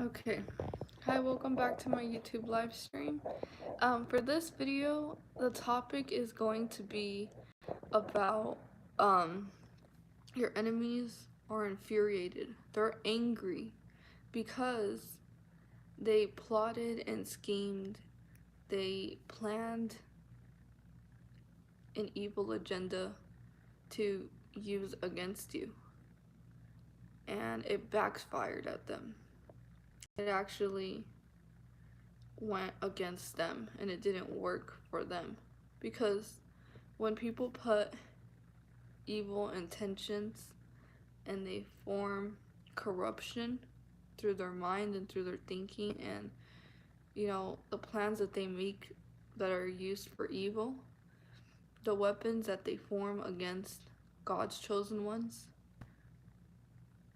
Okay. Hi, welcome back to my YouTube live stream. For this video, the topic is going to be about um your enemies are infuriated. They're angry because they plotted and schemed. They planned an evil agenda to use against you, and it backfired at them. It actually went against them and it didn't work for them, because when people put evil intentions and they form corruption through their mind and through their thinking, and the plans that they make that are used for evil, the weapons that they form against God's chosen ones,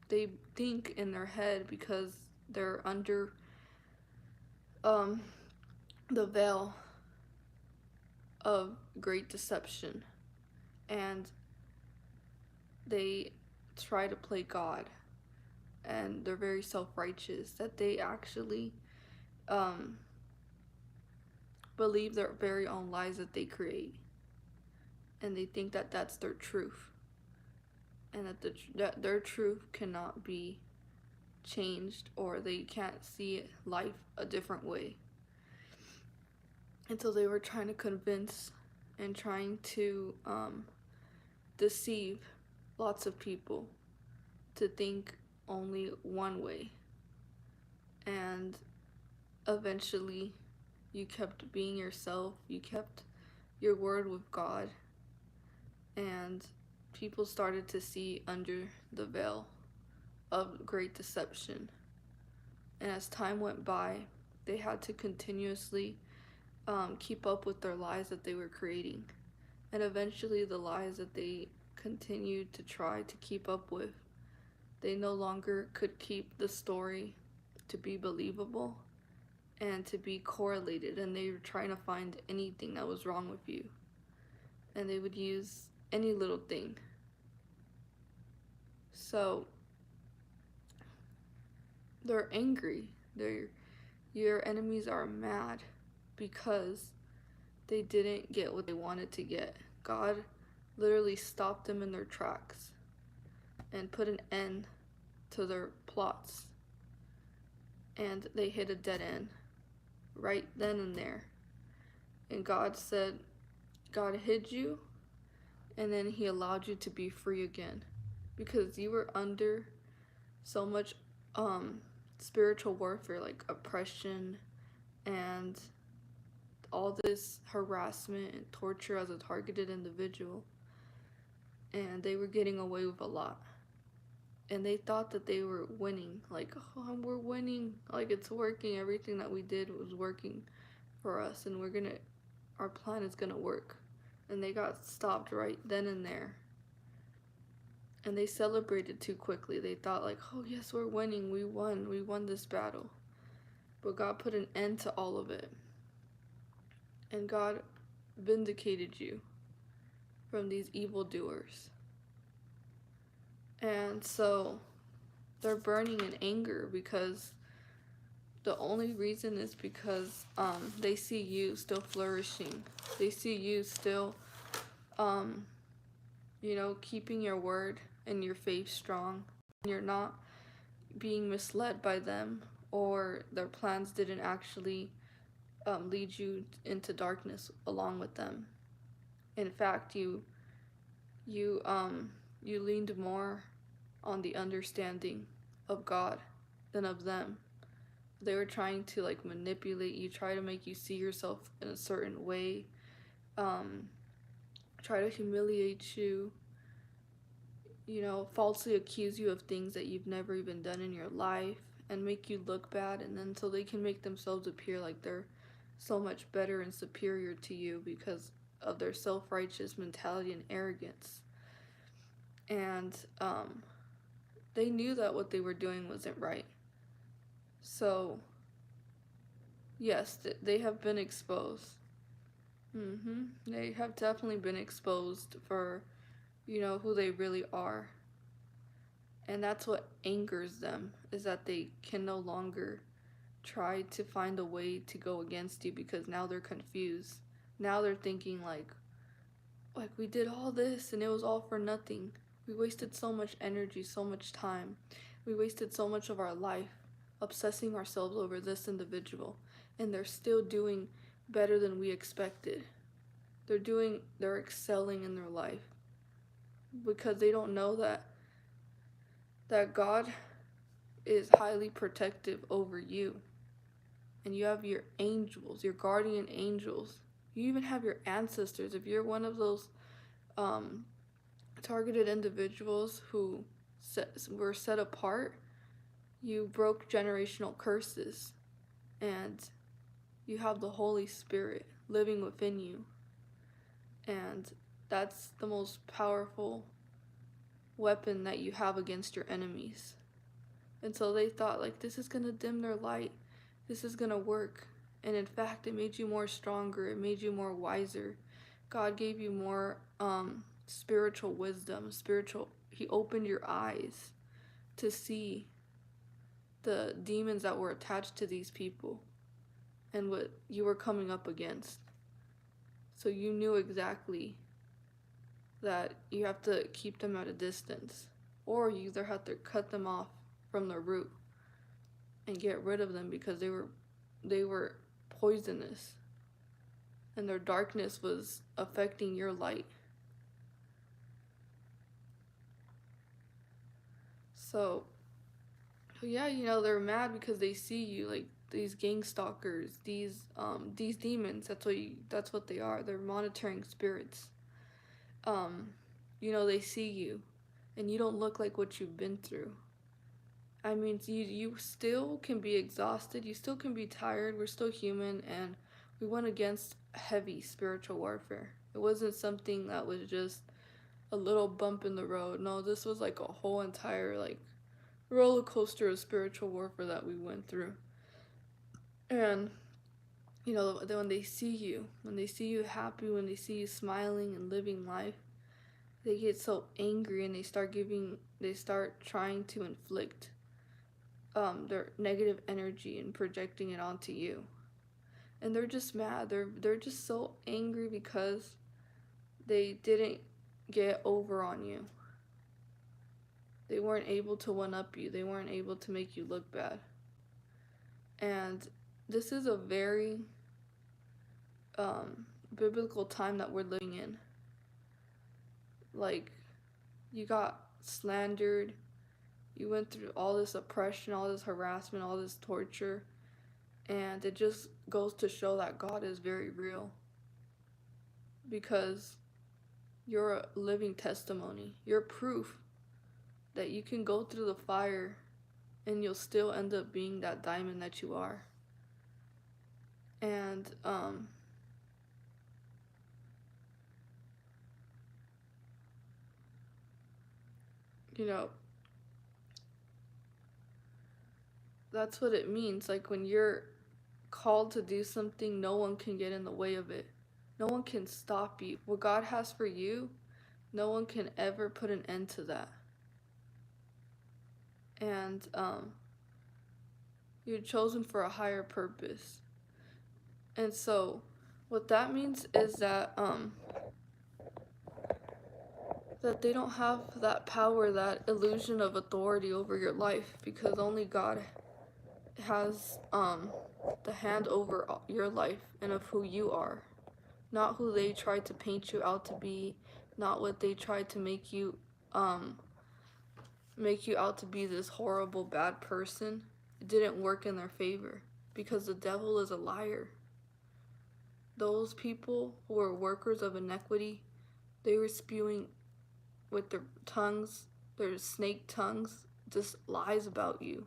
they think in their head because they're under um the veil of great deception, and they try to play God, and they're very self-righteous, that they actually um, believe their very own lies that they create, and they think that that's their truth, and that their truth cannot be changed, or they can't see life a different way. And so they were trying to convince and trying to deceive lots of people to think only one way, and eventually you kept being yourself, you kept your word with God, and people started to see under the veil of great deception. And as time went by, they had to continuously keep up with their lies that they were creating. And eventually, the lies that they continued to try to keep up with, they no longer could keep the story to be believable and to be correlated, and they were trying to find anything that was wrong with you, and they would use any little thing. So they're angry. Your enemies are mad because they didn't get what they wanted to get. God literally stopped them in their tracks and put an end to their plots, and they hit a dead end right then and there. And God said, God hid you, and then he allowed you to be free again, because you were under so much spiritual warfare, like oppression and all this harassment and torture as a targeted individual, and they were getting away with a lot, and they thought that they were winning, like, oh, we're winning, like it's working, everything that we did was working for us, and our plan is gonna work. And they got stopped right then and there, and they celebrated too quickly. They thought, like, oh yes, we're winning, we won this battle. But God put an end to all of it, and God vindicated you from these evildoers. And so they're burning in anger, because the only reason is because they see you still flourishing. They see you still keeping your word and your faith strong. You're not being misled by them, or their plans didn't actually lead you into darkness along with them. In fact, you leaned more on the understanding of God than of them. They were trying to manipulate you, try to make you see yourself in a certain way, try to humiliate you, falsely accuse you of things that you've never even done in your life, and make you look bad, and then so they can make themselves appear like they're so much better and superior to you because of their self-righteous mentality and arrogance. And they knew that what they were doing wasn't right. So yes, they have been exposed. They have definitely been exposed for who they really are. And that's what angers them, is that they can no longer try to find a way to go against you because now they're confused. Now they're thinking like we did all this and it was all for nothing. We wasted so much energy, so much time. We wasted so much of our life obsessing ourselves over this individual, and they're still doing better than we expected. They're excelling in their life because they don't know that God is highly protective over you. And you have your angels, your guardian angels. You even have your ancestors. If you're one of those um, targeted individuals who were set apart, you broke generational curses, and you have the Holy Spirit living within you. And that's the most powerful weapon that you have against your enemies. And so they thought, like, this is going to dim their light. This is going to work. And in fact, it made you more stronger. It made you more wiser. God gave you more spiritual wisdom. He opened your eyes to see the demons that were attached to these people and what you were coming up against. So you knew exactly that you have to keep them at a distance, or you either have to cut them off from the root and get rid of them because they were poisonous and their darkness was affecting your light. So yeah, they're mad because they see you, like these gang stalkers, these demons. That's what they are. They're monitoring spirits. They see you and you don't look like what you've been through. I mean, you still can be exhausted, you still can be tired, we're still human, and we went against heavy spiritual warfare. It wasn't something that was just a little bump in the road. No, this was like a whole entire like roller coaster of spiritual warfare that we went through. And when they see you happy, when they see you smiling and living life, they get so angry and they start trying to inflict their negative energy and projecting it onto you. And they're just mad. They're just so angry because they didn't get over on you. They weren't able to one up you. They weren't able to make you look bad. And this is a very biblical time that we're living in. Like, you got slandered. You went through all this oppression, all this harassment, all this torture. And it just goes to show that God is very real. Because you're a living testimony. You're proof that you can go through the fire and you'll still end up being that diamond that you are. And that's what it means. Like, when you're called to do something, no one can get in the way of it. No one can stop you. What God has for you, no one can ever put an end to that. And you're chosen for a higher purpose. And so what that means is that that they don't have that power, that illusion of authority over your life, because only God has the hand over your life and of who you are, not who they tried to paint you out to be, not what they tried to make you out to be, this horrible bad person. It didn't work in their favor because the devil is a liar. Those people who were workers of iniquity, they were spewing with their tongues, their snake tongues, just lies about you.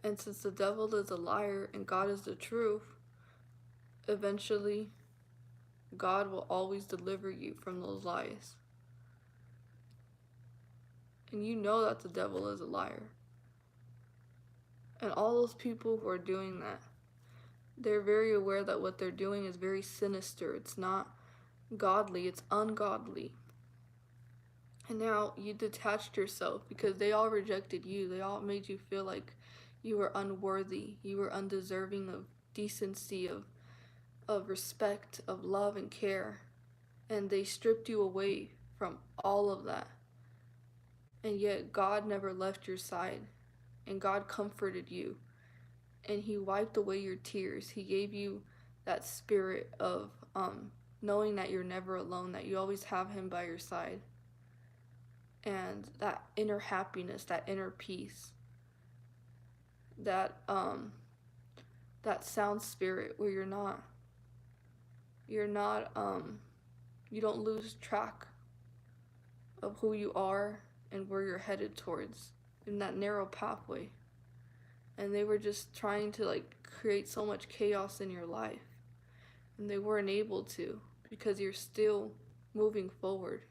And since the devil is a liar and God is the truth, eventually God will always deliver you from those lies. And you know that the devil is a liar. And all those people who are doing that, they're very aware that what they're doing is very sinister. It's not godly, it's ungodly. And now you detached yourself because they all rejected you. They all made you feel like you were unworthy. You were undeserving of decency, of respect, of love and care. And they stripped you away from all of that. And yet God never left your side. And God comforted you. And He wiped away your tears. He gave you that spirit of knowing that you're never alone, that you always have Him by your side. And that inner happiness, that inner peace, that that sound spirit where you don't lose track of who you are and where you're headed towards in that narrow pathway. And they were just trying to like create so much chaos in your life, and they weren't able to, because you're still moving forward.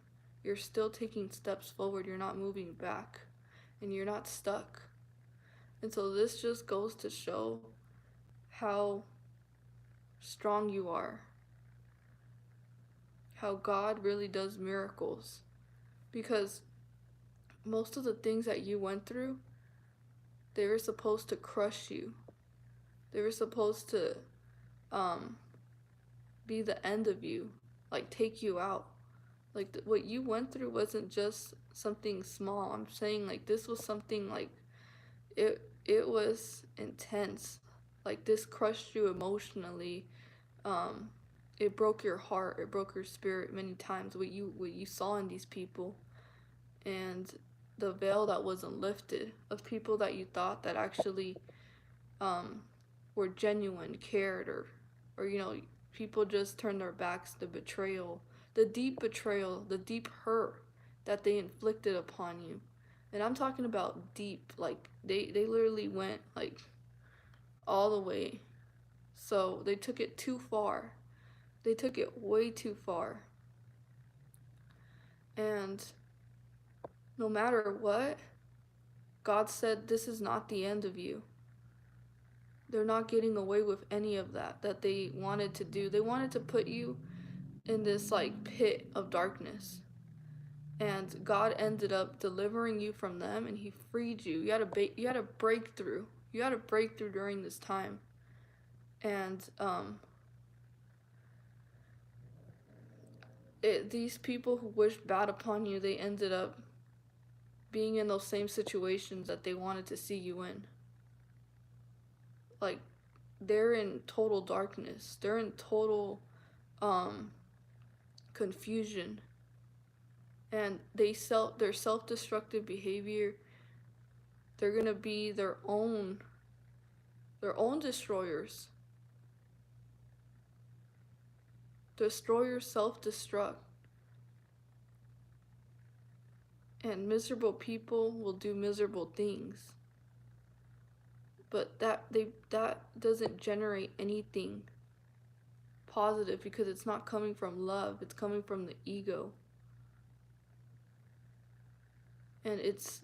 You're still taking steps forward. You're not moving back, and you're not stuck. And so this just goes to show how strong you are, how God really does miracles. Because most of the things that you went through, they were supposed to crush you. They were supposed to be the end of you, like take you out. Like what you went through wasn't just something small. I'm saying like this was something like it was intense. Like this crushed you emotionally. Um, it broke your heart. It broke your spirit many times. What you saw in these people, and the veil that wasn't lifted of people that you thought that actually were genuine, cared, or people just turned their backs. The betrayal, the deep hurt that they inflicted upon you. And I'm talking about deep, like they literally went like all the way. So they took it too far. They took it way too far. And no matter what, God said this is not the end of you. They're not getting away with any of that they wanted to do. They wanted to put you in this like pit of darkness. And God ended up delivering you from them, and He freed you. You had a breakthrough. You had a breakthrough during this time. And these people who wished bad upon you, they ended up being in those same situations that they wanted to see you in. Like they're in total darkness. They're in total confusion. And their self-destructive behavior, they're going to be their own destroyers. Destroyers self-destruct. And miserable people will do miserable things. But that doesn't generate anything positive, because it's not coming from love. It's coming from the ego. And it's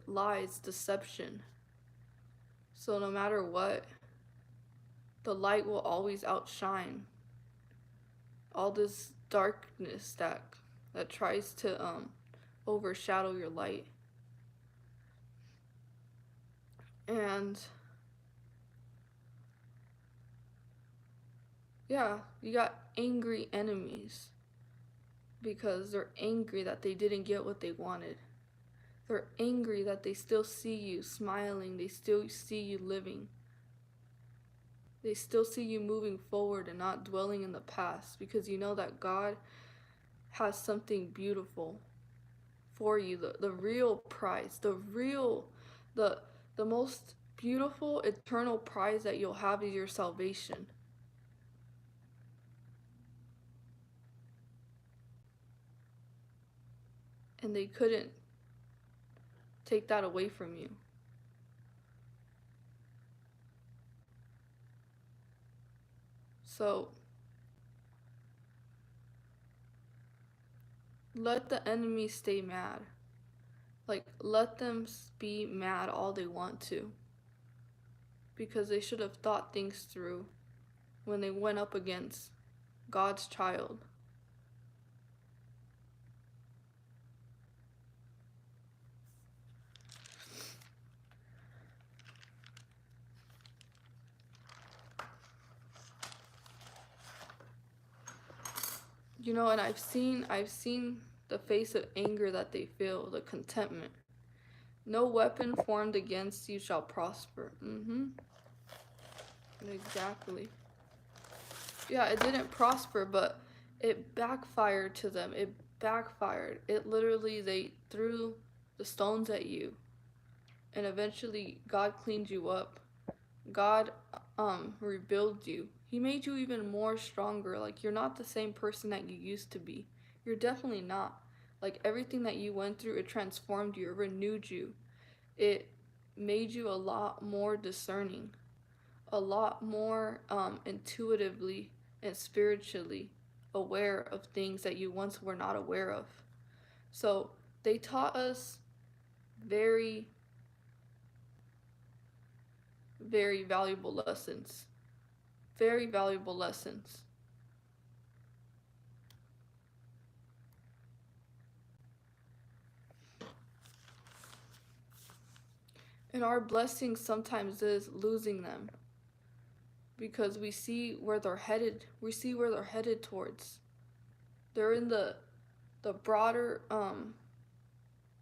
lies, deception. So no matter what, the light will always outshine all this darkness that tries to overshadow your light. And yeah, you got angry enemies because they're angry that they didn't get what they wanted. They're angry that they still see you smiling. They still see you living. They still see you moving forward and not dwelling in the past, because you know that God has something beautiful for you. The real prize, the most beautiful eternal prize that you'll have is your salvation. And they couldn't take that away from you. So let the enemy stay mad. Like, let them be mad all they want to, because they should have thought things through when they went up against God's child. And I've seen the face of anger that they feel, the contentment. No weapon formed against you shall prosper. Exactly. Yeah, it didn't prosper, but it backfired to them. It backfired. It literally, they threw the stones at you, and eventually God cleaned you up. God rebuilt you. He made you even more stronger. Like, you're not the same person that you used to be. You're definitely not. Like, everything that you went through, it transformed you, it renewed you. It made you a lot more discerning, a lot more intuitively and spiritually aware of things that you once were not aware of. So they taught us very, very valuable lessons. Very valuable lessons. And our blessing sometimes is losing them because we see where they're headed. We see where they're headed towards. They're in the broader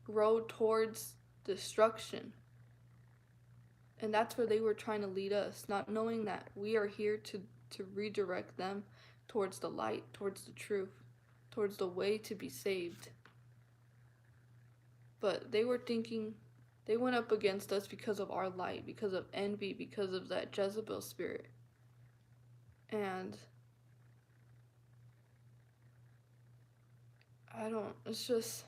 road towards destruction. And that's where they were trying to lead us, not knowing that we are here to redirect them towards the light, towards the truth, towards the way to be saved. But they were thinking, they went up against us because of our light, because of envy, because of that Jezebel spirit. And I don't, it's just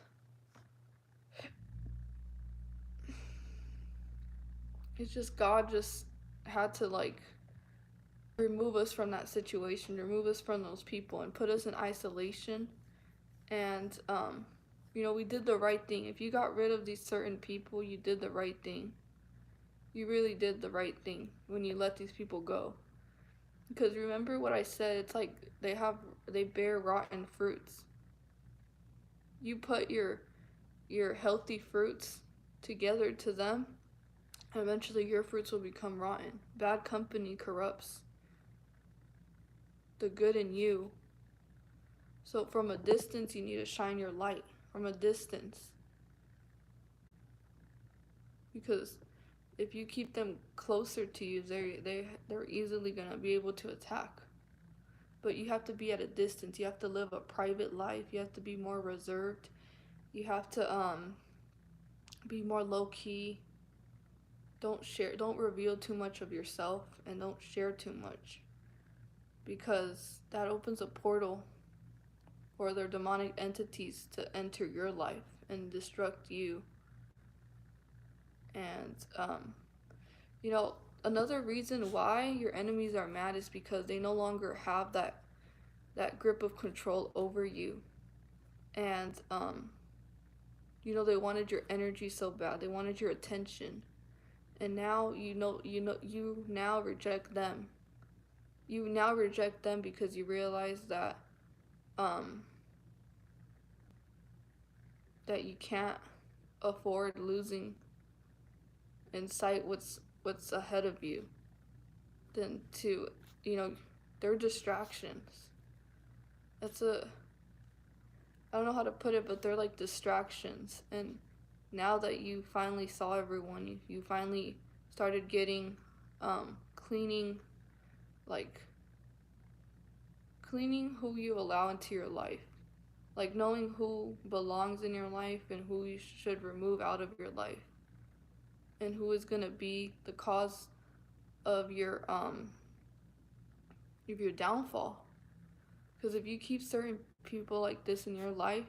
God just had to like remove us from that situation, remove us from those people, and put us in isolation. And we did the right thing. If you got rid of these certain people, you did the right thing. You really did the right thing when you let these people go. Because remember what I said, it's like they bear rotten fruits. You put your healthy fruits together to them, eventually your fruits will become rotten. Bad company corrupts the good in you. So from a distance, you need to shine your light from a distance. Because if you keep them closer to you, they're easily gonna be able to attack. But you have to be at a distance. You have to live a private life. You have to be more reserved. You have to be more low key. Don't reveal too much of yourself, and don't share too much, because that opens a portal for their demonic entities to enter your life and destruct you. And another reason why your enemies are mad is because they no longer have that grip of control over you. And they wanted your energy so bad. They wanted your attention. And now you now reject them. You now reject them because you realize um that you can't afford losing in sight what's ahead of you than to, they're distractions. That's a I don't know how to put it, but they're like distractions. And now that you finally saw everyone, you finally started getting cleaning, like cleaning who you allow into your life, like knowing who belongs in your life and who you should remove out of your life, and who is going to be the cause of your downfall. Because if you keep certain people like this in your life,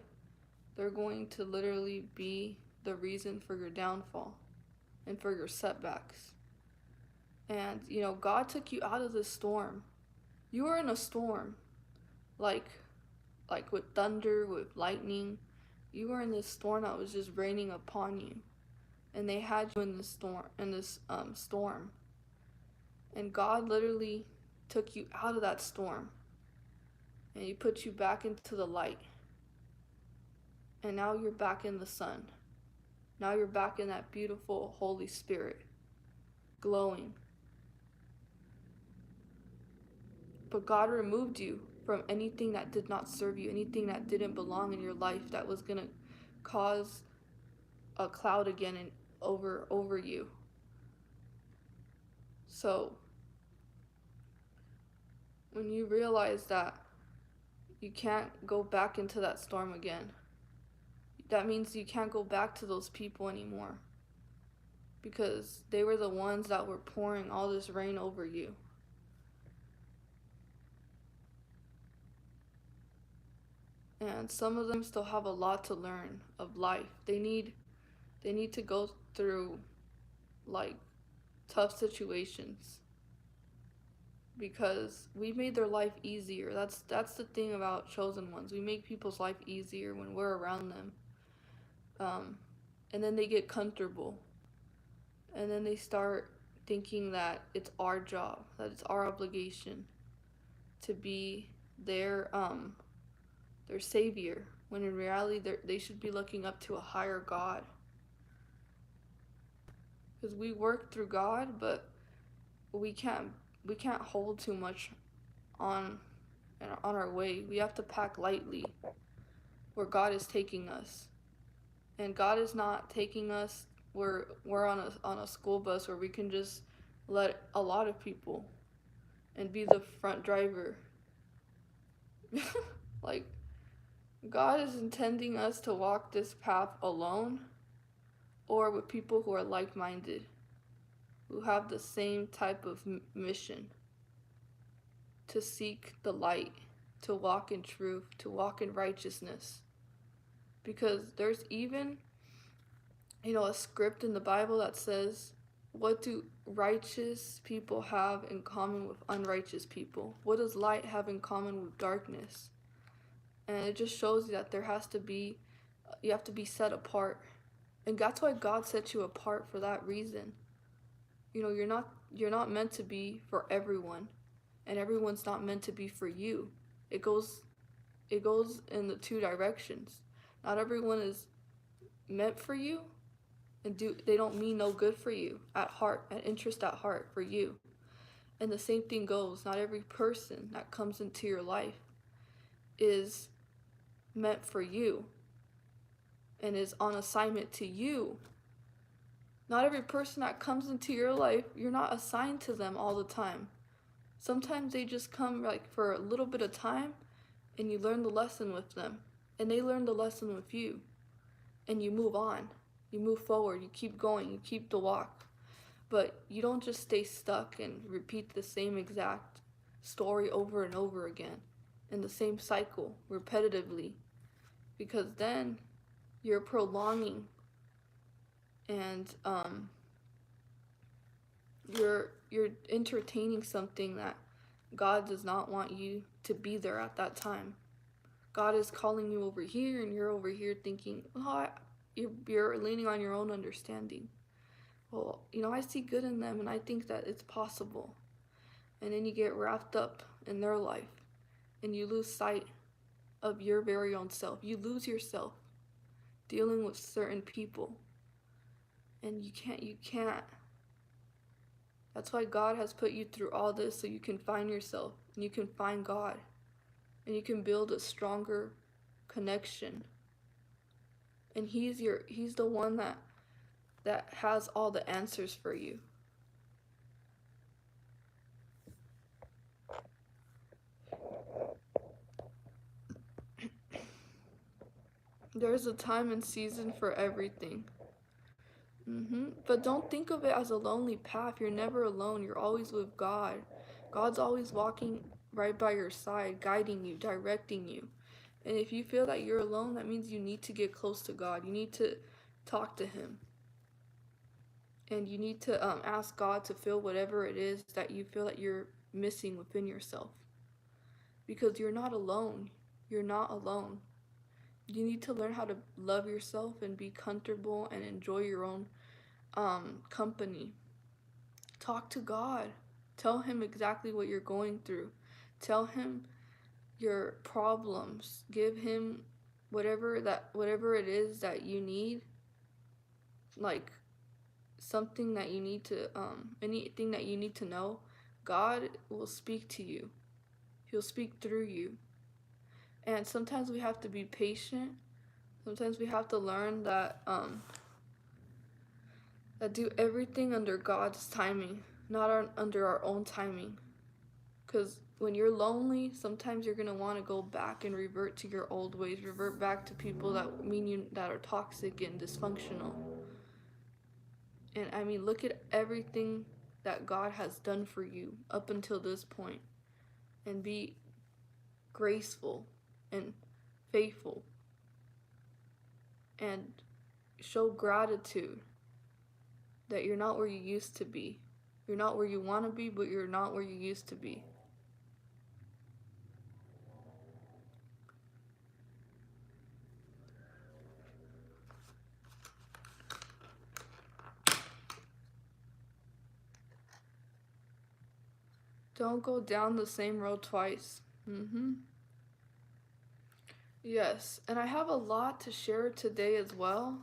they're going to literally be the reason for your downfall and for your setbacks. And God took you out of the storm. You were in a storm, like with thunder, with lightning. You were in this storm that was just raining upon you, and they had you in this storm. And God literally took you out of that storm, and He put you back into the light. And now you're back in the sun. Now you're back in that beautiful Holy Spirit, glowing. But God removed you from anything that did not serve you, anything that didn't belong in your life, that was going to cause a cloud again and over you. So when you realize that you can't go back into that storm again, that means you can't go back to those people anymore, because they were the ones that were pouring all this rain over you. And some of them still have a lot to learn of life. They need to go through like tough situations, because we made their life easier. That's the thing about chosen ones. We make people's life easier when we're around them. And then they get comfortable, and then they start thinking that it's our job, that it's our obligation to be their savior, when in reality they should be looking up to a higher God. Because we work through God, but we can't hold too much on our way. We have to pack lightly where God is taking us. And God is not taking us where we're on a school bus where we can just let a lot of people and be the front driver. Like, God is intending us to walk this path alone, or with people who are like-minded, who have the same type of mission, to seek the light, to walk in truth, to walk in righteousness. Because there's even, a script in the Bible that says, what do righteous people have in common with unrighteous people? What does light have in common with darkness? And it just shows you that you have to be set apart. And that's why God set you apart, for that reason. You're not meant to be for everyone, and everyone's not meant to be for you. It goes in the two directions. Not everyone is meant for you, and they don't mean no good for you at heart, at interest at heart for you. And the same thing goes, not every person that comes into your life is meant for you and is on assignment to you. Not every person that comes into your life, you're not assigned to them all the time. Sometimes they just come like for a little bit of time, and you learn the lesson with them, and they learn the lesson with you, and you move on. You move forward, you keep going, you keep the walk. But you don't just stay stuck and repeat the same exact story over and over again in the same cycle repetitively, because then you're prolonging, and you're entertaining something that God does not want you to be there at that time. God is calling you over here, and you're over here thinking, you're leaning on your own understanding. Well, I see good in them, and I think that it's possible. And then you get wrapped up in their life, and you lose sight of your very own self. You lose yourself dealing with certain people, and you can't. That's why God has put you through all this, so you can find yourself, and you can find God, and you can build a stronger connection. And He's the one that has all the answers for you. There's a time and season for everything. But don't think of it as a lonely path. You're never alone. You're always with God. God's always walking right by your side, guiding you, directing you. And if you feel that you're alone, that means you need to get close to God. You need to talk to Him. And you need to ask God to fill whatever it is that you feel that you're missing within yourself. Because you're not alone. You're not alone. You need to learn how to love yourself and be comfortable and enjoy your own company. Talk to God. Tell Him exactly what you're going through. Tell Him your problems. Give Him whatever it is that you need, like something that you need to anything that you need to know. God will speak to you. He'll speak through you. And sometimes we have to be patient. Sometimes we have to learn that do everything under God's timing, not under our own timing. Because when you're lonely, sometimes you're gonna want to go back and revert to your old ways, revert back to people that mean you, that are toxic and dysfunctional. And I mean, look at everything that God has done for you up until this point, and be graceful and faithful, and show gratitude that you're not where you used to be. You're not where you want to be, but you're not where you used to be. Don't go down the same road twice. Yes, and I have a lot to share today as well.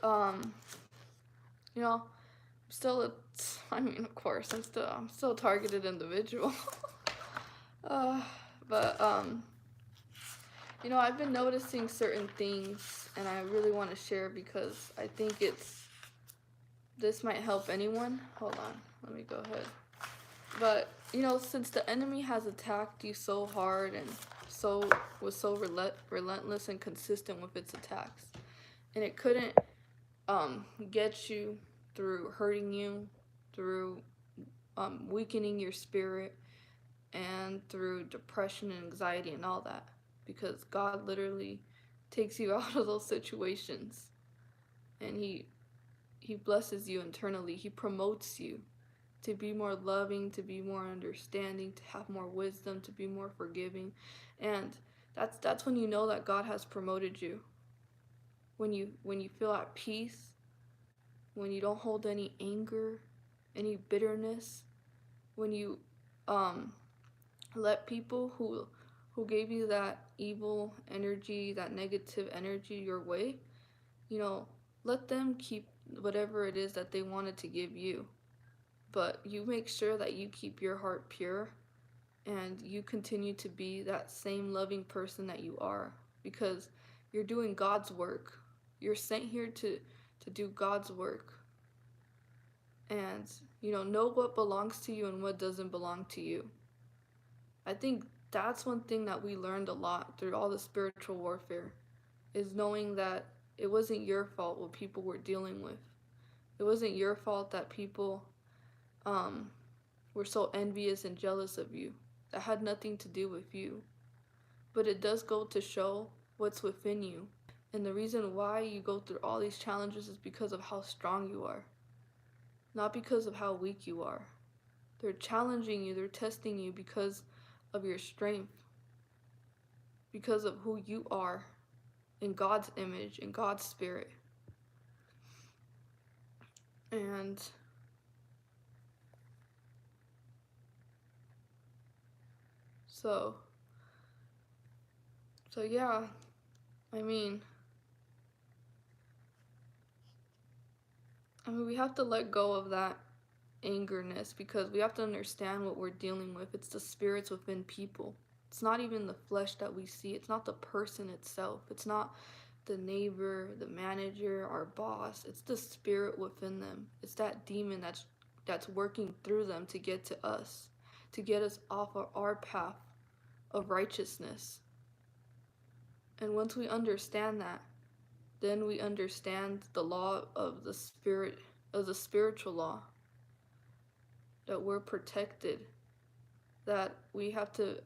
Um, you know, still, I mean, of course, I'm still a targeted individual. uh, but I've been noticing certain things, and I really want to share because I think this might help anyone. Hold on, let me go ahead. But since the enemy has attacked you so hard and was so relentless and consistent with its attacks, and it couldn't get you through hurting you, through weakening your spirit, and through depression and anxiety and all that, because God literally takes you out of those situations, and he blesses you internally. He promotes you to be more loving, to be more understanding, to have more wisdom, to be more forgiving. And that's when you know that God has promoted you. When you feel at peace, when you don't hold any anger, any bitterness, when you let people who gave you that evil energy, that negative energy your way, let them keep whatever it is that they wanted to give you. But you make sure that you keep your heart pure, and you continue to be that same loving person that you are, because you're doing God's work. You're sent here to do God's work. And know what belongs to you and what doesn't belong to you. I think that's one thing that we learned a lot through all the spiritual warfare, is knowing that it wasn't your fault what people were dealing with. It wasn't your fault that people were so envious and jealous of you. That had nothing to do with you. But it does go to show what's within you. And the reason why you go through all these challenges is because of how strong you are, not because of how weak you are. They're challenging you, they're testing you because of your strength, because of who you are in God's image, in God's spirit. And so yeah, I mean, we have to let go of that angerness, because we have to understand what we're dealing with. It's the spirits within people. It's not even the flesh that we see. It's not the person itself. It's not the neighbor, the manager, our boss. It's the spirit within them. It's that demon that's working through them to get to us, to get us off of our path of righteousness. And once we understand that, then we understand the law of the spirit, of the spiritual law, that we're protected, that we have to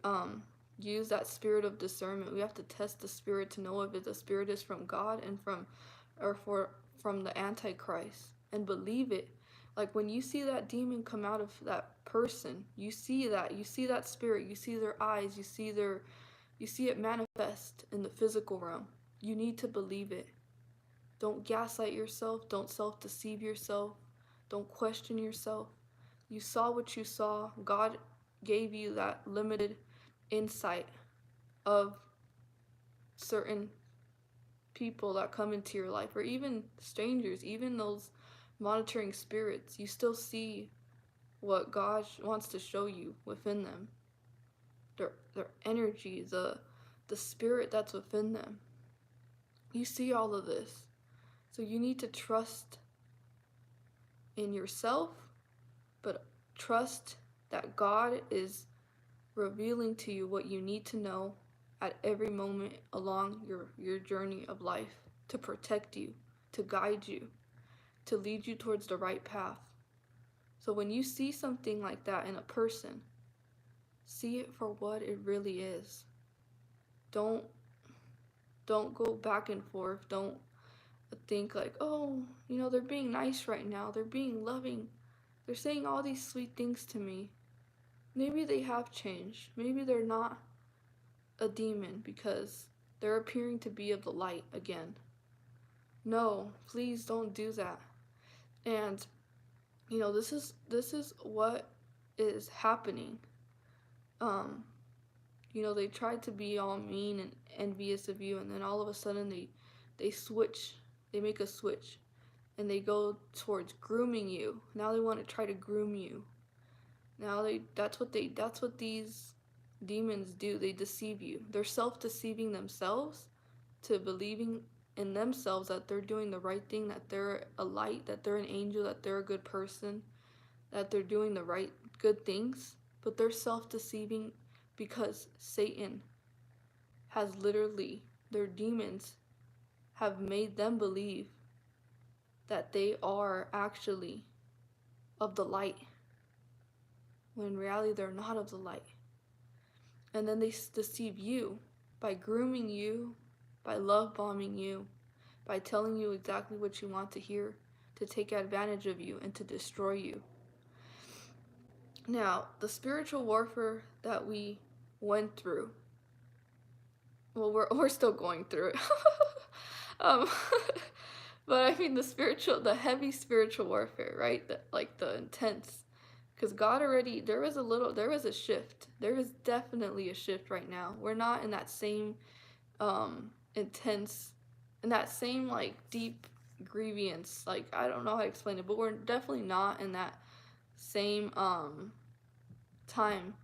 use that spirit of discernment. We have to test the spirit to know if the spirit is from God and from the Antichrist, and believe it. Like when you see that demon come out of that person, you see that spirit, you see their eyes, you see it manifest in the physical realm. You need to believe it. Don't gaslight yourself. Don't self-deceive yourself. Don't question yourself. You saw what you saw. God gave you that limited insight of certain people that come into your life, or even strangers, even those monitoring spirits. You still see what God wants to show you within them. their energy, the spirit that's within them. You see all of this. So you need to trust in yourself, but trust that God is revealing to you what you need to know at every moment along your journey of life to protect you, to guide you, to lead you towards the right path. So when you see something like that in a person, see it for what it really is. Don't go back and forth. Don't think like, oh, they're being nice right now. They're being loving. They're saying all these sweet things to me. Maybe they have changed. Maybe they're not a demon because they're appearing to be of the light again. No, please don't do that. And this is what is happening. They tried to be all mean and envious of you, and then all of a sudden they switch. They make a switch, and they go towards grooming you. Now they want to try to groom you. Now that's what these demons do. They deceive you. They're self-deceiving themselves to believing in themselves that they're doing the right thing, that they're a light, that they're an angel, that they're a good person, that they're doing the right good things, but they're self-deceiving because Satan has literally, their demons have made them believe that they are actually of the light, when in reality they're not of the light. And then they deceive you by grooming you, by love bombing you, by telling you exactly what you want to hear, to take advantage of you and to destroy you. Now, the spiritual warfare that we went through, well, we're still going through it. um, but I mean the heavy spiritual warfare, right? The intense, because God already, there was a shift. There is definitely a shift right now. We're not in that same intense, in that same like deep grievance. Like, I don't know how to explain it, but we're definitely not in that same time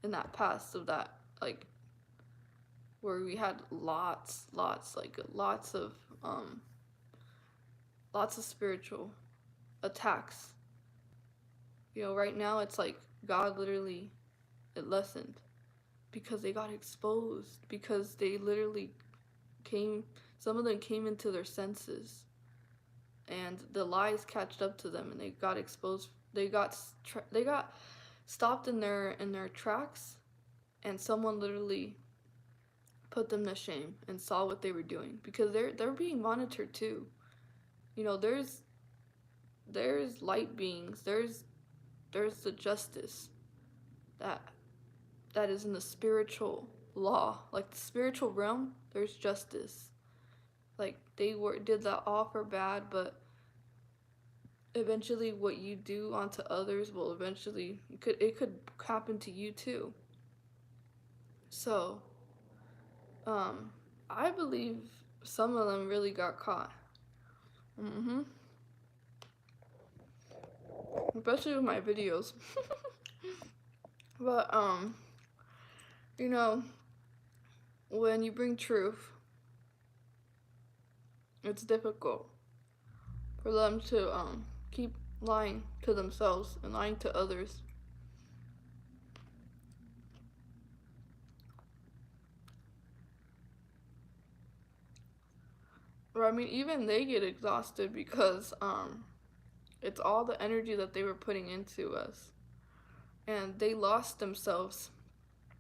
in that past of that, like, where we had lots of spiritual attacks. Right now it's like God literally, it lessened because they got exposed, because they literally some of them came into their senses, and the lies catched up to them, and they got exposed. They got stopped in their tracks, and someone literally put them to shame and saw what they were doing, because they're being monitored too. There's light beings. There's the justice that is in the spiritual law, like the spiritual realm. There's justice. Like, they did that all for bad, but eventually what you do onto others will eventually, it could happen to you too. So I believe some of them really got caught. Especially with my videos. But when you bring truth, it's difficult for them to keep lying to themselves and lying to others. Or I mean, even they get exhausted because it's all the energy that they were putting into us, and they lost themselves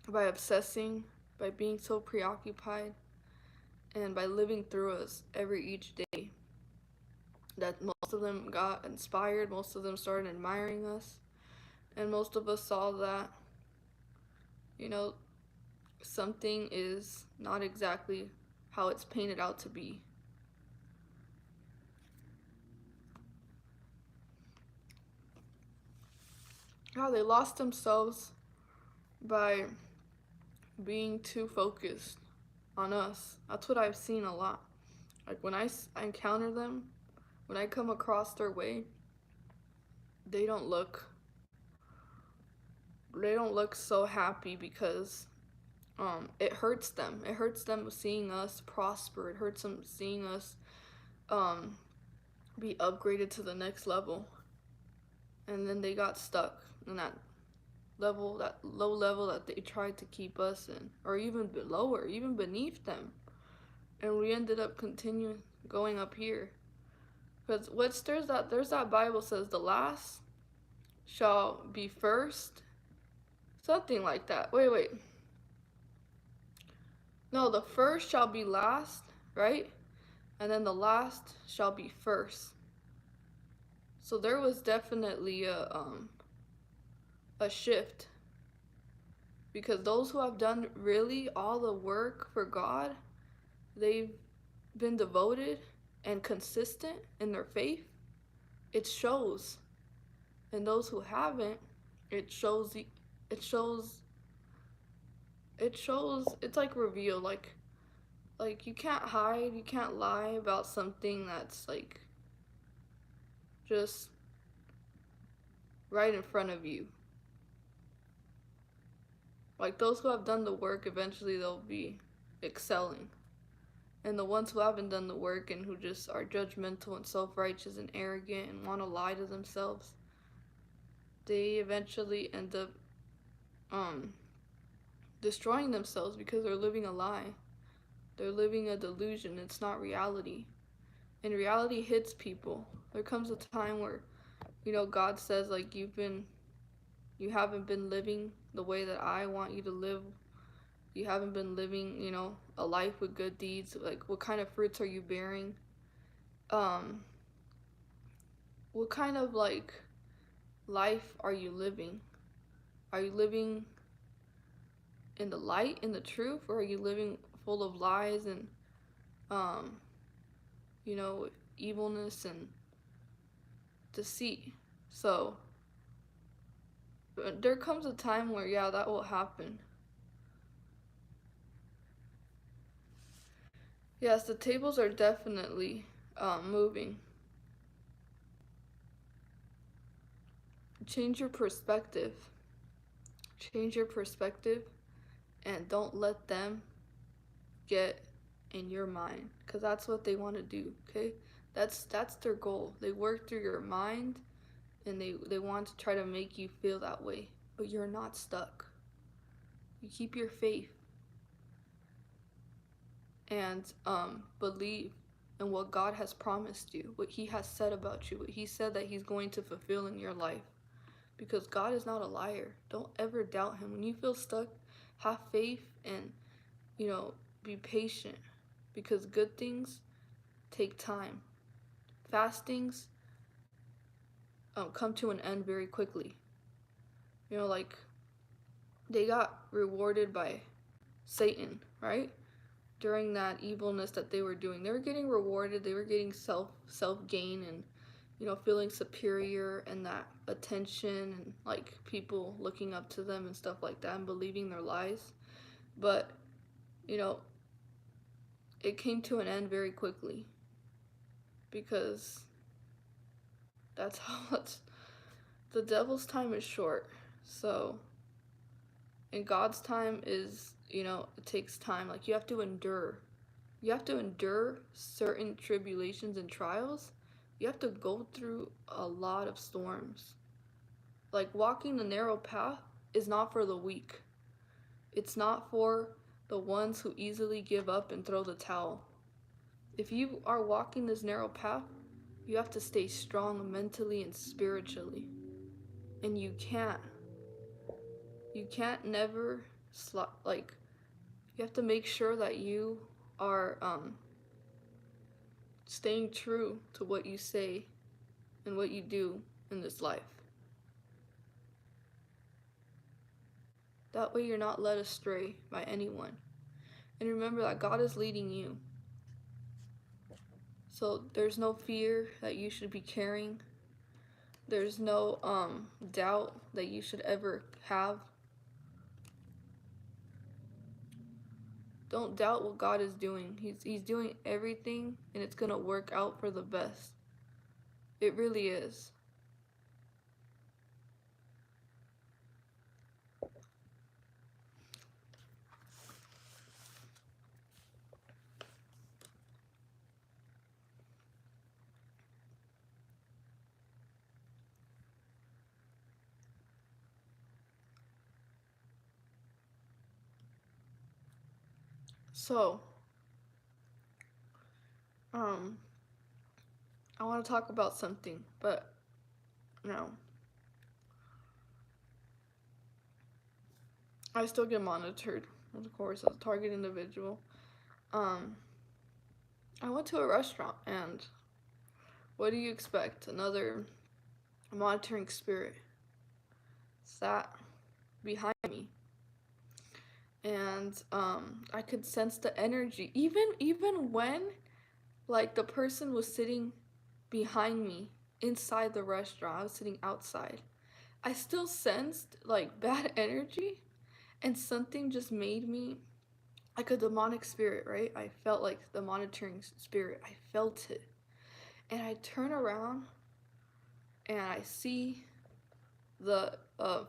by obsessing, by being so preoccupied, and by living through us each day. That most of them got inspired, most of them started admiring us, and most of us saw that something is not exactly how it's painted out to be. How they lost themselves by being too focused on us. That's what I've seen a lot. Like, when I encounter them, when I come across their way, they don't look look so happy because it hurts them. It hurts them seeing us prosper. It hurts them seeing us um be upgraded to the next level. And then they got stuck in that level, that low level that they tried to keep us in, or even lower, even beneath them. And we ended up continuing going up here. Because there's that Bible says the last shall be first. Something like that. Wait. No, the first shall be last, right? And then the last shall be first. So there was definitely a shift, because those who have done really all the work for God, they've been devoted and consistent in their faith. It shows. And those who haven't, it shows it's like revealed, like you can't hide, you can't lie about something that's like just right in front of you. Like those who have done the work, eventually they'll be excelling. And the ones who haven't done the work and who just are judgmental and self-righteous and arrogant and want to lie to themselves, they eventually end up destroying themselves because they're living a lie. They're living a delusion. It's not reality. And reality hits people. There comes a time where, God says, like, you haven't been living the way that I want you to live. You haven't been living, a life with good deeds. Like, what kind of fruits are you bearing? What kind of, like, life are you living? Are you living in the light, in the truth, or are you living full of lies and, evilness and deceit? So, there comes a time where, yeah, that will happen. Yes, the tables are definitely moving. Change your perspective. Change your perspective, and don't let them get in your mind, because that's what they want to do. Okay, that's their goal. They work through your mind, and they want to try to make you feel that way, but you're not stuck. You keep your faith and believe in what God has promised you, what He has said about you, what He said that He's going to fulfill in your life, because God is not a liar. Don't ever doubt Him. When you feel stuck, have faith and be patient, because good things take time. Fastings come to an end very quickly. Like they got rewarded by Satan, right? During that evilness that they were doing, they were getting rewarded. They were getting self gain and feeling superior, and that attention, and like people looking up to them and stuff like that, and believing their lies. But it came to an end very quickly, because that's the devil's time is short. So, and God's time is, it takes time. Like you have to endure certain tribulations and trials. You have to go through a lot of storms. Like walking the narrow path is not for the weak. It's not for the ones who easily give up and throw the towel. If you are walking this narrow path, you have to stay strong mentally and spiritually. And you can't never you have to make sure that you are staying true to what you say and what you do in this life. That way you're not led astray by anyone. And remember that God is leading you. So there's no fear that you should be carrying. There's no doubt that you should ever have. Don't doubt what God is doing. He's doing everything, and it's going to work out for the best. It really is. So, um, I want to talk about something, but no, I still get monitored, of course, as a target individual. Um, I went to a restaurant, and what do you expect? Another monitoring spirit sat behind me, and I could sense the energy, even when like the person was sitting behind me inside the restaurant. I was sitting outside. I still sensed like bad energy, and something just made me like a demonic spirit, right? I felt like the monitoring spirit. I felt it. And I turn around and I see the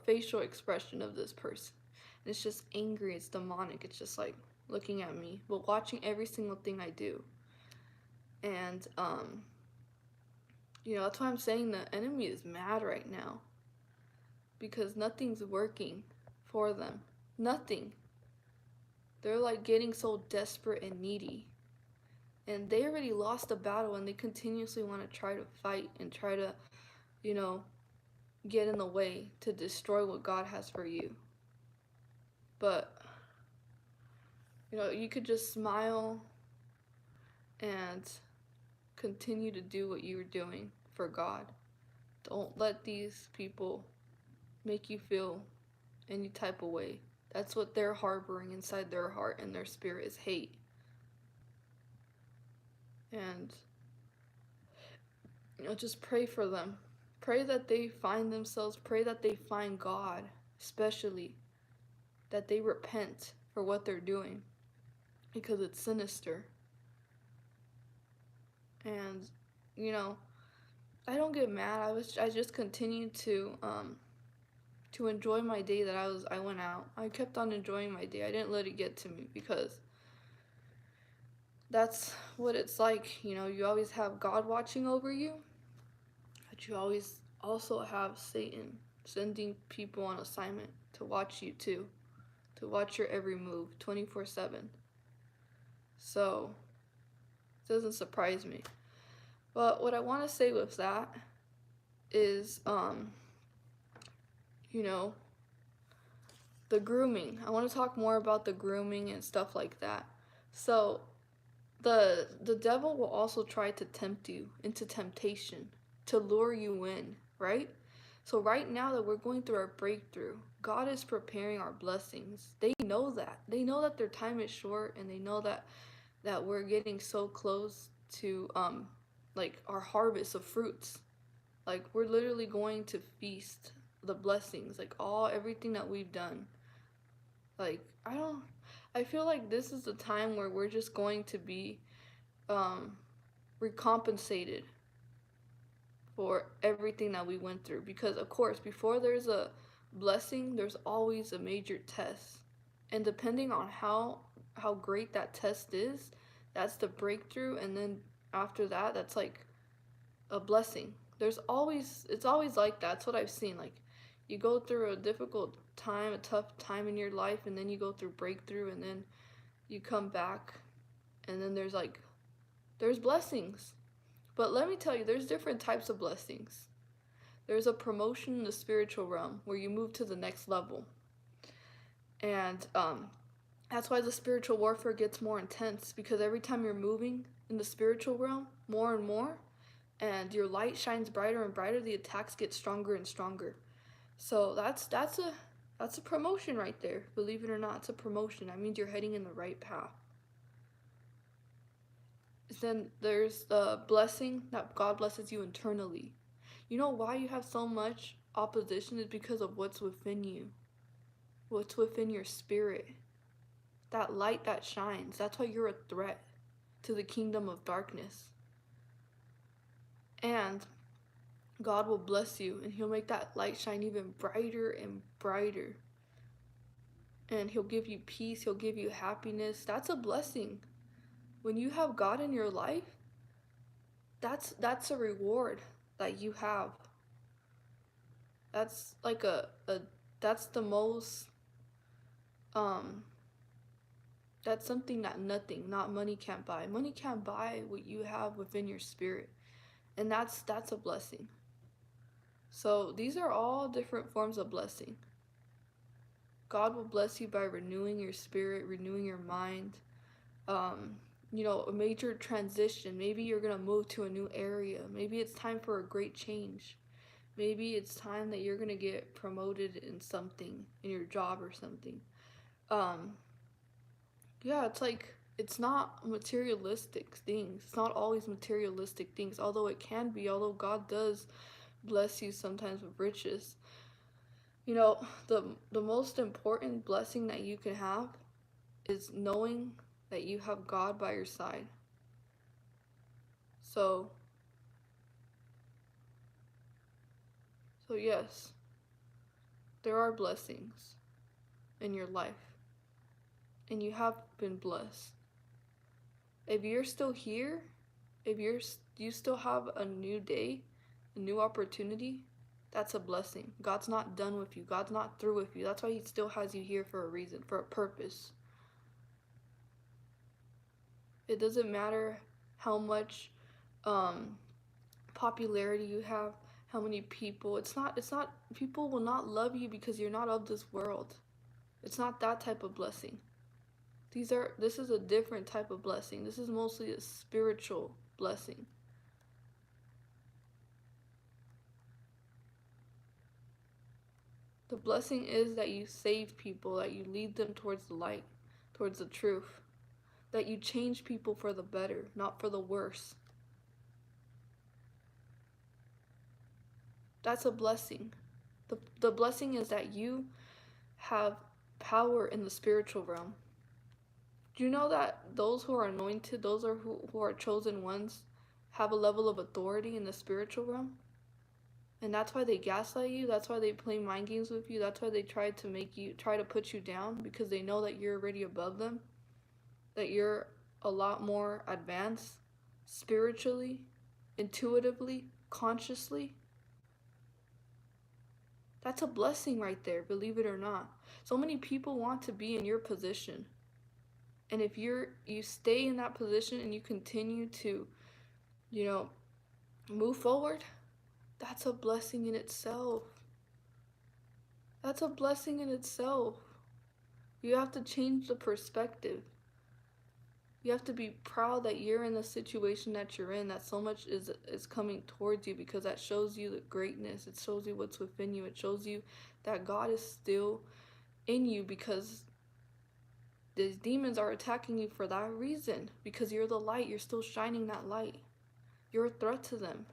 facial expression of this person. And it's just angry, it's demonic, it's just like looking at me, but watching every single thing I do. And, that's why I'm saying the enemy is mad right now because nothing's working for them. Nothing. They're like getting so desperate and needy. And they already lost the battle and they continuously want to try to fight and try to, you know, get in the way to destroy what God has for you. But, you could just smile and continue to do what you were doing for God. Don't let these people make you feel any type of way. That's what they're harboring inside their heart and their spirit is hate. And, just pray for them. Pray that they find themselves, pray that they find God, especially that they repent for what they're doing because it's sinister. And, I don't get mad. I just continued to enjoy my day that I went out. I kept on enjoying my day. I didn't let it get to me because that's what it's like. You always have God watching over you, but you always also have Satan sending people on assignment to watch you too, to watch your every move 24/7. So, it doesn't surprise me. But what I want to say with that is, you know, the grooming. I want to talk more about the grooming and stuff like that. So, the devil will also try to tempt you into temptation to lure you in, right? So right now that we're going through our breakthrough, God is preparing our blessings. They know that. They know that their time is short and they know that we're getting so close to like our harvest of fruits. Like we're literally going to feast the blessings, like everything that we've done. Like I feel like this is the time where we're just going to be um recompensated for everything that we went through, because of course before there's a blessing there's always a major test, and depending on how great that test is, that's the breakthrough, and then after that that's like a blessing. It's always like that. That's what I've seen. Like you go through a difficult time, a tough time in your life, and then you go through breakthrough, and then you come back, and then there's blessings. But let me tell you, there's different types of blessings. There's a promotion in the spiritual realm where you move to the next level. And that's why the spiritual warfare gets more intense, because every time you're moving in the spiritual realm more and more, and your light shines brighter and brighter, the attacks get stronger and stronger. So that's a promotion right there. Believe it or not, it's a promotion. That means you're heading in the right path. Then there's the blessing that God blesses you internally. You know why you have so much opposition is because of what's within you, what's within your spirit. That light that shines. That's why you're a threat to the kingdom of darkness. And God will bless you and He'll make that light shine even brighter and brighter. And He'll give you peace, He'll give you happiness. That's a blessing. When you have God in your life, that's a reward that you have. That's like a that's the most That's something that nothing, not money, can't buy. Money can't buy what you have within your spirit. And that's a blessing. So these are all different forms of blessing. God will bless you by renewing your spirit, renewing your mind. Um, a major transition. Maybe you're gonna move to a new area. Maybe it's time for a great change. Maybe it's time that you're gonna get promoted in something, in your job or something. Um, yeah, it's like it's not materialistic things. It's not always materialistic things, although it can be, although God does bless you sometimes with riches. The most important blessing that you can have is knowing that you have God by your side. So, so yes, there are blessings in your life, and you have been blessed. If you're still here, if you still have a new day, a new opportunity, that's a blessing. God's not done with you. God's not through with you. That's why he still has you here for a reason, for a purpose. It doesn't matter how much um, popularity you have, how many people. It's not people will not love you because you're not of this world. It's not that type of blessing. This is a different type of blessing. This is mostly a spiritual blessing. The blessing is that you save people, that you lead them towards the light, towards the truth, that you change people for the better, not for the worse. That's a blessing. The blessing is that you have power in the spiritual realm. Do you know that those who are anointed, those are who are chosen ones, have a level of authority in the spiritual realm? And that's why they gaslight you. That's why they play mind games with you. That's why they try to put you down, because they know that you're already above them, that you're a lot more advanced spiritually, intuitively, consciously. That's a blessing right there, believe it or not. So many people want to be in your position. And if you stay in that position and you continue to, you know, move forward, that's a blessing in itself. That's a blessing in itself. You have to change the perspective. You have to be proud that you're in the situation that you're in, that so much is coming towards you, because that shows you the greatness. It shows you what's within you. It shows you that God is still in you, because these demons are attacking you for that reason, because you're the light. You're still shining that light. You're a threat to them.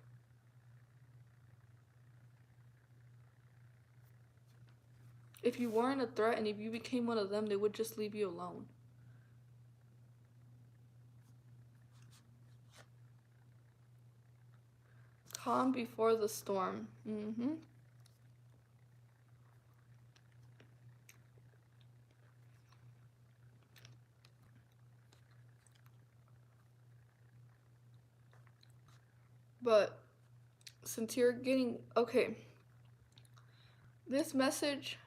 If you weren't a threat and if you became one of them, they would just leave you alone. Calm before the storm. But since you're getting, okay, this message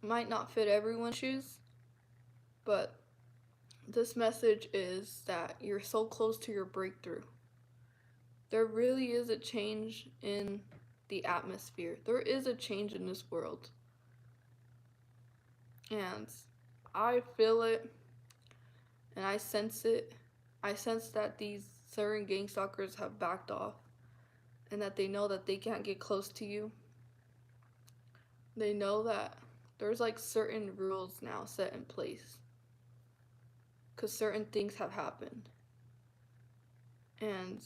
might not fit everyone's shoes, but this message is that you're so close to your breakthrough. There really is a change in the atmosphere. There is a change in this world. And I feel it, and I sense it. I sense that these certain gang stalkers have backed off, and that they know that they can't get close to you. They know that there's like certain rules now set in place, because certain things have happened. And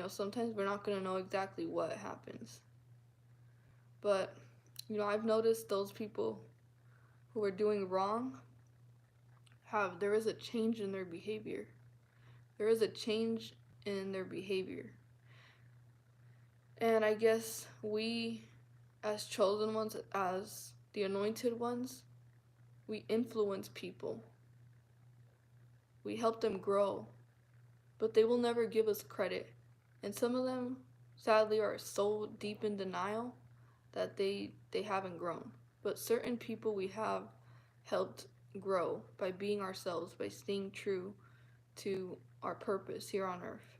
sometimes we're not going to know exactly what happens. But I've noticed those people who are doing wrong, there is a change in their behavior. There is a change in their behavior. And I guess we, as chosen ones, as the anointed ones, we influence people. We help them grow. But they will never give us credit. And some of them, sadly, are so deep in denial that they haven't grown. But certain people we have helped grow by being ourselves, by staying true to our purpose here on earth.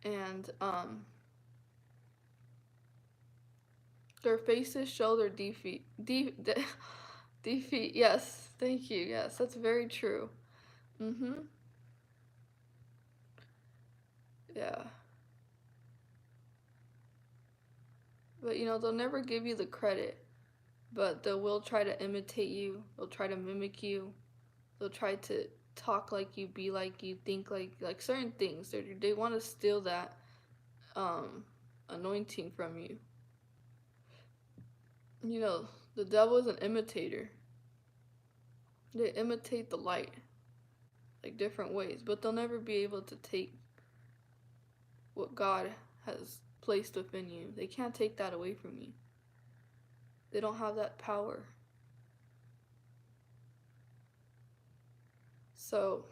And their faces show their defeat. Yes, thank you. Yes, that's very true. Mhm. Yeah. But they'll never give you the credit, but they will try to imitate you. They'll try to mimic you. They'll try to talk like you, be like you, think like certain things. They want to steal that um anointing from you. You know, the devil is an imitator. They imitate the light like different ways, but they'll never be able to take what God has placed within you. They can't take that away from you. They don't have that power. So,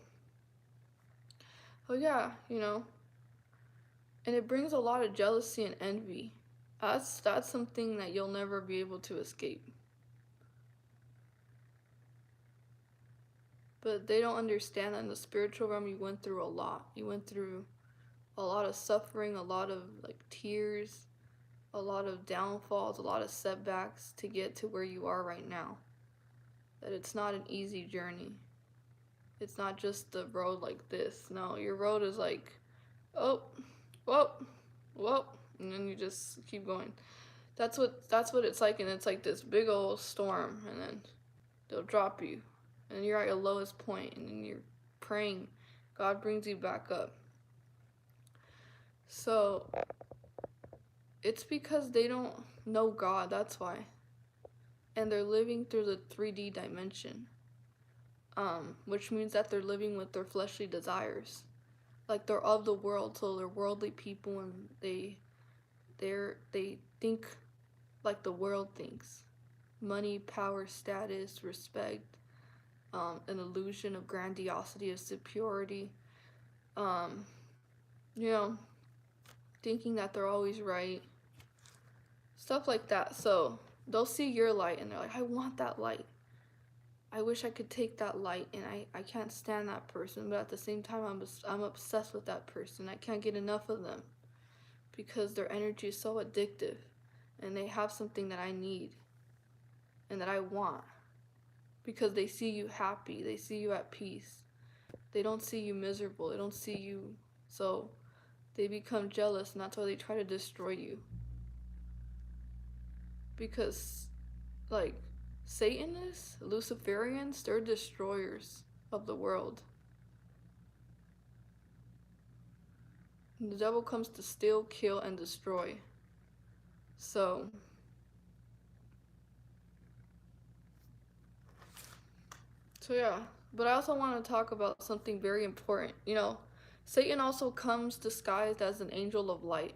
oh yeah, and it brings a lot of jealousy and envy. That's something that you'll never be able to escape. But they don't understand that in the spiritual realm you went through a lot. You went through a lot of suffering, a lot of like tears, a lot of downfalls, a lot of setbacks to get to where you are right now. That it's not an easy journey. It's not just the road like this. No, your road is like, oh, whoa, whoa, and then you just keep going. That's what it's like, and it's like this big old storm, and then they'll drop you, and you're at your lowest point, and then you're praying, God brings you back up. So it's because they don't know God. That's why, and they're living through the 3D dimension, which means that they're living with their fleshly desires, like they're of the world, so they're worldly people, and they think like the world thinks. Money, power, status, respect, an illusion of grandiosity, of superiority, um, you know, thinking that they're always right, stuff like that. So they'll see your light and they're like, I want that light. I wish I could take that light, and I can't stand that person, but at the same time, I'm obsessed with that person. I can't get enough of them because their energy is so addictive, and they have something that I need and that I want because they see you happy, they see you at peace. They don't see you miserable, they don't see you, so they become jealous, and that's why they try to destroy you. Because, like, Satanists, Luciferians, they're destroyers of the world. And the devil comes to steal, kill, and destroy. So yeah, but I also want to talk about something very important. Satan also comes disguised as an angel of light,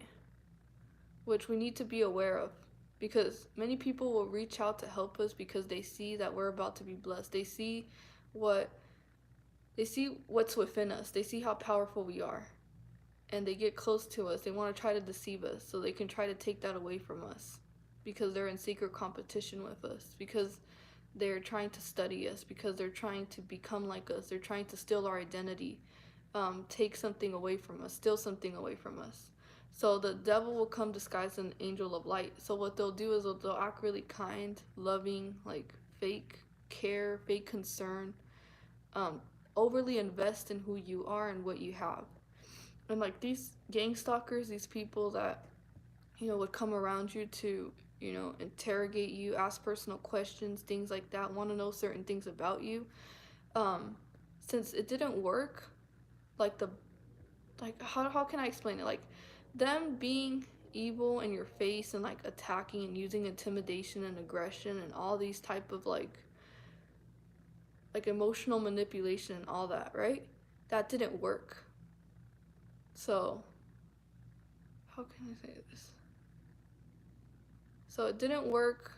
which we need to be aware of, because many people will reach out to help us because they see that we're about to be blessed. What they see what's within us. They see how powerful we are. And they get close to us. They want to try to deceive us so they can try to take that away from us, because they're in secret competition with us, because they're trying to study us, because they're trying to become like us. They're trying to steal our identity, take something away from us, steal something away from us. So the devil will come disguised as an angel of light. So what they'll do is they'll act really kind, loving, like fake care, fake concern, overly invest in who you are and what you have. And like these gang stalkers, these people that would come around you to interrogate you, ask personal questions, things like that, want to know certain things about you. Since it didn't work, like how can I explain it? Like them being evil in your face and like attacking and using intimidation and aggression and all these type of like emotional manipulation and all that, right? That didn't work. So how can I say this? So it didn't work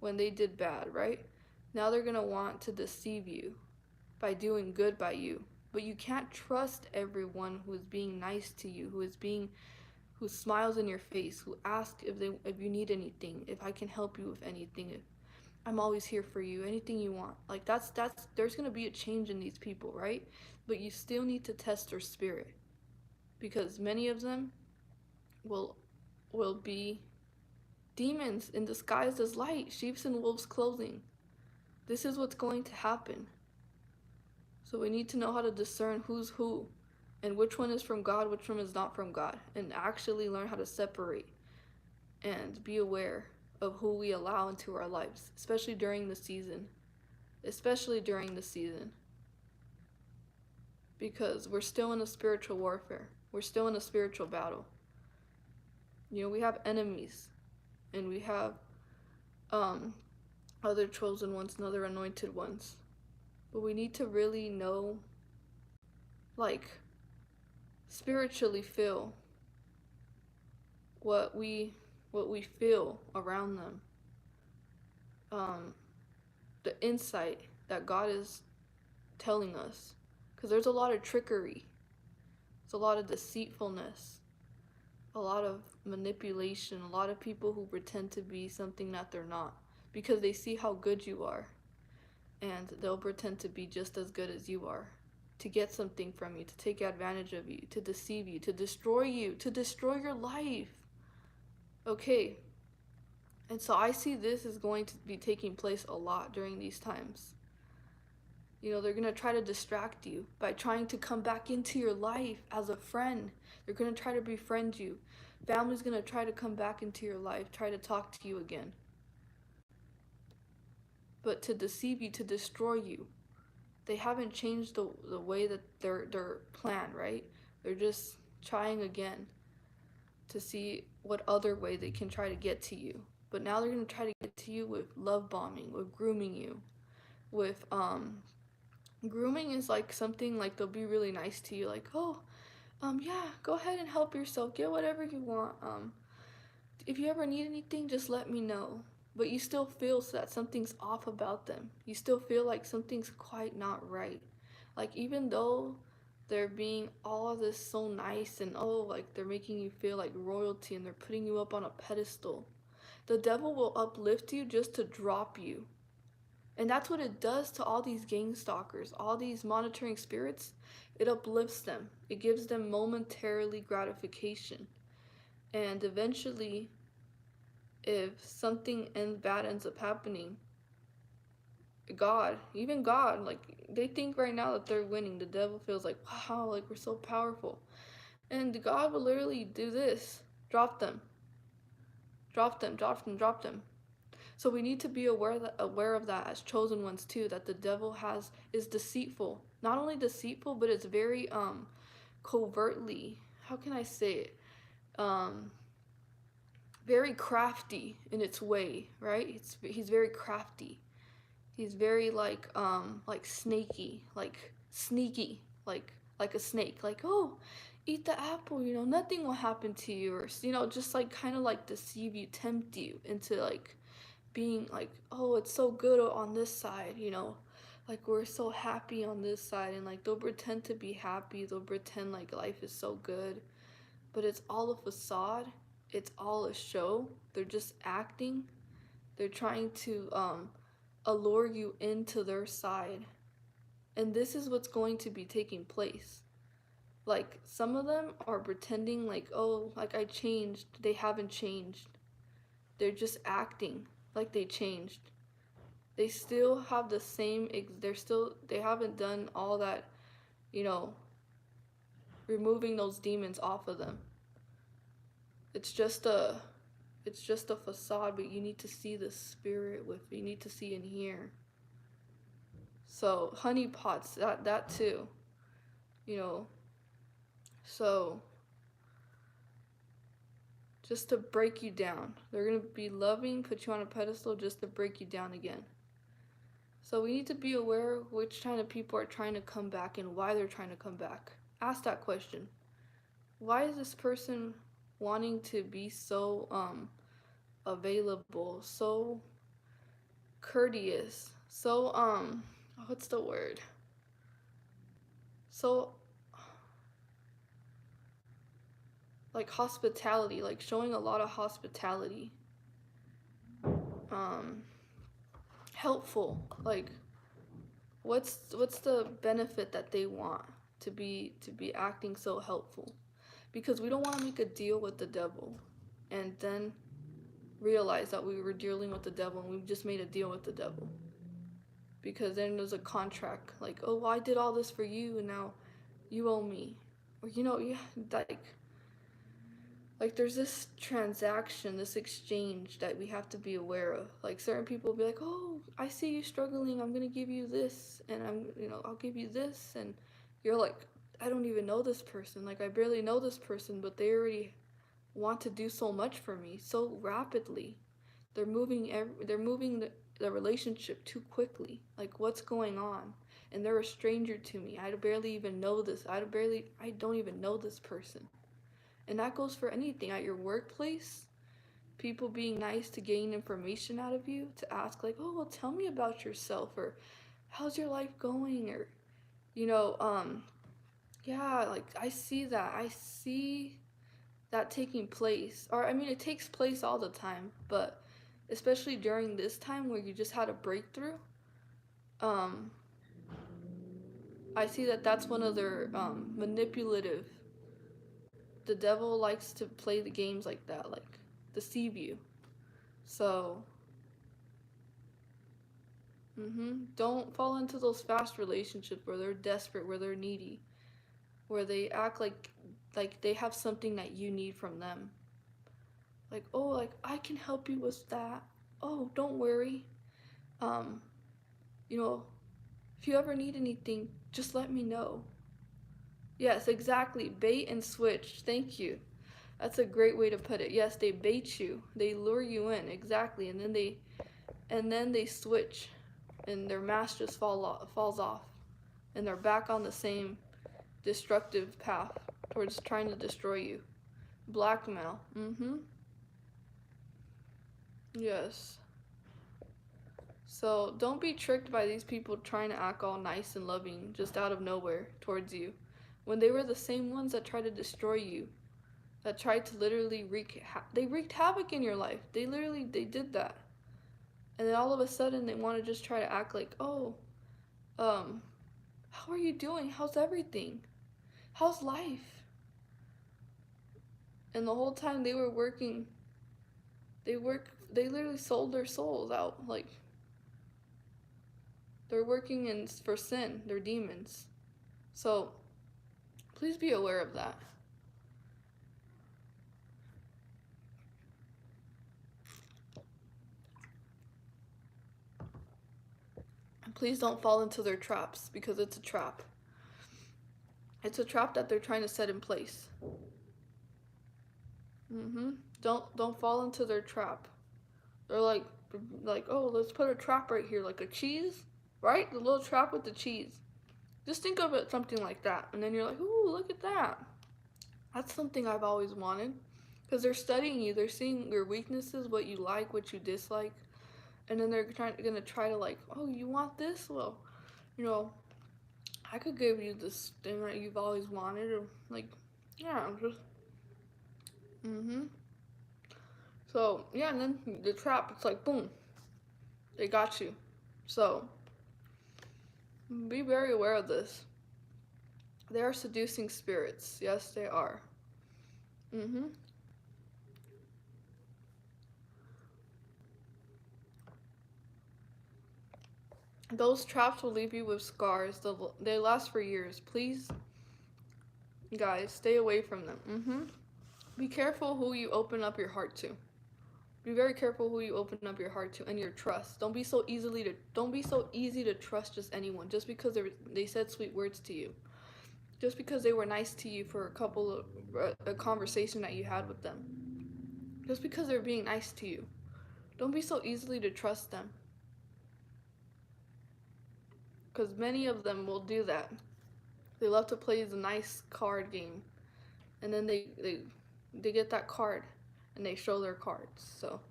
when they did bad, right? Now they're gonna want to deceive you by doing good by you. But you can't trust everyone who is being nice to you, who smiles in your face, who asks if you need anything, if I can help you with anything, if I'm always here for you, anything you want. Like that's there's gonna be a change in these people, right? But you still need to test their spirit because many of them will be demons in disguise as light, sheep's and wolves' clothing. This is what's going to happen. So we need to know how to discern who's who and which one is from God, which one is not from God, and actually learn how to separate and be aware of who we allow into our lives, especially during the season. Especially during the season. Because we're still in a spiritual warfare. We're still in a spiritual battle. You know, we have enemies and we have other chosen ones and other anointed ones. But we need to really know, like, spiritually feel what we feel around them. The insight that God is telling us. Because there's a lot of trickery. There's a lot of deceitfulness. A lot of manipulation. A lot of people who pretend to be something that they're not. Because they see how good you are. And they'll pretend to be just as good as you are. To get something from you. To take advantage of you. To deceive you. To destroy you. To destroy your life. Okay. And so I see this is going to be taking place a lot during these times. You know, they're going to try to distract you by trying to come back into your life as a friend. They're going to try to befriend you. Family's going to try to come back into your life, try to talk to you again. But to deceive you, to destroy you. They haven't changed the way that their plan, right? They're just trying again to see what other way they can try to get to you. But now they're going to try to get to you with love bombing, with grooming you, with grooming is like something like they'll be really nice to you, like, oh, yeah, go ahead and help yourself, get whatever you want. If you ever need anything, just let me know. But you still feel that something's off about them. You still feel like something's quite not right. Like even though they're being all this so nice and oh, like they're making you feel like royalty and they're putting you up on a pedestal, the devil will uplift you just to drop you. And that's what it does to all these gang stalkers, all these monitoring spirits. It uplifts them. It gives them momentarily gratification. And eventually, if something bad ends up happening, God, even God, like they think right now that they're winning. The devil feels like, wow, like we're so powerful. And God will literally do this. Drop them. Drop them, drop them, drop them. So we need to be aware of that as chosen ones too, that the devil is deceitful. Not only deceitful, but it's very covertly, how can I say it? Very crafty in its way, right? He's very crafty. He's very like snaky, like sneaky, like a snake. Like, oh, eat the apple, you know, nothing will happen to you, or you know, just like kind of like deceive you, tempt you into like being like, oh, it's so good on this side, you know, like we're so happy on this side, and like they'll pretend to be happy, they'll pretend like life is so good, but it's all a facade, it's all a show, they're just acting, they're trying to allure you into their side, and this is what's going to be taking place. Like some of them are pretending like, oh, like I changed, they haven't changed, they're just acting like they changed. They still have the same, they haven't done all that, you know, removing those demons off of them. It's just a facade, but you need to see the spirit you need to see and hear. So honeypots, that too, you know. So just to break you down. They're gonna be loving, put you on a pedestal just to break you down again. So we need to be aware of which kind of people are trying to come back and why they're trying to come back. Ask that question. Why is this person wanting to be so available, so courteous, so what's the word? So like hospitality, like showing a lot of hospitality. Um, Helpful, like what's the benefit that they want to be acting so helpful? Because we don't want to make a deal with the devil and then realize that we were dealing with the devil and we just made a deal with the devil. Because then there's a contract, like, oh, well, I did all this for you and now you owe me. Or yeah, like there's this transaction, this exchange that we have to be aware of. Like certain people will be like, oh, I see you struggling, I'm gonna give you this, and I'll give you this, and you're like, I don't even know this person, like I barely know this person, but they already want to do so much for me so rapidly. They're moving the relationship too quickly. Like what's going on? And they're a stranger to me. I barely even know this. I don't even know this person. And that goes for anything at your workplace. People being nice to gain information out of you, to ask like, "Oh, well, tell me about yourself," or "How's your life going?" or you know, um, yeah, like I see that. I see that taking place. Or I mean, it takes place all the time, but especially during this time where you just had a breakthrough, um, I see that that's one of their manipulative. The devil likes to play the games like that, like deceive you. So, don't fall into those fast relationships where they're desperate, where they're needy, where they act like they have something that you need from them. Like, oh, like I can help you with that. Oh, don't worry. Um, you know, if you ever need anything, just let me know. Yes, exactly. Bait and switch. Thank you. That's a great way to put it. Yes, they bait you. They lure you in. Exactly. And then they switch and their mask just falls off and they're back on the same destructive path towards trying to destroy you. Blackmail. Yes. So don't be tricked by these people trying to act all nice and loving just out of nowhere towards you, when they were the same ones that tried to destroy you, that tried to literally they wreaked havoc in your life. They did that, and then all of a sudden they want to just try to act like, oh, um, how are you doing? How's everything? How's life? And the whole time they were working, they literally sold their souls out. Like they're working for sin. They're demons. So please be aware of that. And please don't fall into their traps, because it's a trap. It's a trap that they're trying to set in place. Don't fall into their trap. They're like, oh, let's put a trap right here, like a cheese, right? The little trap with the cheese. Just think of it something like that, and then you're like, ooh, look at that. That's something I've always wanted. Because they're studying you, they're seeing your weaknesses, what you like, what you dislike, and then they're gonna try to like, oh, you want this? Well, you know, I could give you this thing that you've always wanted, or like, yeah, just, mm-hmm. So yeah, and then the trap, it's like, boom, they got you. So be very aware of this. They are seducing spirits. Yes, they are. Mm-hmm. Those traps will leave you with scars. They last for years. Please, guys, stay away from them. Be careful who you open up your heart to. Be very careful who you open up your heart to and your trust. Don't be so easy to trust just anyone just because they said sweet words to you. Just because they were nice to you for a conversation that you had with them. Just because they're being nice to you. Don't be so easily to trust them. Because many of them will do that. They love to play the nice card game, and then they get that card, and they show their cards. So,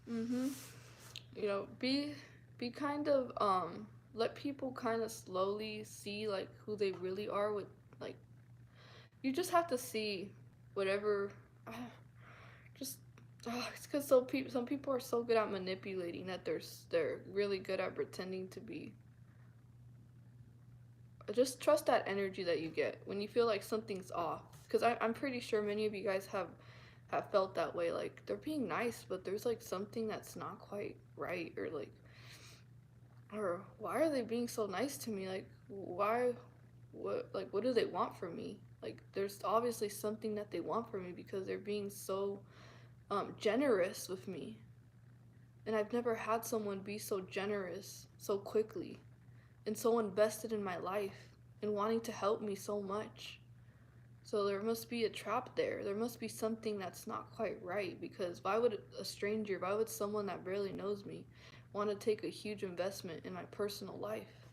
mhm, be kind of let people kind of slowly see like who they really are with like you just have to see whatever. Uh, just it's because some people are so good at manipulating that they're really good at pretending to be. Just trust that energy that you get when you feel like something's off. Because I'm pretty sure many of you guys have felt that way. Like they're being nice, but there's like something that's not quite right, or like, or why are they being so nice to me? Like why, what do they want from me? Like there's obviously something that they want from me because they're being so generous with me. And I've never had someone be so generous so quickly and so invested in my life and wanting to help me so much. So there must be a trap there. There must be something that's not quite right, because why would a stranger, why would someone that barely knows me want to take a huge investment in my personal life?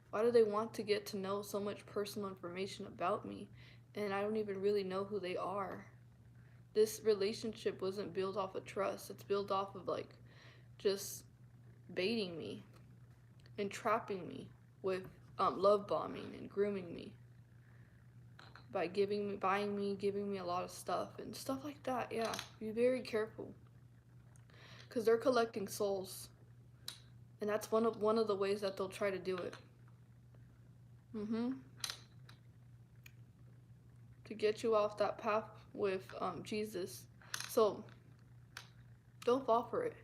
Why do they want to get to know so much personal information about me and I don't even really know who they are? This relationship wasn't built off of trust. It's built off of like just baiting me and trapping me with love bombing and grooming me by buying me, giving me a lot of stuff and stuff like that. Yeah, be very careful because they're collecting souls, and that's one of the ways that they'll try to do it. Mm-hmm. To get you off that path with Jesus. So don't fall for it.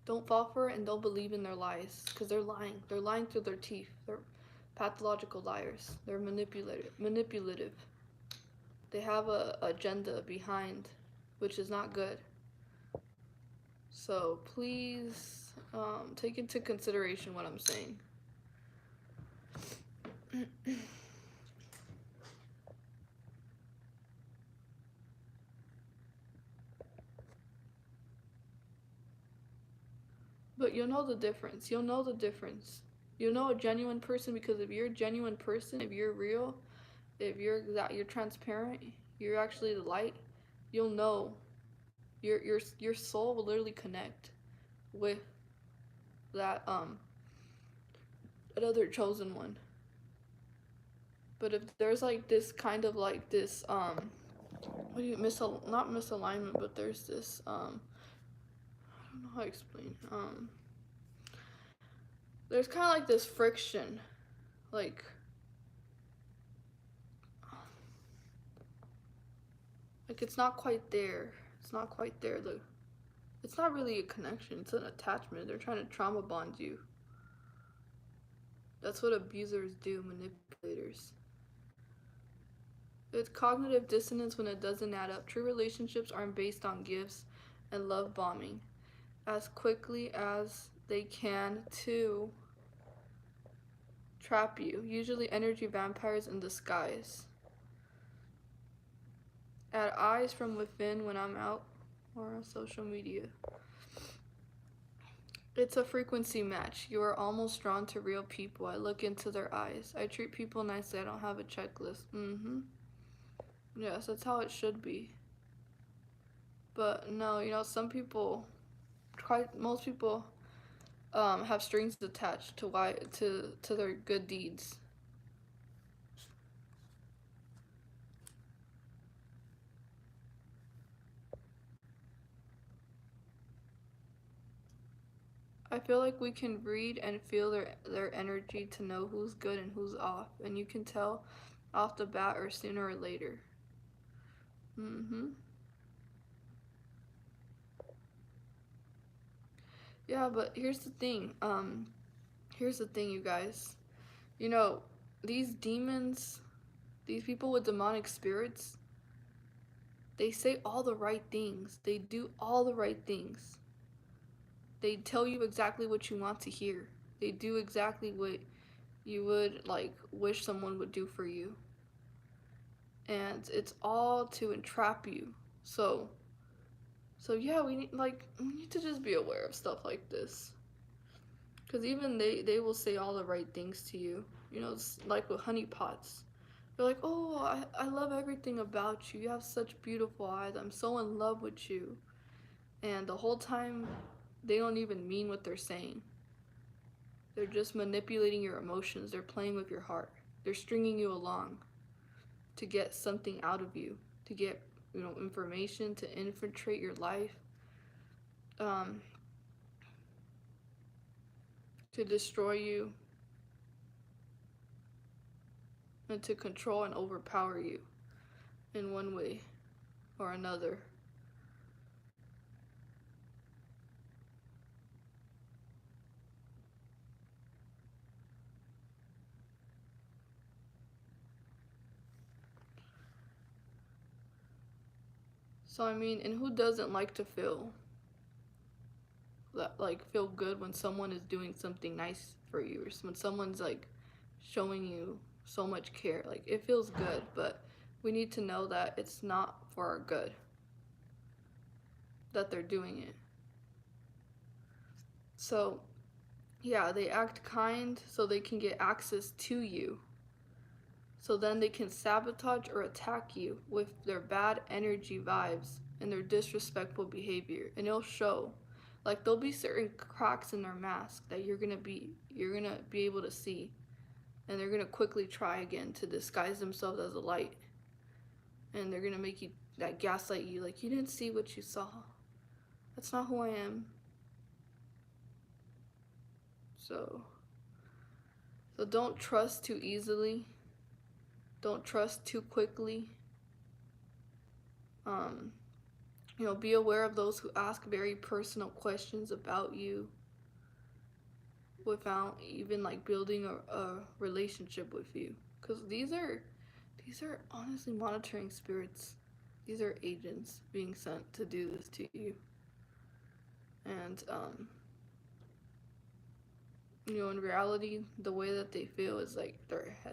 Don't fall for it, and don't believe in their lies because they're lying. They're lying through their teeth. They're pathological liars. They're manipulative. Manipulative. They have a agenda behind, which is not good. So please take into consideration what I'm saying. But you'll know the difference. You'll know the difference. You'll know a genuine person, because if you're a genuine person, if you're real, if you're transparent, you're actually the light. You'll know your soul will literally connect with that that other chosen one. But if there's like this kind of like this what do you not misalignment, but there's this I don't know how to explain. There's kind of like this friction, like it's not quite there. It's not quite there. It's not really a connection. It's an attachment. They're trying to trauma bond you. That's what abusers do, manipulators. It's cognitive dissonance when it doesn't add up. True relationships aren't based on gifts and love bombing as quickly as they can to trap you. Usually energy vampires in disguise. Add eyes from within when I'm out or on social media. It's a frequency match. You are almost drawn to real people. I look into their eyes. I treat people nicely. I don't have a checklist. Mm-hmm. Yes, that's how it should be. But no, some people, most people, have strings attached to their good deeds. I feel like we can read and feel their energy to know who's good and who's off, and you can tell off the bat or sooner or later. Mm-hmm. Yeah, but here's the thing, you guys. You know, these demons, these people with demonic spirits, they say all the right things. They do all the right things. They tell you exactly what you want to hear. They do exactly what you would like wish someone would do for you. And it's all to entrap you. So yeah, we need to just be aware of stuff like this. Cuz even they will say all the right things to you. It's like with honeypots. They're like, "Oh, I love everything about you. You have such beautiful eyes. I'm so in love with you." And the whole time they don't even mean what they're saying. They're just manipulating your emotions. They're playing with your heart. They're stringing you along. to get something out of you, to get, information, to infiltrate your life, um, to destroy you, and to control and overpower you in one way or another. So I mean, and who doesn't like to feel that, like, feel good when someone is doing something nice for you, or when someone's like showing you so much care? Like, it feels good, but we need to know that it's not for our good that they're doing it. So yeah, they act kind so they can get access to you, so then they can sabotage or attack you with their bad energy vibes and their disrespectful behavior, and it'll show. Like, there'll be certain cracks in their mask that you're gonna be able to see, and they're gonna quickly try again to disguise themselves as a light, and they're gonna make you, that gaslight you, like, you didn't see what you saw. That's not who I am. So don't trust too easily. Don't trust too quickly. Um, be aware of those who ask very personal questions about you without even like building a relationship with you, because these are honestly monitoring spirits. These are agents being sent to do this to you. And in reality, the way that they feel is like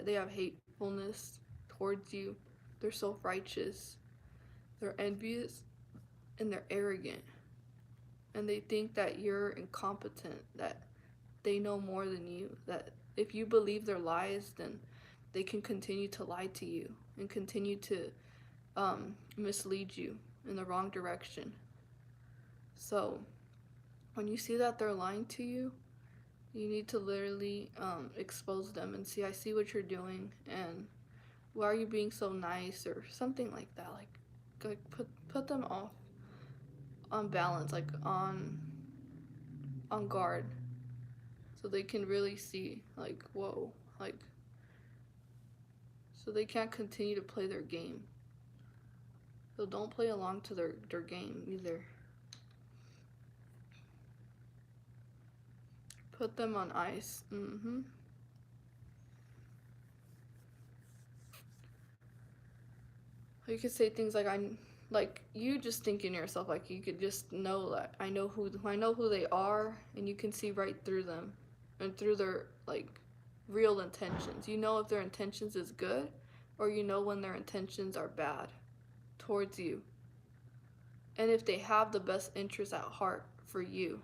they have hatefulness towards you. They're self-righteous, they're envious, and they're arrogant, and they think that you're incompetent, that they know more than you, that if you believe their lies, then they can continue to lie to you and continue to mislead you in the wrong direction. So when you see that they're lying to you, you need to literally expose them and see, I see what you're doing, and why are you being so nice, or something like that. Like put them off on balance, like on guard, so they can really see, like, whoa, like, so they can't continue to play their game. So don't play along to their game either. Put them on ice. You could say things like, like, you just think in yourself, like, you could just know that I know who they are, and you can see right through them and through their, like, real intentions. You know if their intentions is good, or you know when their intentions are bad towards you, and if they have the best interest at heart for you.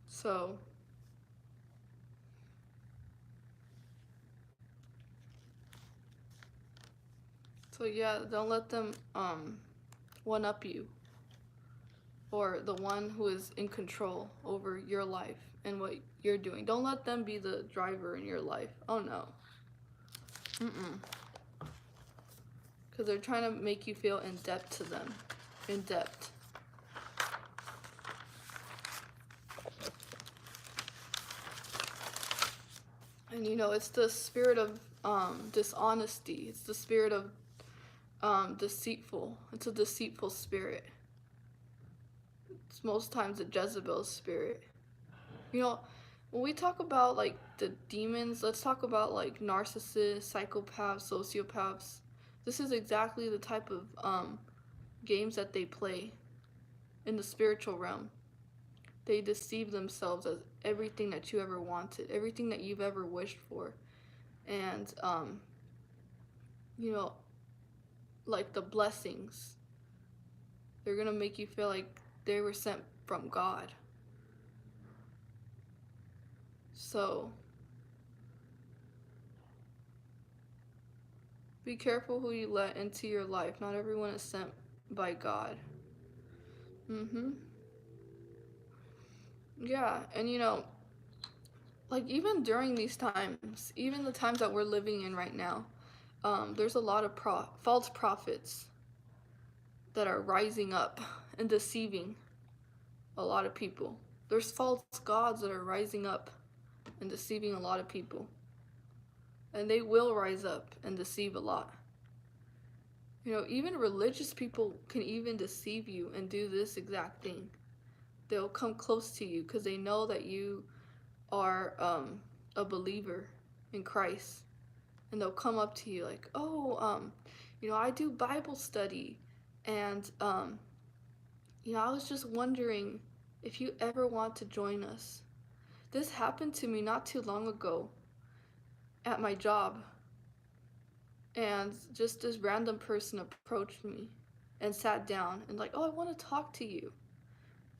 So yeah, don't let them one up you, or the one who is in control over your life and what you're doing. Don't let them be the driver in your life. Oh no. Because they're trying to make you feel in debt to them. In debt. And it's the spirit of dishonesty. It's the spirit of deceitful. It's a deceitful spirit. It's most times a Jezebel spirit. When we talk about like the demons, let's talk about like narcissists, psychopaths, sociopaths. This is exactly the type of games that they play in the spiritual realm. They deceive themselves as everything that you ever wanted, everything that you've ever wished for. And like the blessings, they're gonna make you feel like they were sent from God. So be careful who you let into your life. Not everyone is sent by God. Yeah, and like even during these times, even the times that we're living in right now, there's a lot of false prophets that are rising up and deceiving a lot of people. There's false gods that are rising up and deceiving a lot of people. And they will rise up and deceive a lot. You know, even religious people can even deceive you and do this exact thing. They'll come close to you because they know that you are a believer in Christ. And they'll come up to you like, oh, you know, I do Bible study. And, you know, I was just wondering if you ever want to join us. This happened to me not too long ago at my job. And just this random person approached me and sat down and like, oh, I want to talk to you.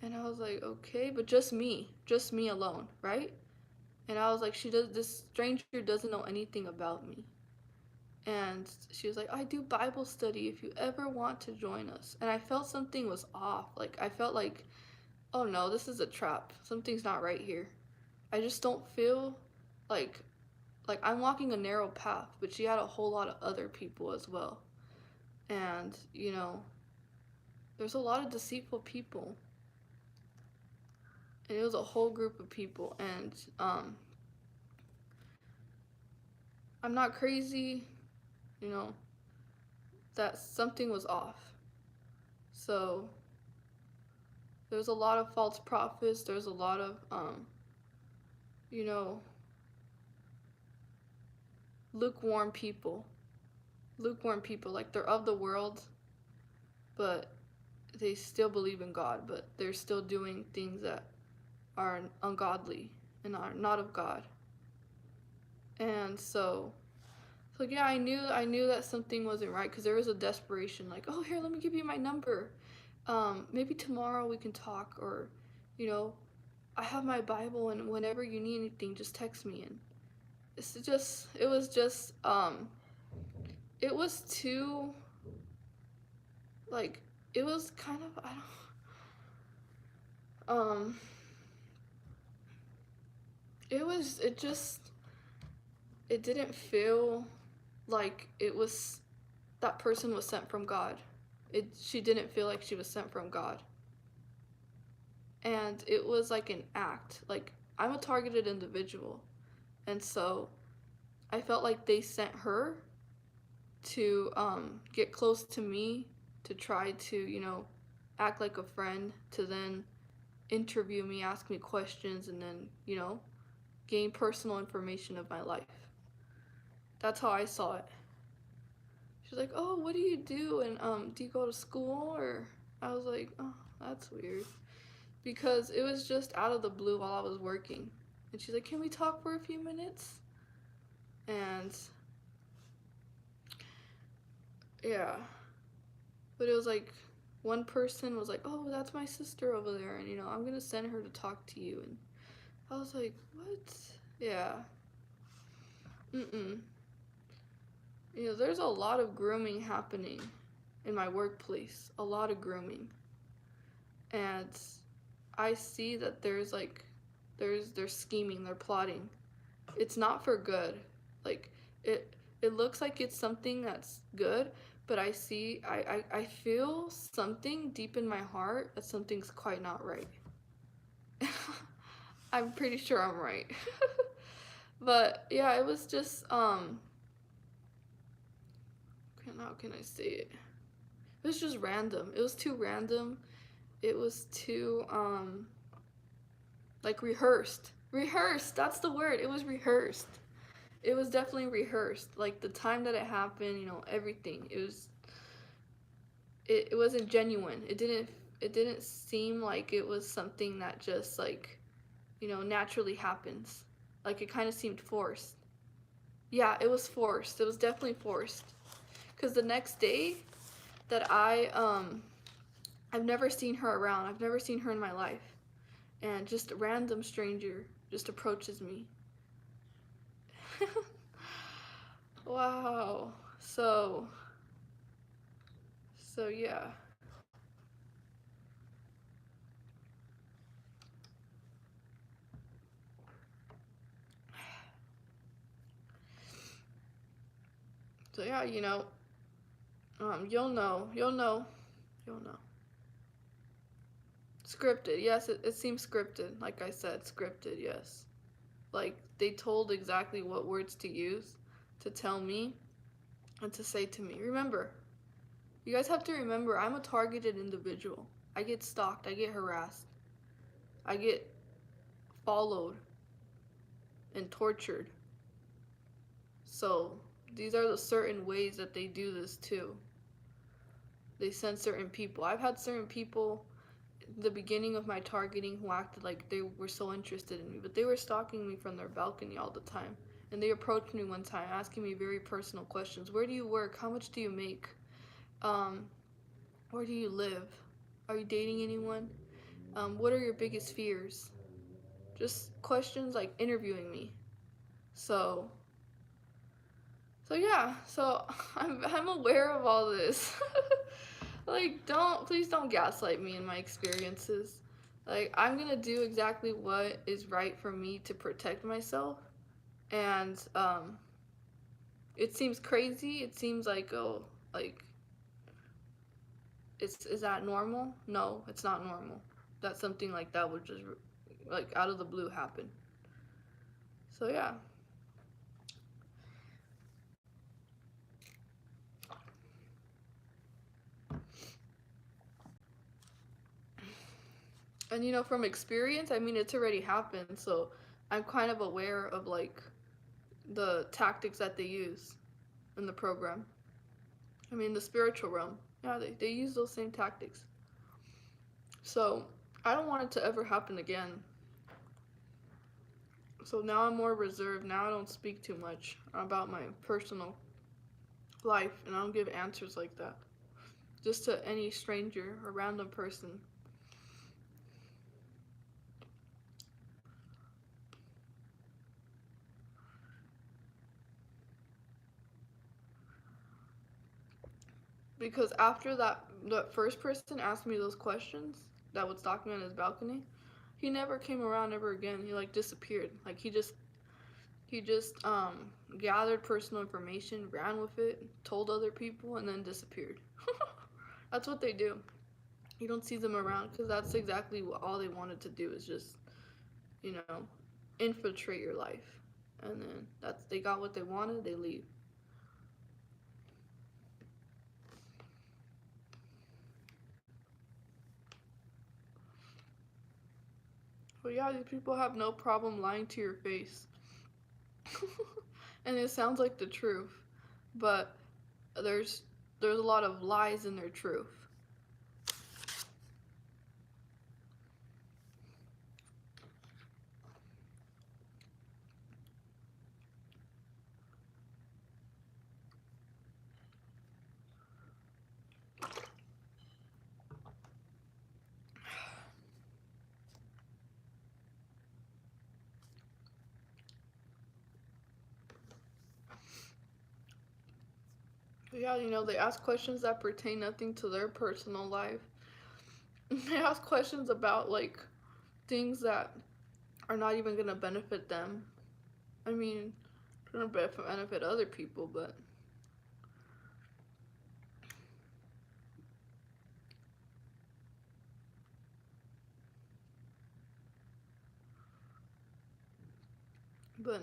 And I was like, okay, but just me alone, right? And I was like, this stranger doesn't know anything about me. And she was like, I do Bible study if you ever want to join us. And I felt something was off. Like, I felt like, oh no, this is a trap. Something's not right here. I just don't feel like I'm walking a narrow path, but she had a whole lot of other people as well. And, you know, there's a lot of deceitful people. And it was a whole group of people. And I'm not crazy, you know, that something was off. So there's a lot of false prophets. There's a lot of, you know, lukewarm people. Lukewarm people, like they're of the world, but they still believe in God, but they're still doing things that are ungodly and are not of God. And so yeah, I knew that something wasn't right because there was a desperation, like, oh, here, let me give you my number. Maybe tomorrow we can talk, or, you know, I have my Bible, and whenever you need anything, just text me. And it was too, like, it was kind of, I don't, it didn't feel like it was, that person was sent from God. She didn't feel like she was sent from God. And it was like an act. Like, I'm a targeted individual. And so I felt like they sent her to get close to me, to try to, you know, act like a friend, to then interview me, ask me questions, and then, you know, gain personal information of my life. That's how I saw it. She's like, oh, what do you do? And do you go to school? Or I was like, oh, that's weird. Because it was just out of the blue while I was working. And she's like, can we talk for a few minutes? And yeah. But it was like, one person was like, oh, that's my sister over there. And, you know, I'm going to send her to talk to you. And I was like, what? Yeah. Mm-mm. You know, there's a lot of grooming happening in my workplace. A lot of grooming. And I see that there's like, they're scheming, they're plotting. It's not for good. Like, it looks like it's something that's good, but I feel something deep in my heart that something's quite not right. I'm pretty sure I'm right. But yeah, it was just how can I say it? It was just random. It was too random. It was too like rehearsed. Rehearsed, that's the word. It was rehearsed. It was definitely rehearsed. Like the time that it happened, you know, everything. It wasn't genuine. It didn't seem like it was something that just like, you know, naturally happens. Like it kind of seemed forced. Yeah, it was forced. It was definitely forced. Cuz the next day that I've never seen her around. I've never seen her in my life. And just a random stranger just approaches me. Wow. So yeah. So yeah, you'll know. Scripted, yes, it seems scripted. Like I said, scripted, yes. Like they told exactly what words to use to tell me and to say to me. Remember, you guys have to remember, I'm a targeted individual. I get stalked, I get harassed, I get followed and tortured. So these are the certain ways that they do this too. They send certain people. I've had certain people the beginning of my targeting who acted like they were so interested in me, but they were stalking me from their balcony all the time. And they approached me one time asking me very personal questions. Where do you work? How much do you make? Um, where do you live? Are you dating anyone? What are your biggest fears? Just questions like interviewing me. So, so yeah, so I'm aware of all this. Like, please don't gaslight me in my experiences. Like, I'm gonna do exactly what is right for me to protect myself. And, it seems crazy. It seems like, oh, like, is that normal? No, it's not normal. That something like that would just, like, out of the blue happen. So, yeah. And, from experience, I mean, it's already happened. So, I'm kind of aware of, like, the tactics that they use in the program. I mean, the spiritual realm. Yeah, they use those same tactics. So, I don't want it to ever happen again. So now I'm more reserved. Now I don't speak too much about my personal life, and I don't give answers like that. Just to any stranger or random person. Because after that first person asked me those questions that would stalk me on his balcony, he never came around ever again. He like disappeared. Like he just gathered personal information, ran with it, told other people, and then disappeared. That's what they do. You don't see them around because that's exactly what all they wanted to do is just, you know, infiltrate your life. And then they got what they wanted, they leave. But yeah, these people have no problem lying to your face. And it sounds like the truth, but there's there's a lot of lies in their truth. But yeah, they ask questions that pertain nothing to their personal life. They ask questions about like things that are not even gonna benefit them. I mean, gonna benefit other people, but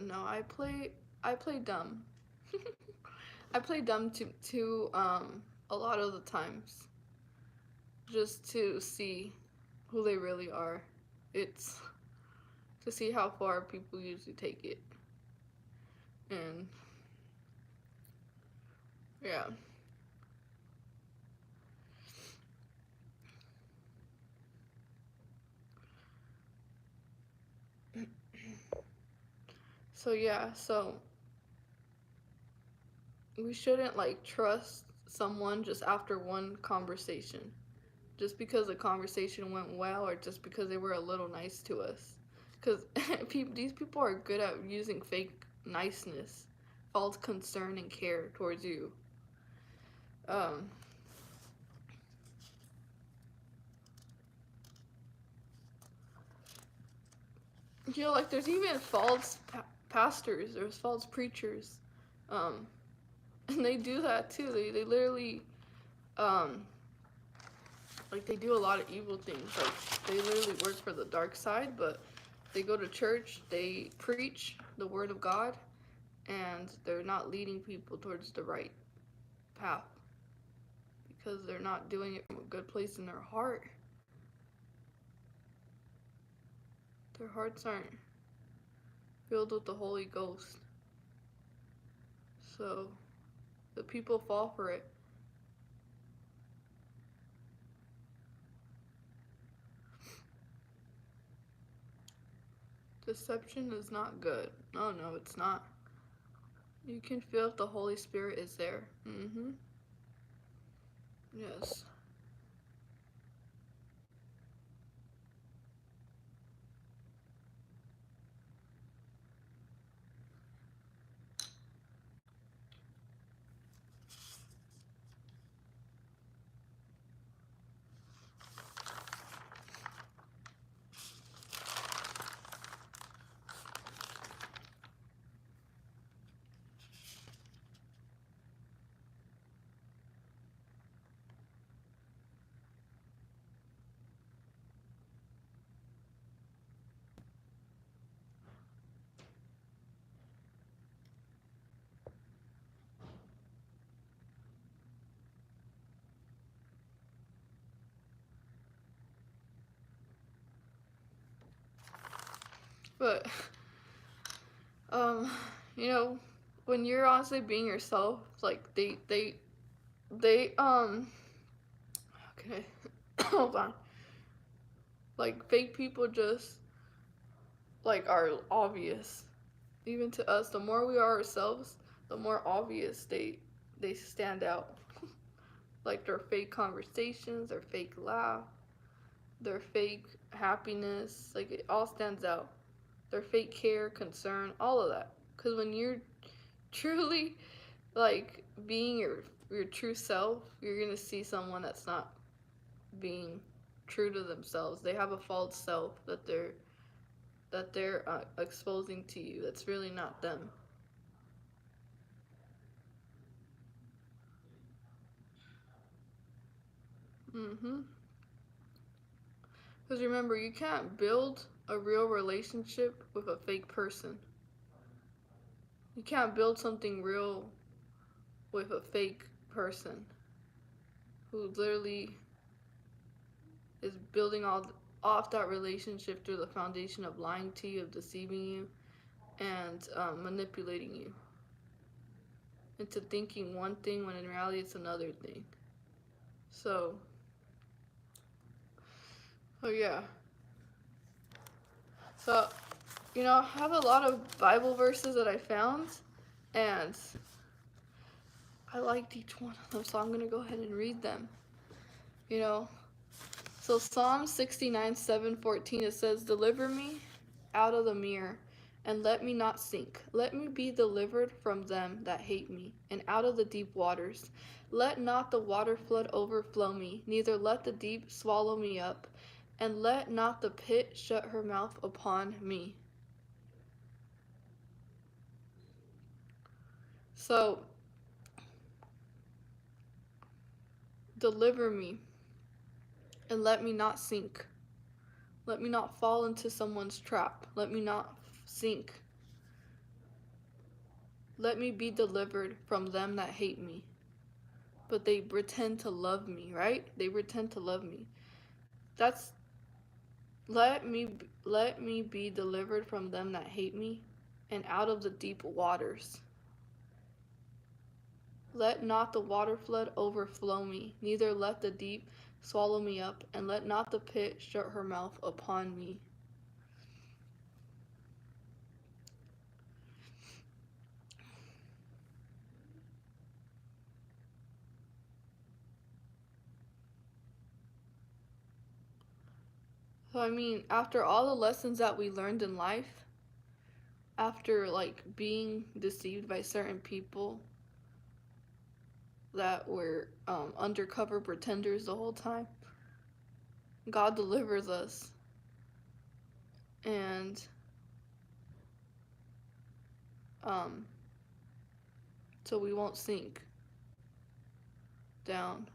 no, I play dumb. I play dumb to a lot of the times just to see who they really are. It's to see how far people usually take it. And yeah. So yeah, so we shouldn't like trust someone just after one conversation. Just because the conversation went well or just because they were a little nice to us. Because these people are good at using fake niceness, false concern, and care towards you. Um, like there's even false pastors, there's false preachers, um, And they do that too. They literally um like they do a lot of evil things. Like they literally work for the dark side, but they go to church, they preach the word of God, and they're not leading people towards the right path because they're not doing it from a good place in their heart. Their hearts aren't filled with the Holy Ghost. So the people fall for it. Deception is not good. No, no, it's not. You can feel if the Holy Spirit is there. Yes. But um, you know, when you're honestly being yourself, like they okay, hold on. Like fake people just like are obvious. Even to us, the more we are ourselves, the more obvious they stand out. Like their fake conversations, their fake laugh, their fake happiness, like it all stands out. Their fake care, concern, all of that. Because when you're truly like being your true self, you're gonna see someone that's not being true to themselves. They have a false self that they're exposing to you. That's really not them. Mhm. Because remember, you can't build a real relationship with a fake person. You can't build something real with a fake person who literally is building all off that relationship through the foundation of lying to you, of deceiving you, and manipulating you into thinking one thing when in reality it's another thing. So, oh yeah. So, I have a lot of Bible verses that I found, and I liked each one of them, so I'm gonna go ahead and read them. You know, so Psalm 69:7-14 it says, "Deliver me out of the mirror, and let me not sink. Let me be delivered from them that hate me, and out of the deep waters. Let not the water flood overflow me, neither let the deep swallow me up, and let not the pit shut her mouth upon me." So, deliver me, and let me not sink. Let me not fall into someone's trap. Let me not sink. Let me be delivered from them that hate me. But they pretend to love me, right? They pretend to love me. That's let me be delivered from them that hate me and out of the deep waters. Let not the water flood overflow me, neither let the deep swallow me up, and let not the pit shut her mouth upon me. So I mean, after all the lessons that we learned in life, after like being deceived by certain people that were undercover pretenders the whole time, God delivers us, and um, so we won't sink down.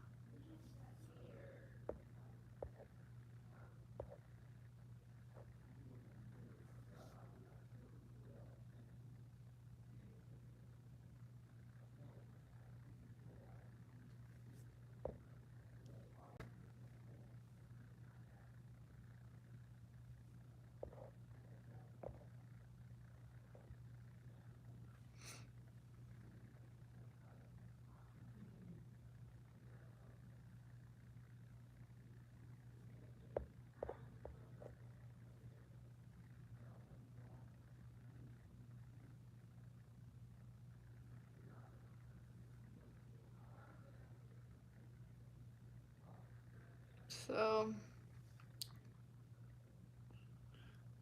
So,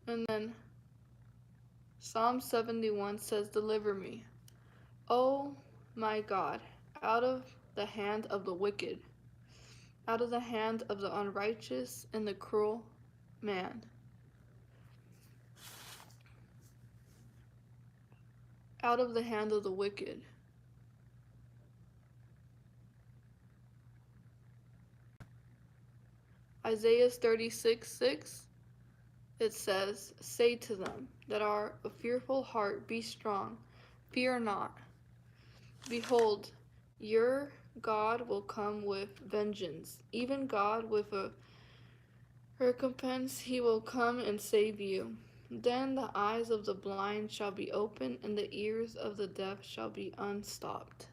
and then Psalm 71 says, "Deliver me, O my God, out of the hand of the wicked, out of the hand of the unrighteous and the cruel man, out of the hand of the wicked." Isaiah 36:6, it says, "Say to them that are of fearful heart, be strong, fear not. Behold, your God will come with vengeance, even God with a recompense, he will come and save you. Then the eyes of the blind shall be opened, and the ears of the deaf shall be unstopped."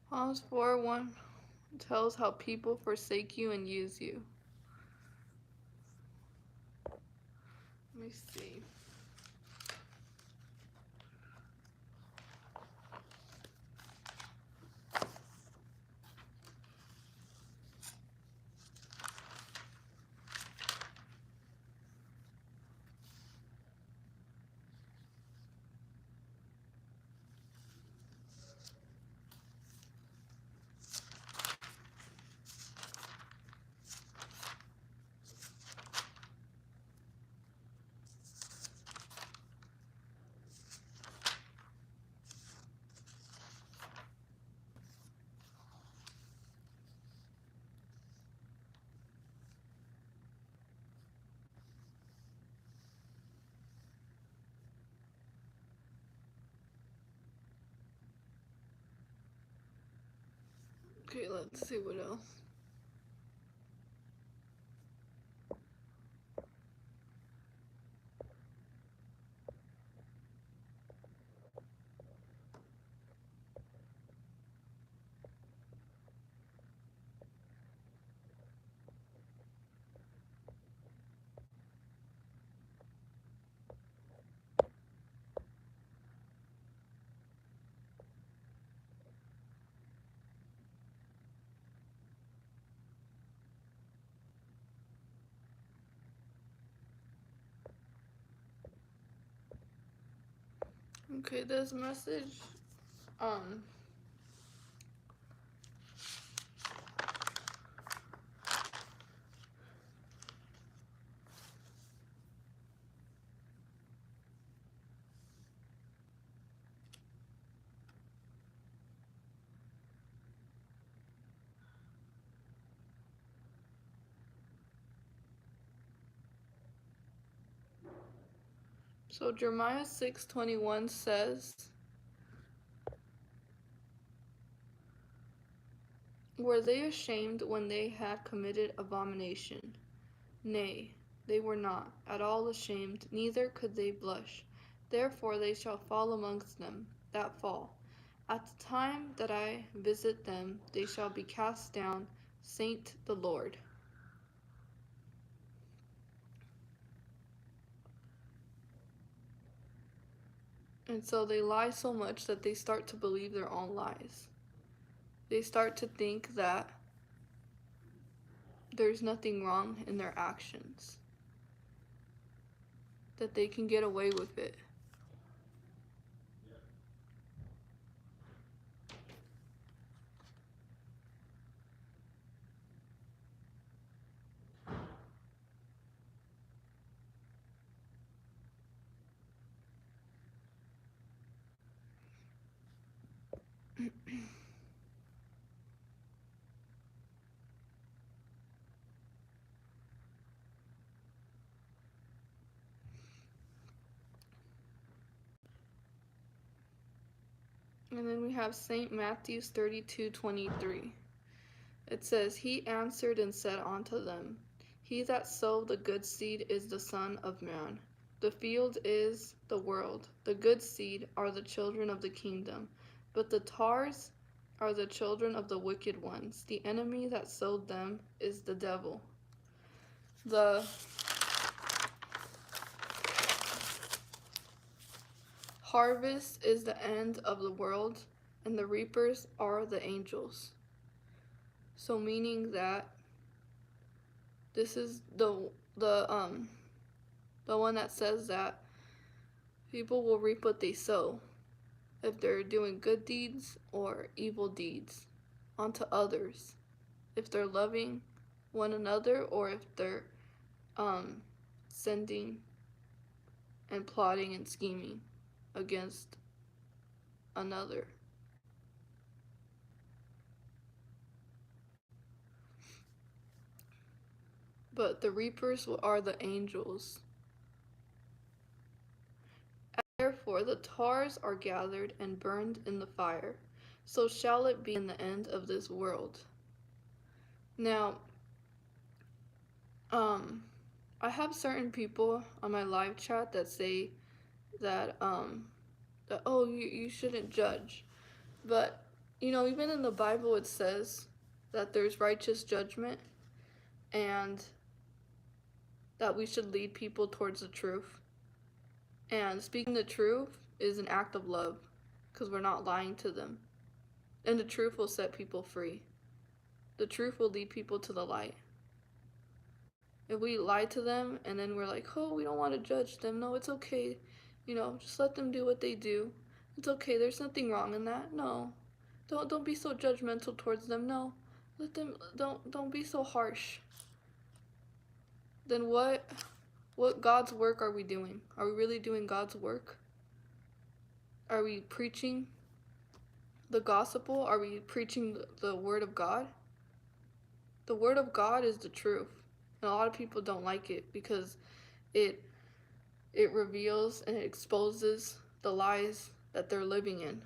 Psalms 4:1 tells how people forsake you and use you. Let me see. Okay, let's see what else. Okay, this message, um, so Jeremiah 6:21 says, "Were they ashamed when they had committed abomination? Nay, they were not at all ashamed, neither could they blush. Therefore they shall fall amongst them that fall. At the time that I visit them, they shall be cast down, saint the Lord. And so they lie so much that they start to believe their own lies. They start to think that there's nothing wrong in their actions, that they can get away with it. And then we have St. Matthew 32:23. It says, He answered and said unto them, He that sowed the good seed is the Son of Man. The field is the world. The good seed are the children of the kingdom, but the tares are the children of the wicked ones. The enemy that sowed them is the devil. The harvest is the end of the world, and the reapers are the angels. So meaning that this is the one that says that people will reap what they sow, if they're doing good deeds or evil deeds onto others, if they're loving one another or if they're sending and plotting and scheming against another. But the reapers are the angels. Therefore the tares are gathered and burned in the fire. So shall it be in the end of this world. Now, I have certain people on my live chat that say that oh, you shouldn't judge. But even in the Bible it says that there's righteous judgment and that we should lead people towards the truth. And speaking the truth is an act of love because we're not lying to them. And the truth will set people free. The truth will lead people to the light. If we lie to them and then we're like, oh, we don't want to judge them. No, it's okay. Just let them do what they do. It's okay. There's nothing wrong in that. No. Don't be so judgmental towards them. No. Let them don't be so harsh. Then what God's work are we doing? Are we really doing God's work? Are we preaching the gospel? Are we preaching the word of God? The word of God is the truth. And a lot of people don't like it because it reveals and it exposes the lies that they're living in.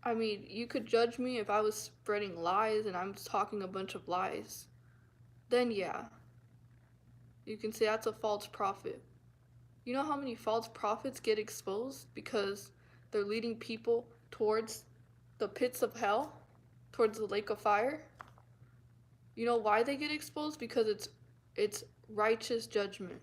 I mean, you could judge me if I was spreading lies and I'm talking a bunch of lies. Then yeah, you can say that's a false prophet. You know how many false prophets get exposed because they're leading people towards the pits of hell, towards the lake of fire? You know why they get exposed? Because it's righteous judgment.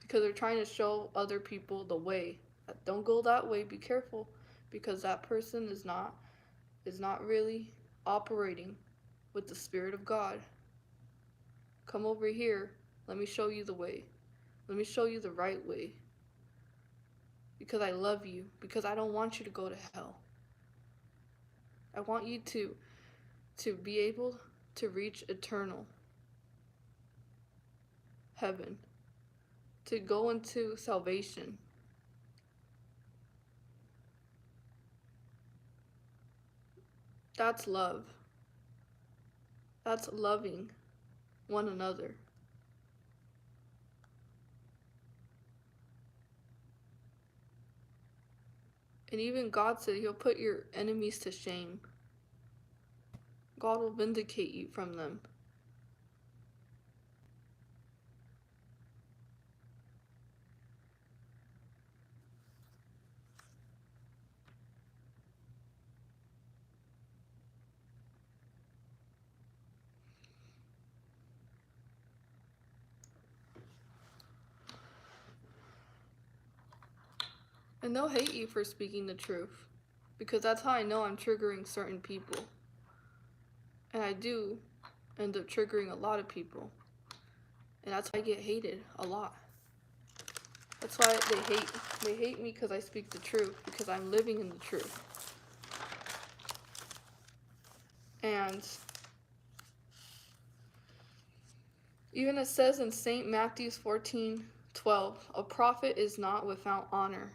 Because they're trying to show other people the way. Don't go that way, be careful, because that person is not really operating with the Spirit of God. Come over here, let me show you the way. Let me show you the right way. Because I love you, because I don't want you to go to hell. I want you to be able to reach eternal heaven, to go into salvation. That's love. That's loving one another. And even God said he'll put your enemies to shame. God will vindicate you from them. And they'll hate you for speaking the truth. Because that's how I know I'm triggering certain people. And I do end up triggering a lot of people. And that's why I get hated a lot. That's why they hate me because I speak the truth, because I'm living in the truth. And even it says in St. Matthew 14:12, a prophet is not without honor,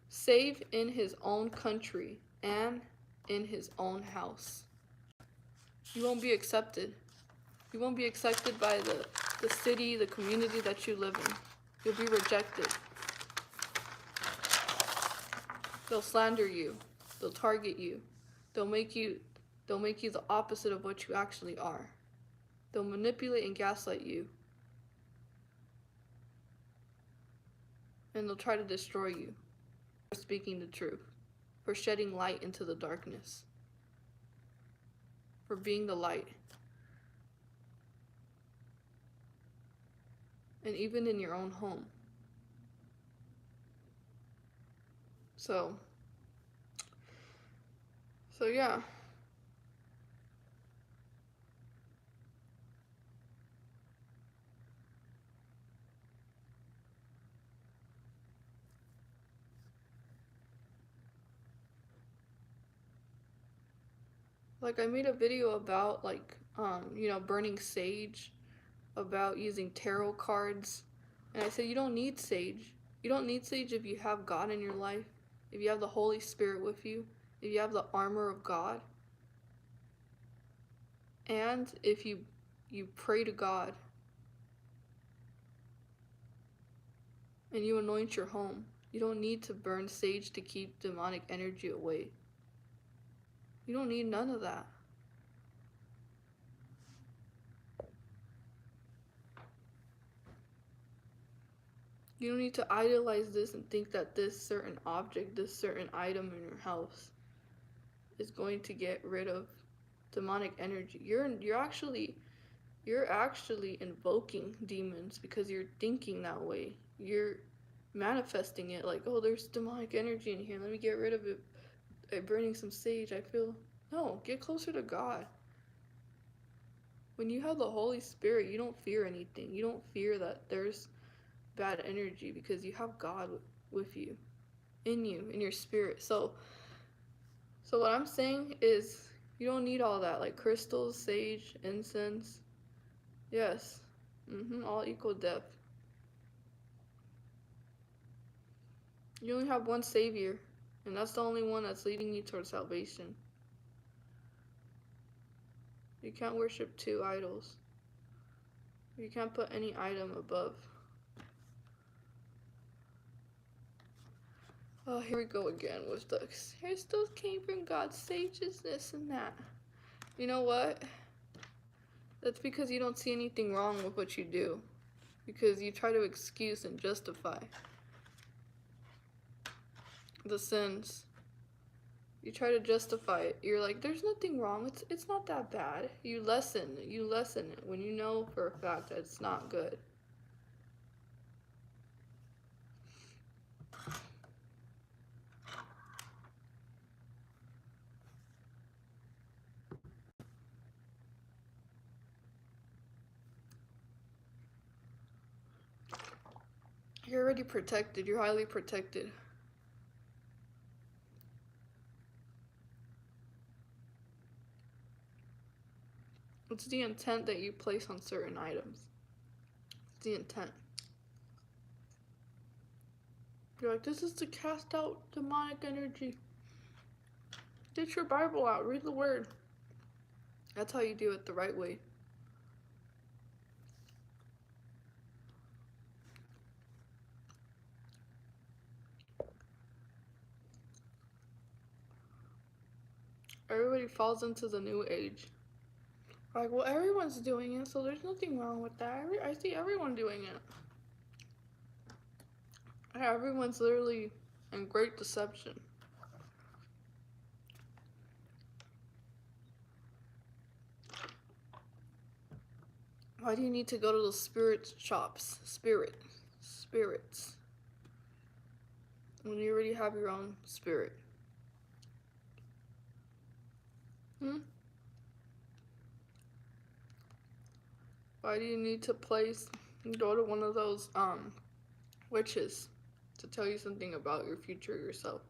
save in his own country and in his own house. You won't be accepted. You won't be accepted by the city, the community that you live in. You'll be rejected. They'll slander you. They'll target you. They'll make you the opposite of what you actually are. They'll manipulate and gaslight you. And they'll try to destroy you for speaking the truth, for shedding light into the darkness, for being the light. And even in your own home. So yeah. Like I made a video about burning sage, about using tarot cards. And I said you don't need sage. You don't need sage if you have God in your life, if you have the Holy Spirit with you, if you have the armor of God, and if you pray to God and you anoint your home. You don't need to burn sage to keep demonic energy away. You don't need none of that. You don't need to idolize this and think that this certain object, this certain item in your house is going to get rid of demonic energy. You're actually invoking demons because you're thinking that way. You're manifesting it like, oh, there's demonic energy in here. Let me get rid of it by burning some sage. No, get closer to God. When you have the Holy Spirit, you don't fear anything. You don't fear that there's bad energy because you have God with you, in your spirit. So what I'm saying is you don't need all that, like crystals, sage, incense. Yes, all equal depth. You only have one Savior, and that's the only one that's leading you towards salvation. You can't worship two idols. You can't put any item above. Oh, here we go again with the crystals came from God, sages, this and that. You know what? That's because you don't see anything wrong with what you do. Because you try to excuse and justify the sins. You try to justify it. You're like, there's nothing wrong. It's not that bad. You lessen it when you know for a fact that it's not good. You're already protected. You're highly protected. It's the intent that you place on certain items. It's the intent. You're like, this is to cast out demonic energy. Get your Bible out. Read the Word. That's how you do it the right way. Everybody falls into the new age. Like, well, everyone's doing it, so there's nothing wrong with that. I see everyone doing it. Yeah, everyone's literally in great deception. Why do you need to go to the spirit shops? Spirits. When you already have your own spirit. Why do you need to go to one of those witches to tell you something about your future yourself?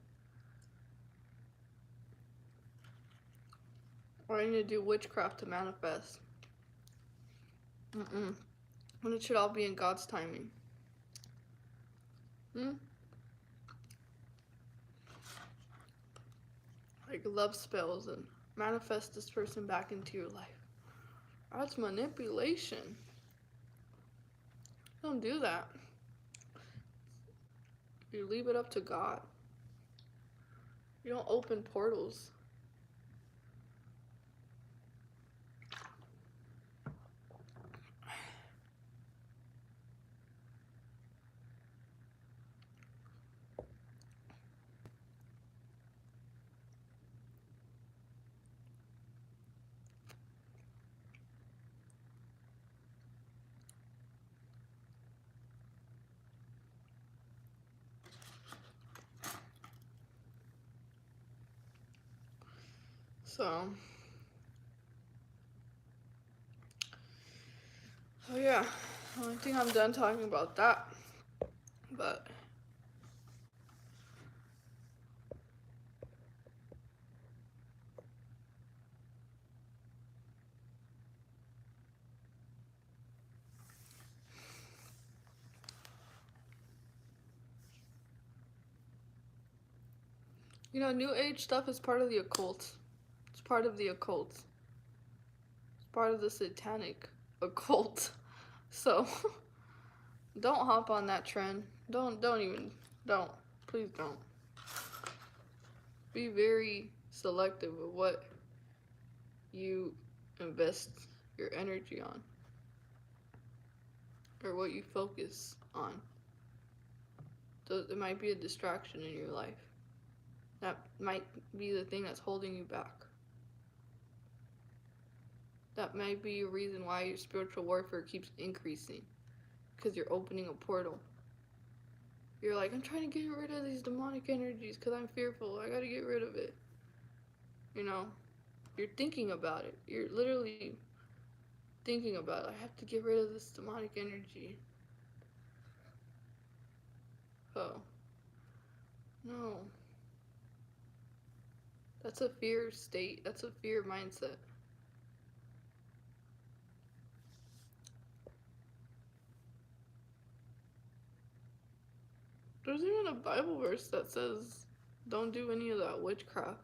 Why do you need to do witchcraft to manifest? When it should all be in God's timing. Like love spells and manifest this person back into your life. That's manipulation. Don't do that. You leave it up to God. You don't open portals. So yeah, I think I'm done talking about that. But you know, New Age stuff is part of the occult. It's part of the occult. It's part of the satanic occult. So don't hop on that trend. Don't. Please don't. Be very selective of what you invest your energy on or what you focus on. It might be a distraction in your life. That might be the thing that's holding you back. That might be a reason why your spiritual warfare keeps increasing. Because you're opening a portal. You're like, I'm trying to get rid of these demonic energies because I'm fearful. I gotta get rid of it. You know, you're thinking about it. You're literally thinking about it. I have to get rid of this demonic energy. Oh. No. That's a fear state. That's a fear mindset. There's even a Bible verse that says, don't do any of that witchcraft.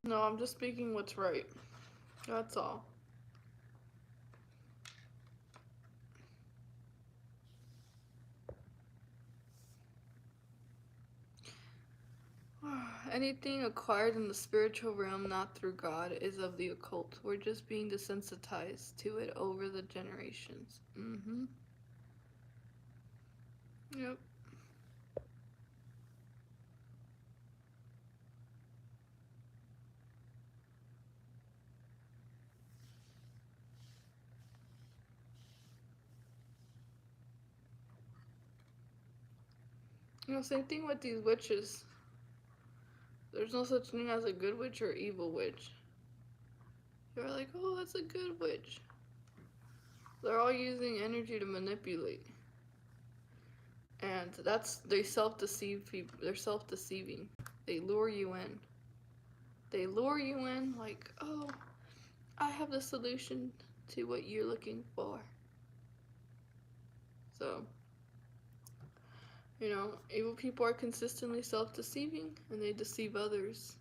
No, I'm just speaking what's right. That's all. Anything acquired in the spiritual realm not through God is of the occult. We're just being desensitized to it over the generations. Yep. You know, same thing with these witches. There's no such thing as a good witch or evil witch. You're like, oh, that's a good witch. They're all using energy to manipulate. And they self-deceive people. They're self-deceiving. They lure you in. They lure you in like, oh, I have the solution to what you're looking for. So, evil people are consistently self-deceiving, and they deceive others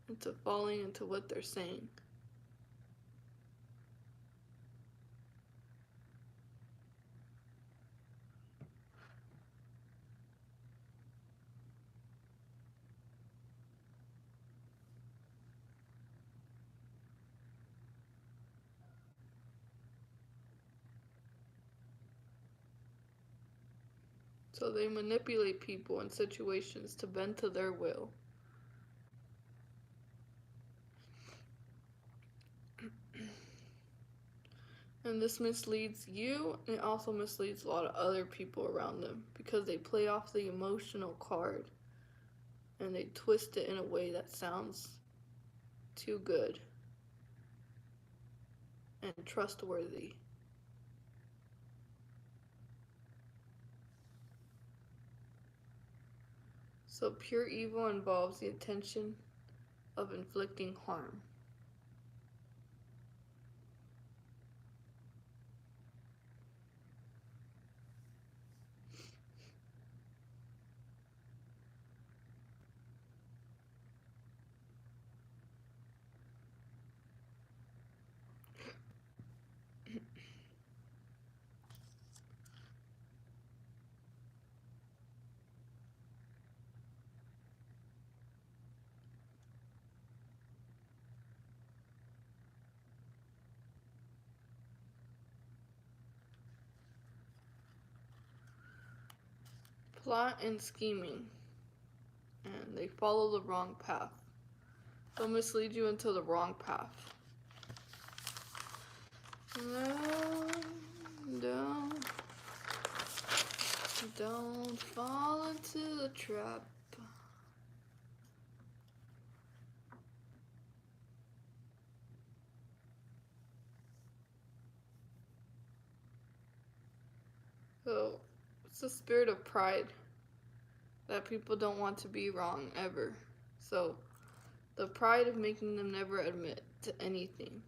into falling into what they're saying. So they manipulate people and situations to bend to their will. And this misleads you, and it also misleads a lot of other people around them because they play off the emotional card and they twist it in a way that sounds too good and trustworthy. So pure evil involves the intention of inflicting harm. Plot and scheming, and they follow the wrong path. They'll mislead you into the wrong path. No, don't fall into the trap. So it's the spirit of pride that people don't want to be wrong ever. So the pride of making them never admit to anything.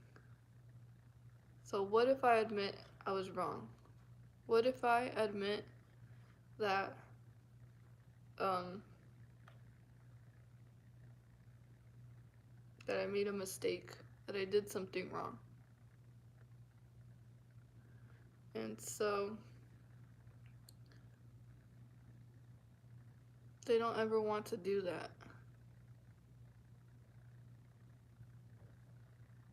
So what if I admit I was wrong? What if I admit that that I made a mistake, that I did something wrong? And so they don't ever want to do that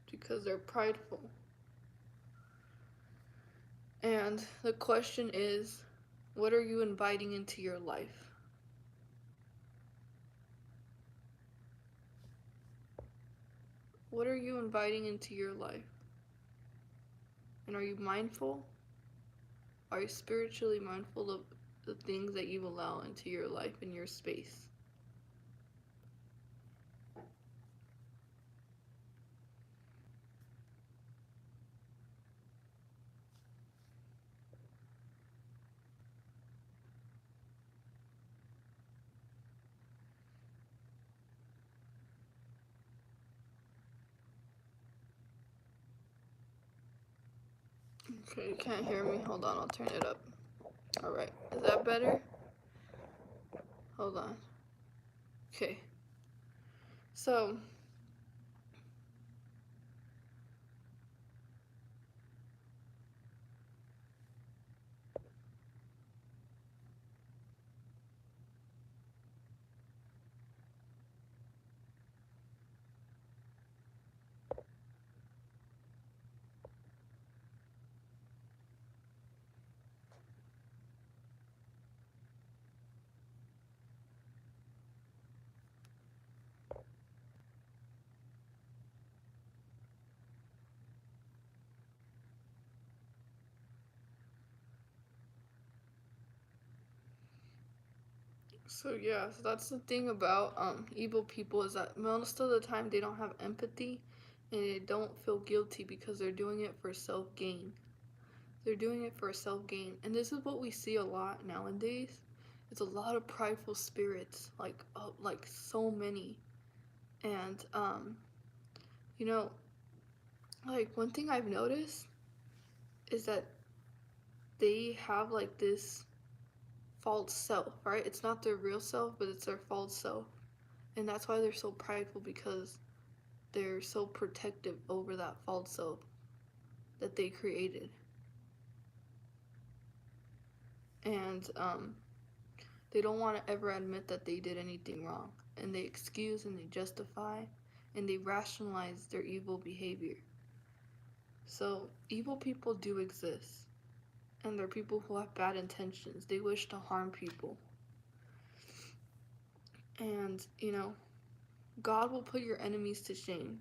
because they're prideful. And the question is, what are you inviting into your life? What are you inviting into your life? And are you mindful? Are you spiritually mindful of the things that you allow into your life and your space? Okay, you can't hear me? Hold on, I'll turn it up. Alright, is that better? Hold on. Okay. So, so that's the thing about evil people, is that most of the time they don't have empathy and they don't feel guilty because they're doing it for self-gain. They're doing it for self-gain. And this is what we see a lot nowadays. It's a lot of prideful spirits, like so many. And you know, like one thing I've noticed is that they have like this false self, right? It's not their real self, but it's their false self. And that's why they're so prideful, because they're so protective over that false self that they created. And they don't want to ever admit that they did anything wrong. And they excuse and they justify and they rationalize their evil behavior. So, evil people do exist. And they're people who have bad intentions. They wish to harm people. And, God will put your enemies to shame.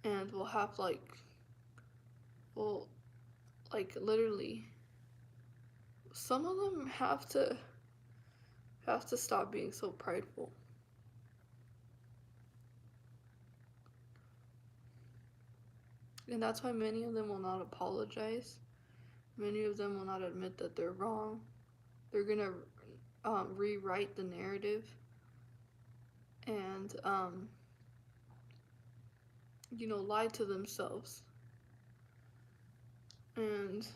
And will have well, literally, some of them have to stop being so prideful. And that's why many of them will not apologize. Many of them will not admit that they're wrong. They're gonna rewrite the narrative and lie to themselves. And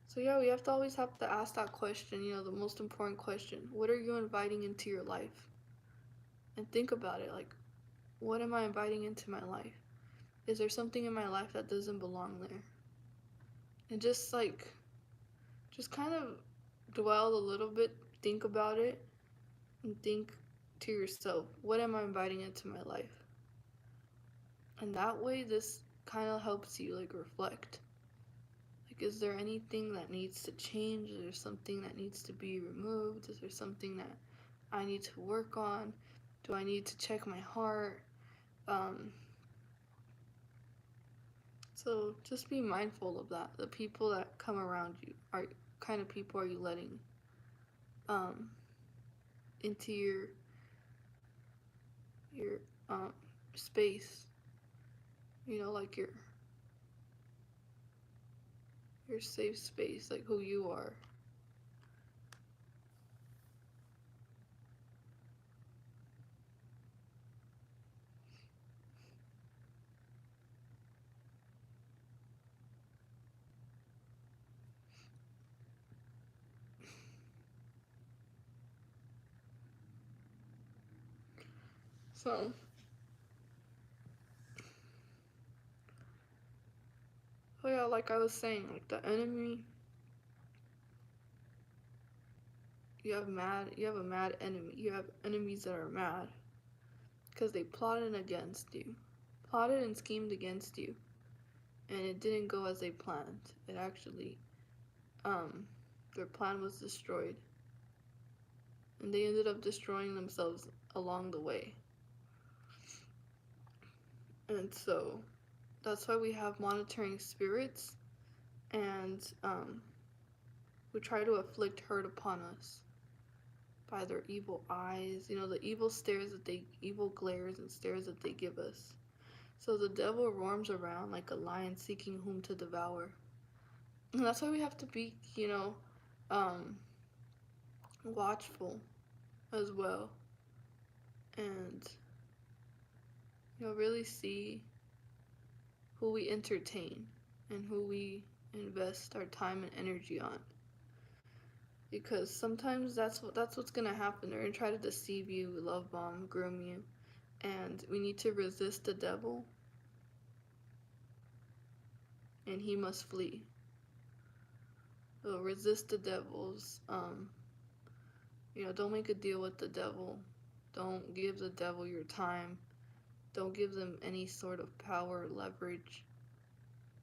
so yeah, we have to always have to ask that question, the most important question. What are you inviting into your life? And think about it, like, what am I inviting into my life? Is there something in my life that doesn't belong there? And just kind of dwell a little bit, think about it, and think to yourself, what am I inviting into my life? And that way, this kind of helps you reflect. Is there anything that needs to change? Is there something that needs to be removed? Is there something that I need to work on? Do I need to check my heart? So just be mindful of that. The people that come around you, kind of people are you letting into your space? Like your safe space, like who you are. So yeah, like I was saying, like the enemy, you have a mad enemy. You have enemies that are mad because they plotted and schemed against you, and it didn't go as they planned. It actually, their plan was destroyed, and they ended up destroying themselves along the way. And so that's why we have monitoring spirits, and who try to afflict hurt upon us by their evil eyes, the evil glares and stares that they give us. So the devil roams around like a lion seeking whom to devour. And that's why we have to be, watchful as well. And, really see who we entertain and who we invest our time and energy on. Because sometimes that's what's gonna happen. They're gonna try to deceive you, love bomb, groom you, and we need to resist the devil, and he must flee. So resist the devils. Don't make a deal with the devil. Don't give the devil your time. Don't give them any sort of power or leverage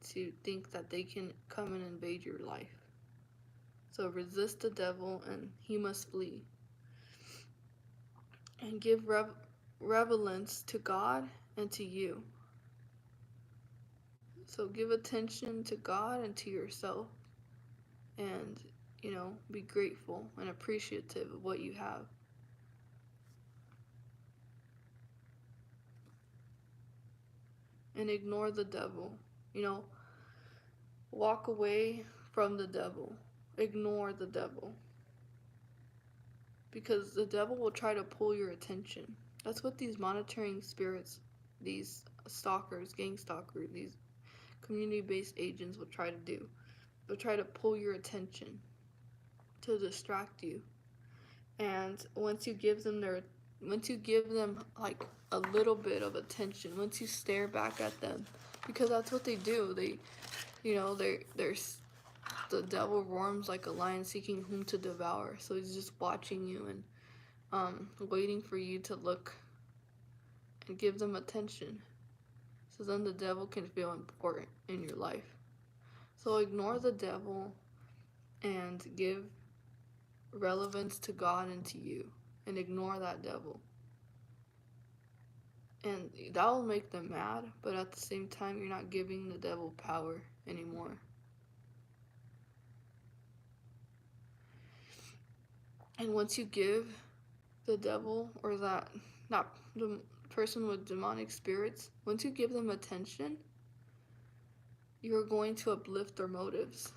to think that they can come and invade your life. So resist the devil, and he must flee. And give reverence to God and to you. So give attention to God and to yourself, and be grateful and appreciative of what you have. And ignore the devil. Walk away from the devil. Ignore the devil. Because the devil will try to pull your attention. That's what these monitoring spirits, these stalkers, gang stalkers, these community-based agents will try to do. They'll try to pull your attention to distract you. And once you give them like a little bit of attention, once you stare back at them, because that's what they do. They're the devil roams like a lion seeking whom to devour. So he's just watching you and waiting for you to look and give them attention. So then the devil can feel important in your life. So ignore the devil and give relevance to God and to you, and ignore that devil. And that will make them mad, but at the same time, you're not giving the devil power anymore. And once you give the devil, or that, not the person with demonic spirits, once you give them attention, you're going to uplift their motives.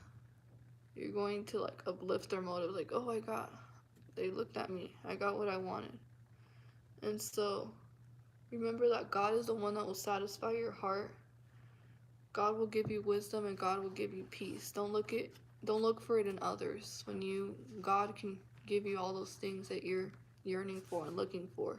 You're going to like uplift their motives, like, oh, they looked at me, I got what I wanted. And so remember that God is the one that will satisfy your heart. God will give you wisdom and God will give you peace. Don't look for it in others. God can give you all those things that you're yearning for and looking for.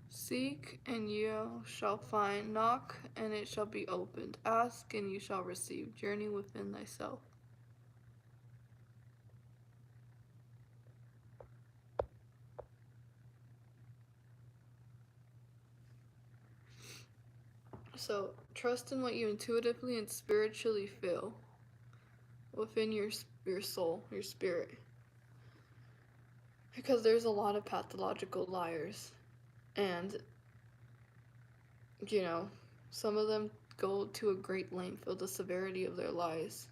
Seek and you shall find, knock and it shall be opened, ask and you shall receive, journey within thyself. So trust in what you intuitively and spiritually feel within your soul, your spirit. Because there's a lot of pathological liars. And, some of them go to a great length of the severity of their lies.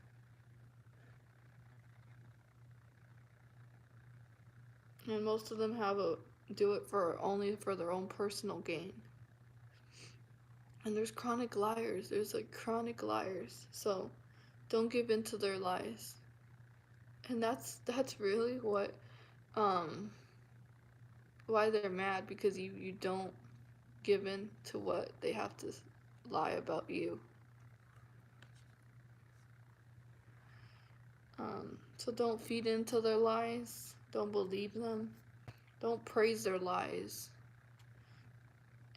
And most of them do it only for their own personal gain. And there's chronic liars. There's like chronic liars. So don't give in to their lies. And that's really what why they're mad, because you don't give in to what they have to lie about you. So don't feed into their lies. Don't believe them. Don't praise their lies.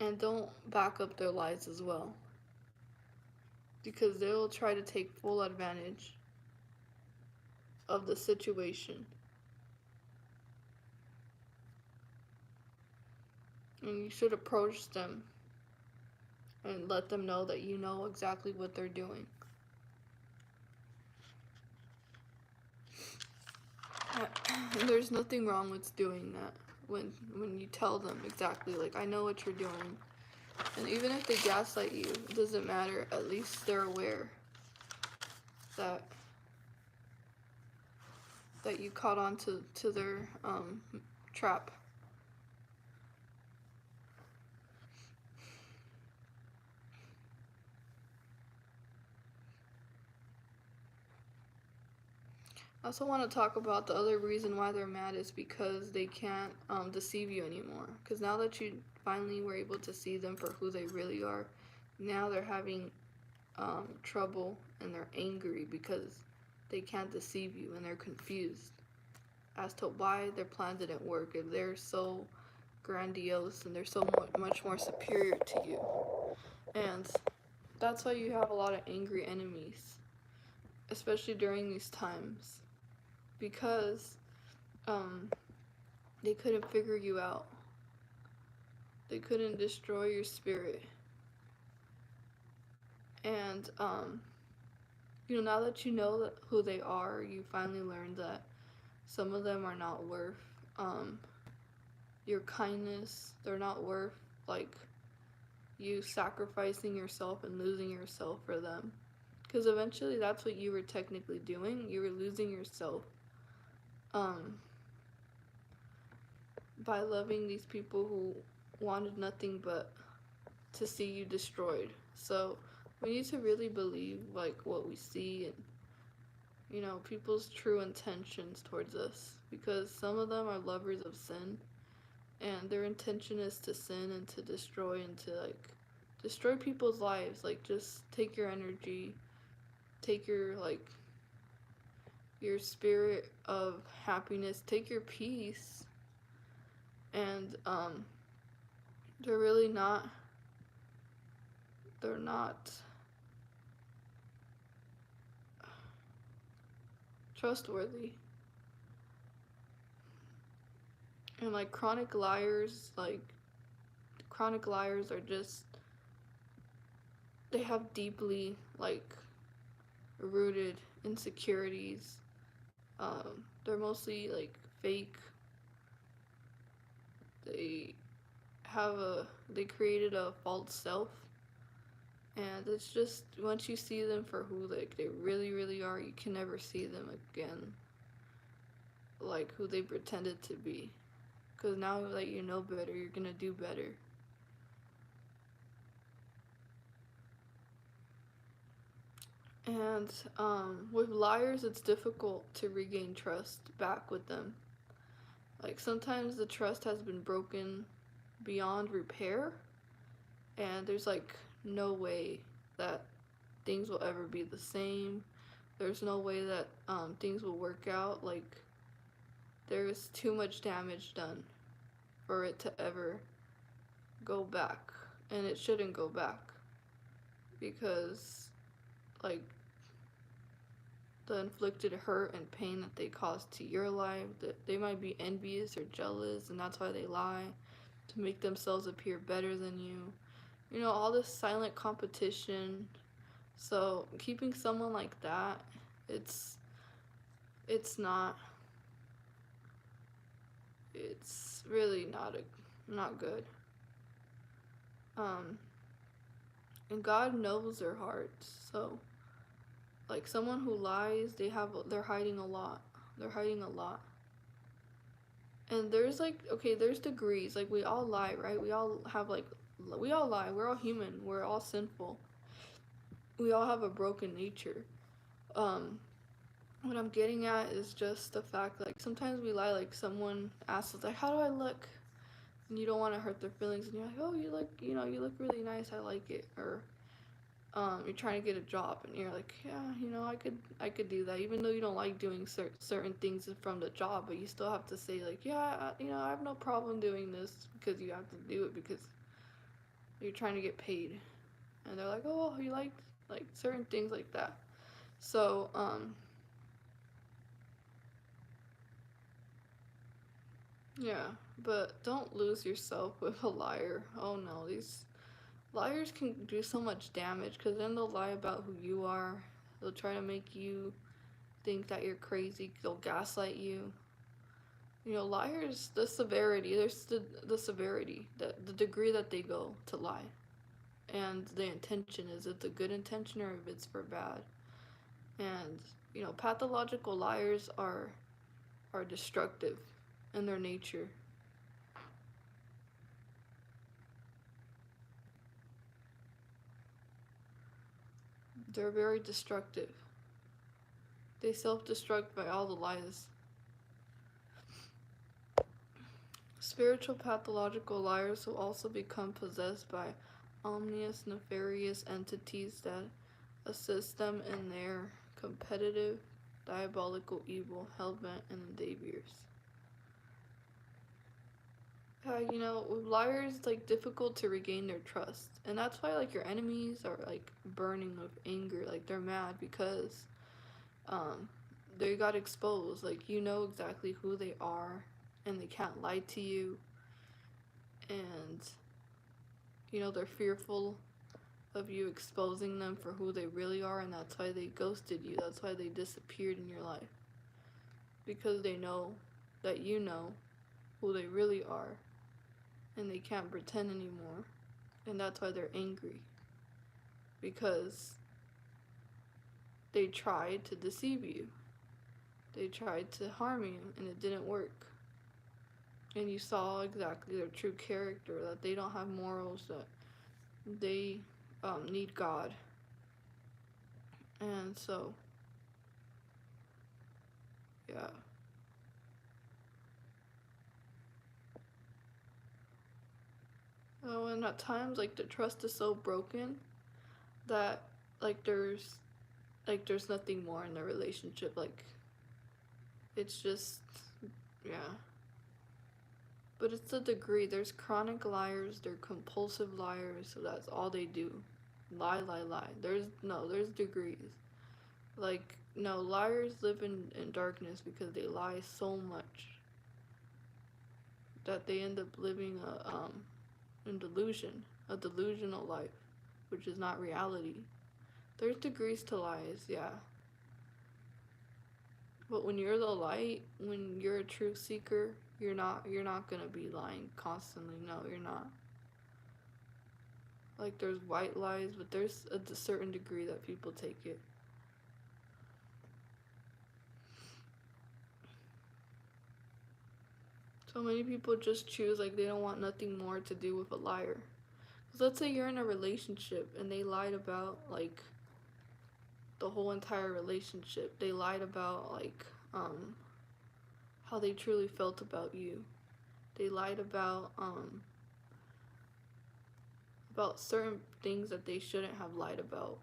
And don't back up their lies as well. Because they'll try to take full advantage of the situation. And you should approach them and let them know that you know exactly what they're doing. And there's nothing wrong with doing that when you tell them exactly, like, I know what you're doing. And even if they gaslight you, it doesn't matter. At least they're aware that you caught on to their trap. I also want to talk about the other reason why they're mad is because they can't deceive you anymore. Because now that you finally were able to see them for who they really are, now they're having trouble and they're angry because they can't deceive you and they're confused as to why their plan didn't work. If they're so grandiose and they're so much more superior to you. And that's why you have a lot of angry enemies, especially during these times. Because they couldn't figure you out. They couldn't destroy your spirit. And now that you know who they are, you finally learned that some of them are not worth your kindness. They're not worth like you sacrificing yourself and losing yourself for them. Because eventually that's what you were technically doing. You were losing yourself by loving these people who wanted nothing but to see you destroyed. So we need to really believe like what we see and people's true intentions towards us, because some of them are lovers of sin, and their intention is to sin and to destroy and to like destroy people's lives. Like, just take your energy, take your like your spirit of happiness, take your peace. And they're really not they're not trustworthy. And like chronic liars are just, they have deeply like rooted insecurities. They're mostly like fake. They they created a false self, and it's just, once you see them for who like they really really are, you can never see them again like who they pretended to be, because now that you know better, you're gonna do better. And with liars, it's difficult to regain trust back with them. Like, sometimes the trust has been broken beyond repair, and there's like no way that things will ever be the same. There's no way that things will work out. Like, there's too much damage done for it to ever go back, and it shouldn't go back, because like the inflicted hurt and pain that they caused to your life, that they might be envious or jealous, and that's why they lie to make themselves appear better than you. All this silent competition. So keeping someone like that, it's not it's really not good. Um and God knows their hearts. So like, someone who lies, they're hiding a lot. They're hiding a lot. And there's like, okay, there's degrees. Like, we all lie, right? We all lie. We're all human. We're all sinful. We all have a broken nature. Um, what I'm getting at is just the fact, like, sometimes we lie. Like, someone asks us, like, how do I look? And you don't want to hurt their feelings, and you're like, oh, you look really nice. I like it. Or you're trying to get a job, and you're like, yeah, I could do that, even though you don't like doing certain things from the job, but you still have to say like, yeah, I have no problem doing this, because you have to do it because you're trying to get paid. And they're like, oh, you like certain things like that. So yeah, but don't lose yourself with a liar. Oh no, these liars can do so much damage, because then they'll lie about who you are. They'll try to make you think that you're crazy. They'll gaslight you. Liars, the severity, there's the severity, the degree that they go to lie. And the intention, is it a good intention or if it's for bad. And, pathological liars are destructive in their nature. They're very destructive. They self-destruct by all the lies. Spiritual pathological liars will also become possessed by ominous, nefarious entities that assist them in their competitive, diabolical evil, hell-bent endeavors. With liars, it's like difficult to regain their trust. And that's why like your enemies are like burning with anger, like they're mad because um they got exposed. Like, exactly who they are, and they can't lie to you. And they're fearful of you exposing them for who they really are, and that's why they ghosted you. That's why they disappeared in your life. Because they know that you know who they really are, and they can't pretend anymore. And that's why they're angry. Because they tried to deceive you. They tried to harm you, and it didn't work. And you saw exactly their true character, that they don't have morals, that they need God. And so, yeah. Oh, and at times, like, the trust is so broken that, like, there's nothing more in the relationship. Like, it's just, yeah. But it's the degree. There's chronic liars, they're compulsive liars, so that's all they do. Lie, lie, lie. There's degrees. Like, no, liars live in darkness because they lie so much that they end up living in delusion, a delusional life, which is not reality. There's degrees to lies, yeah. But when you're the light, when you're a truth seeker, you're not gonna be lying constantly. No, you're not. Like, there's white lies, but there's a certain degree that people take it. So many people just choose, like, they don't want nothing more to do with a liar. Because let's say you're in a relationship and they lied about, like, the whole entire relationship. They lied about, like, how they truly felt about you. They lied about certain things that they shouldn't have lied about.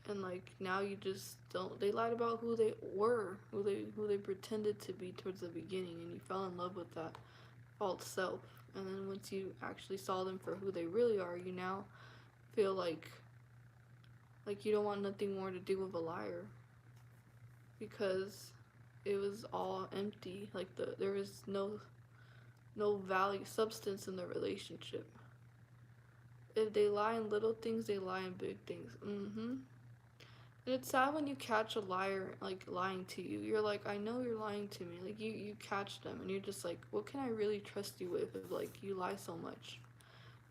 And, like, now you just don't, they lied about who they were, who they pretended to be towards the beginning, and you fell in love with that false self. And then once you actually saw them for who they really are, you now feel like you don't want nothing more to do with a liar, because it was all empty. Like, there was no value, substance in the relationship. If they lie in little things, they lie in big things. And it's sad when you catch a liar, like, lying to you. You're like, I know you're lying to me. Like, you catch them and you're just like, what can I really trust you with if, like, you lie so much?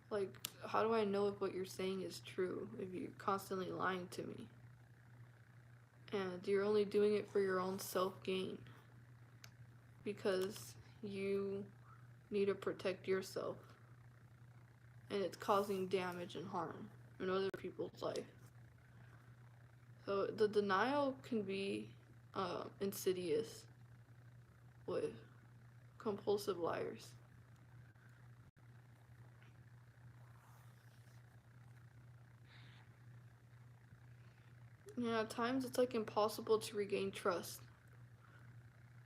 Like, how do I know if what you're saying is true if you're constantly lying to me? And you're only doing it for your own self-gain, because you need to protect yourself, and it's causing damage and harm in other people's life. So the denial can be insidious with compulsive liars. Yeah, at times it's like impossible to regain trust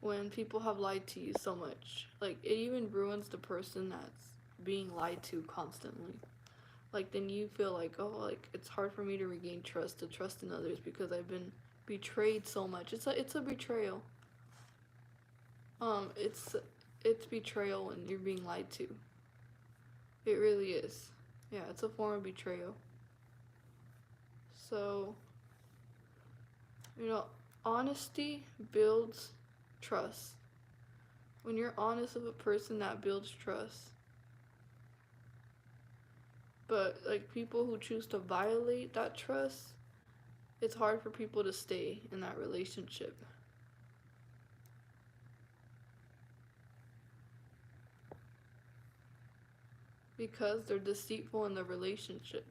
when people have lied to you so much. Like, it even ruins the person that's being lied to constantly. Like, then you feel like, oh, like, it's hard for me to regain trust, to trust in others, because I've been betrayed so much. It's a betrayal. It's betrayal when you're being lied to. It really is. Yeah, it's a form of betrayal. So, you know, honesty builds trust. When you're honest with a person, that builds trust. But, like, people who choose to violate that trust, it's hard for people to stay in that relationship. Because they're deceitful in the relationship.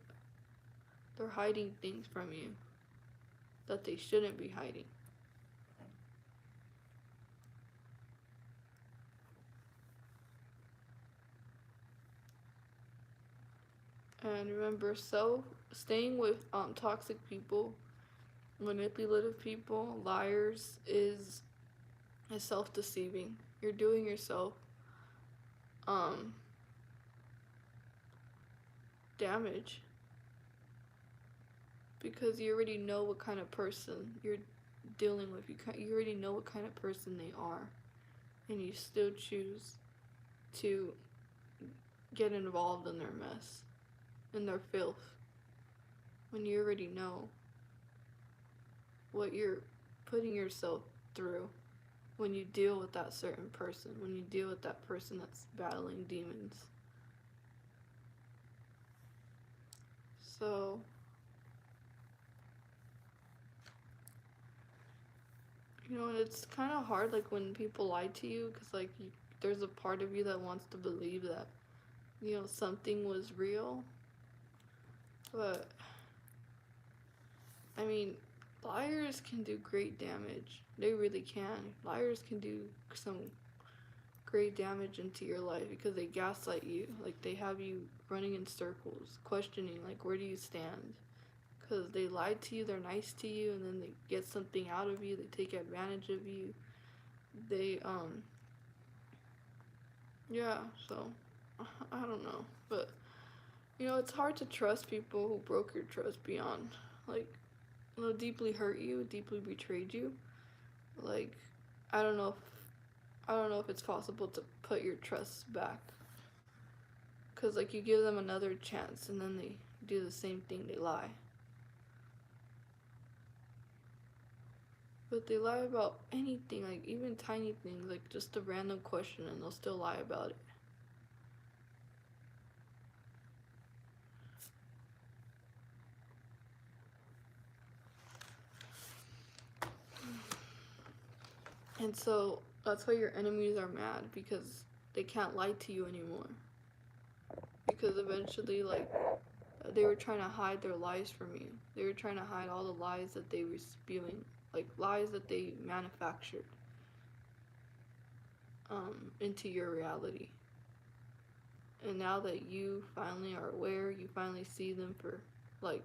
They're hiding things from you that they shouldn't be hiding. And remember, staying with toxic people, manipulative people, liars is self-deceiving. You're doing yourself um damage, because you already know what kind of person you're dealing with. You already know what kind of person they are, and you still choose to get involved in their mess, in their filth, when you already know what you're putting yourself through when you deal with that certain person, when you deal with that person that's battling demons. So, and it's kind of hard, like, when people lie to you, because, like, there's a part of you that wants to believe that, something was real. But I mean, liars can do great damage. They really can. Liars can do some great damage into your life because they gaslight you. Like, they have you running in circles, questioning, like, where do you stand? Because they lied to you, they're nice to you, and then they get something out of you, they take advantage of you. They, yeah, so, I don't know. But, it's hard to trust people who broke your trust beyond, like, deeply hurt you, deeply betrayed you. Like, I don't know if I don't know if it's possible to put your trust back. Cause like you give them another chance and then they do the same thing, they lie. But they lie about anything, like even tiny things, like just a random question and they'll still lie about it. And so that's why your enemies are mad because they can't lie to you anymore. Because eventually, like, they were trying to hide their lies from you. They were trying to hide all the lies that they were spewing, like lies that they manufactured into your reality. And now that you finally are aware, you finally see them for like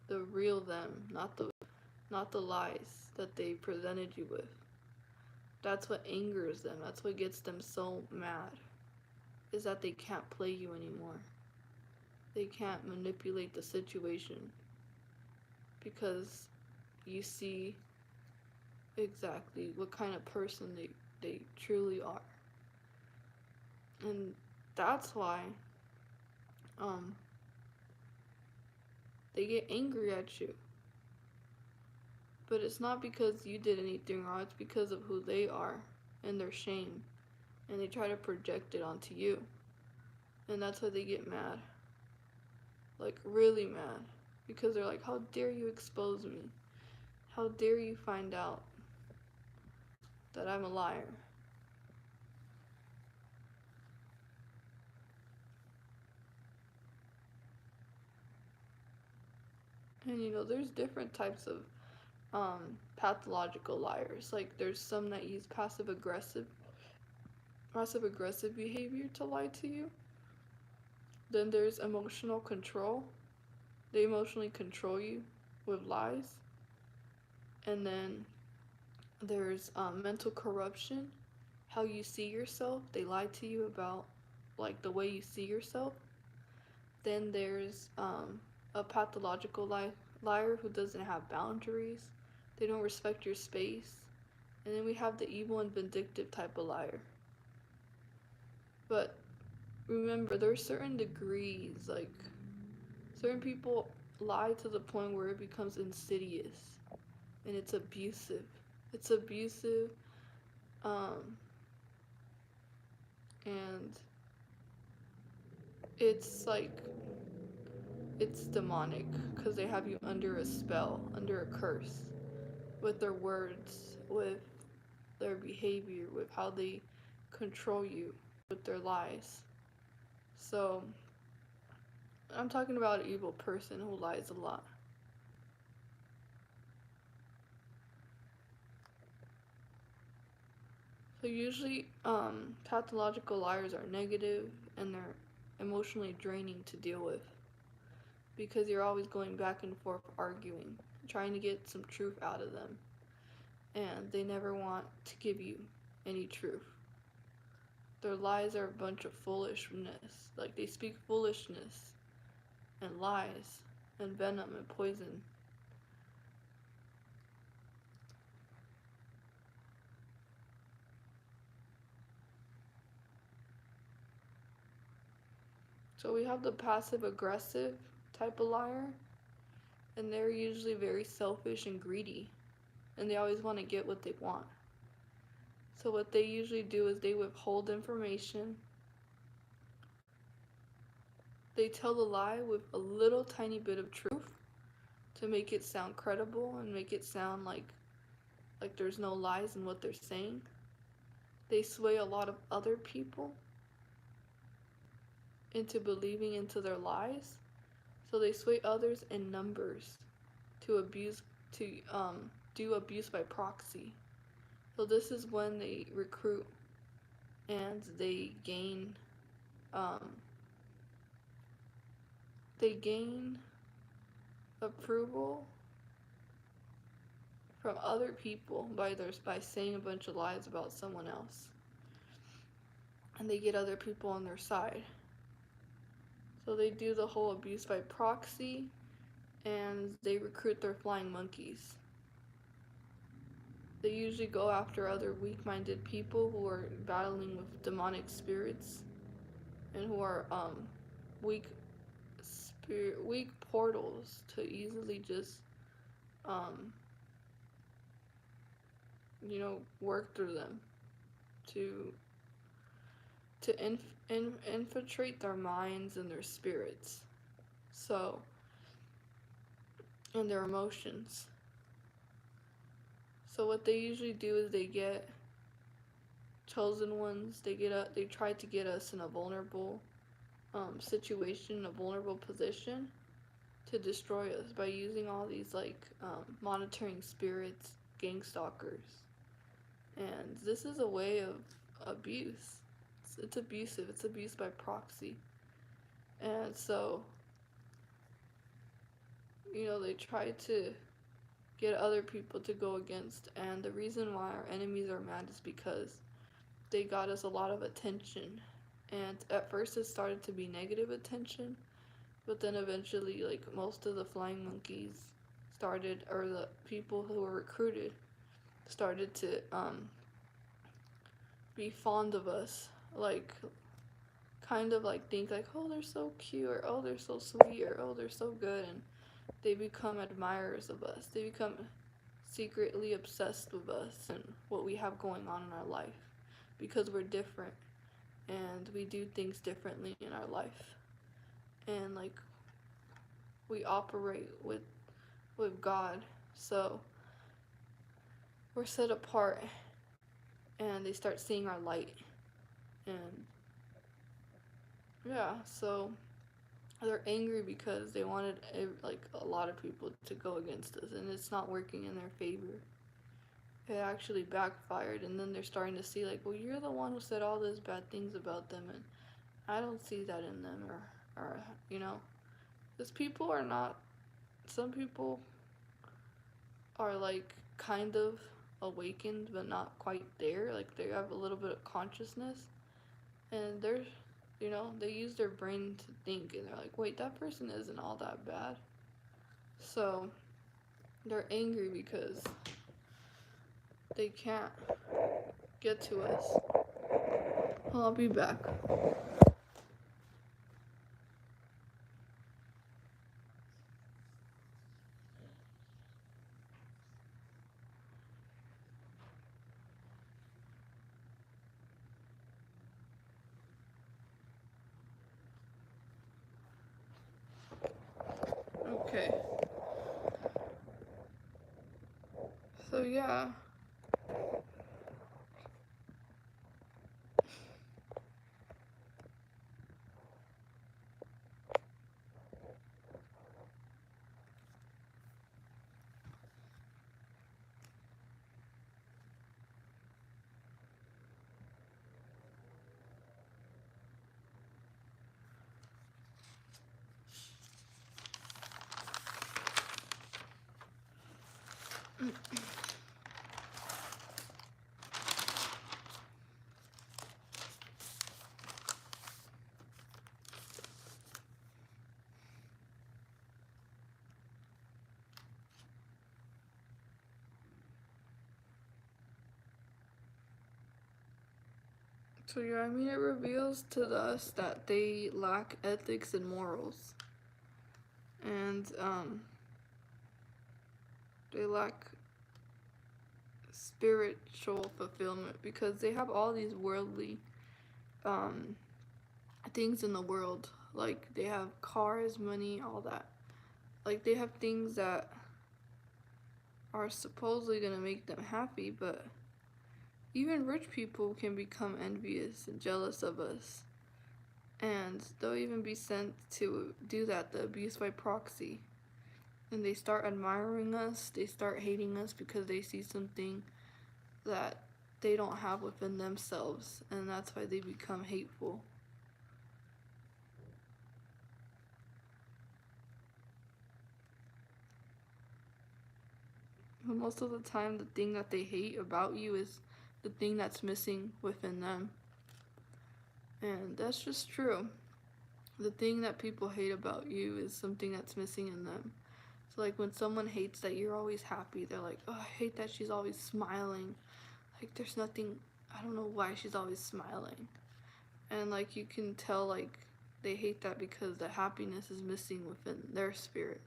the real them, not the lies that they presented you with. That's what angers them. That's what gets them so mad. Is that they can't play you anymore. They can't manipulate the situation because you see exactly what kind of person they truly are. And that's why um they get angry at you. But it's not because you did anything wrong, it's because of who they are and their shame. And they try to project it onto you. And that's why they get mad. Like, really mad. Because they're like, how dare you expose me? How dare you find out that I'm a liar? And there's different types of pathological liars. Like, there's some that use passive aggressive behavior to lie to you. Then there's emotional control. They emotionally control you with lies. And then there's mental corruption, how you see yourself. They lie to you about like the way you see yourself. Then there's a pathological liar who doesn't have boundaries. They don't respect your space. And then we have the evil and vindictive type of liar. But remember, there's certain degrees. Like, certain people lie to the point where it becomes insidious and it's abusive. It's abusive, um, and it's like it's demonic because they have you under a spell, under a curse, with their words, with their behavior, with how they control you, with their lies. So, I'm talking about an evil person who lies a lot. So usually, pathological liars are negative and they're emotionally draining to deal with because you're always going back and forth arguing, trying to get some truth out of them, and they never want to give you any truth. Their lies are a bunch of foolishness. Like, they speak foolishness and lies and venom and poison. So we have the passive aggressive type of liar, and they're usually very selfish and greedy, and they always want to get what they want. So what they usually do is they withhold information. They tell the lie with a little tiny bit of truth to make it sound credible and make it sound like there's no lies in what they're saying. They sway a lot of other people into believing into their lies. So they sway others in numbers. to abuse to do abuse by proxy. So this is when they recruit and um, they gain approval from other people by saying a bunch of lies about someone else, and they get other people on their side. So they do the whole abuse by proxy, and they recruit their flying monkeys. They usually go after other weak-minded people who are battling with demonic spirits and who are weak weak portals to easily just um, work through them to infiltrate their minds and their spirits. So, and their emotions. So what they usually do is they get chosen ones. They try to get us in a vulnerable situation, a vulnerable position to destroy us by using all these monitoring spirits, gang stalkers, and this is a way of abuse. It's abusive. It's abuse by proxy, and so they try to get other people to go against. And the reason why our enemies are mad is because they got us a lot of attention. And at first it started to be negative attention, but then eventually, like, most of the flying monkeys started, or the people who were recruited started to be fond of us, like, kind of like think like, oh, they're so cute, or oh, they're so sweet, or oh, they're so good, and they become admirers of us. They become secretly obsessed with us and what we have going on in our life, because we're different and we do things differently in our life, and like we operate with God. So we're set apart, and they start seeing our light. And yeah, so they're angry because they wanted like a lot of people to go against us, and it's not working in their favor. It actually backfired, and then they're starting to see like, well, you're the one who said all those bad things about them, and I don't see that in them, or because people are not. Some people are like kind of awakened, but not quite there. Like they have a little bit of consciousness, and they use their brain to think, and they're like, wait, that person isn't all that bad. So they're angry because they can't get to us. Well, I'll be back. Okay. So yeah. So yeah, I mean, it reveals to us that they lack ethics and morals, and they lack spiritual fulfillment because they have all these worldly um, things in the world. Like they have cars, money, all that. Like they have things that are supposedly gonna make them happy, but even rich people can become envious and jealous of us. And they'll even be sent to do that, the abuse by proxy. and they start admiring us, they start hating us because they see something that they don't have within themselves, and that's why they become hateful. But most of the time, the thing that they hate about you is the thing that's missing within them. And that's just true. The thing that people hate about you is something that's missing in them. So, like, when someone hates that you're always happy, they're like, oh, I hate that she's always smiling. Like, there's nothing, I don't know why she's always smiling. And, like, you can tell, like, they hate that because the happiness is missing within their spirit.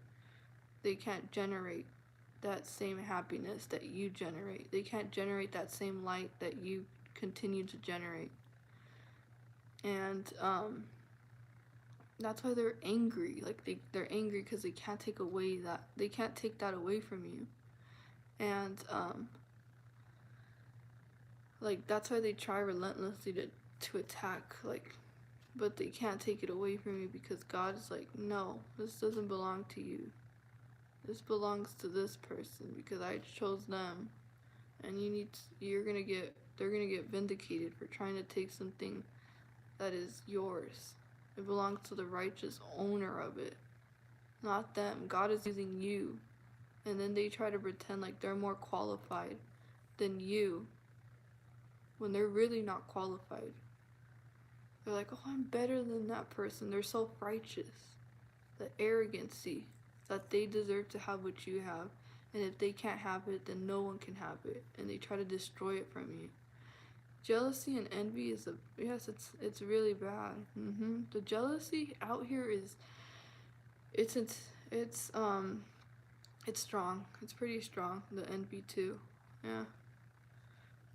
They can't generate that same happiness that you generate. They can't generate that same light that you continue to generate. And that's why they're angry. Like they're angry because they can't take that away from you. And like that's why they try relentlessly to attack, like, but they can't take it away from you because God is like, no, this doesn't belong to you. This belongs to this person because I chose them, and they're gonna get vindicated for trying to take something that is yours. It belongs to the righteous owner of it, not them. God is using you, and then they try to pretend like they're more qualified than you when they're really not qualified. They're like, oh, I'm better than that person. They're self-righteous. The arrogancy that they deserve to have what you have, and if they can't have it, then no one can have it, and they try to destroy it from you. Jealousy and envy is it's really bad. The jealousy out here is it's it's it's strong. It's pretty strong. The envy too, yeah.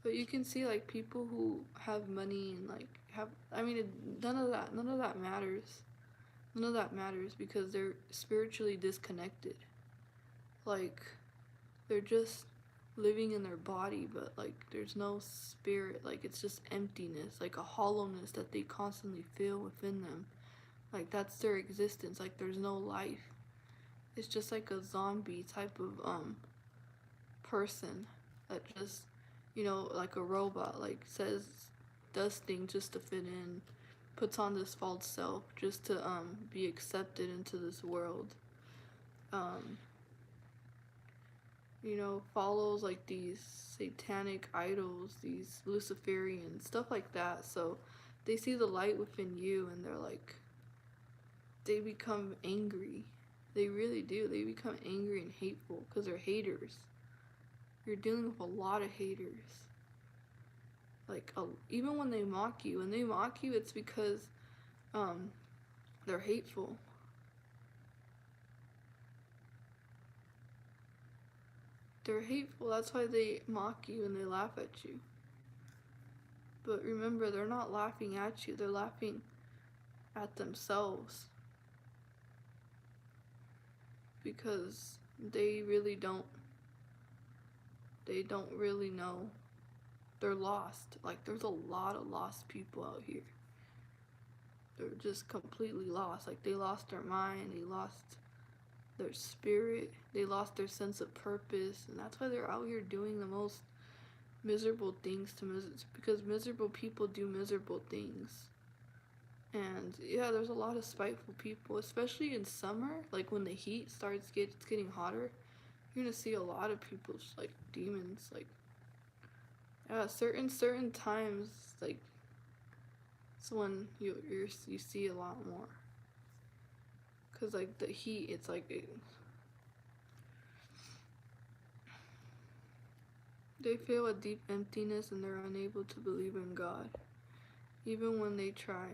But you can see like people who have money and like have none of that matters. None of that matters because they're spiritually disconnected. Like they're just living in their body, but like there's no spirit. Like it's just emptiness, like a hollowness that they constantly feel within them. Like that's their existence. Like there's no life. It's just like a zombie type of person that just, like a robot, like does things just to fit in, puts on this false self just to be accepted into this world. Um, follows like these satanic idols, these Luciferian stuff like that. So they see the light within you and they're like, they become angry. They really do. They become angry and hateful because they're haters. You're dealing with a lot of haters. Like, even when they mock you, it's because they're hateful. They're hateful. That's why they mock you and they laugh at you. But remember, they're not laughing at you. They're laughing at themselves. Because they don't really know. They're lost. Like, there's a lot of lost people out here. They're just completely lost. Like, they lost their mind. They lost their spirit. They lost their sense of purpose. And that's why they're out here doing the most miserable things because miserable people do miserable things. And yeah, there's a lot of spiteful people, especially in summer. Like when the heat it's getting hotter, you're gonna see a lot of people just like demons. Like, yeah, certain times, like it's when you see a lot more. Cause like the heat, it's like they feel a deep emptiness and they're unable to believe in God, even when they try.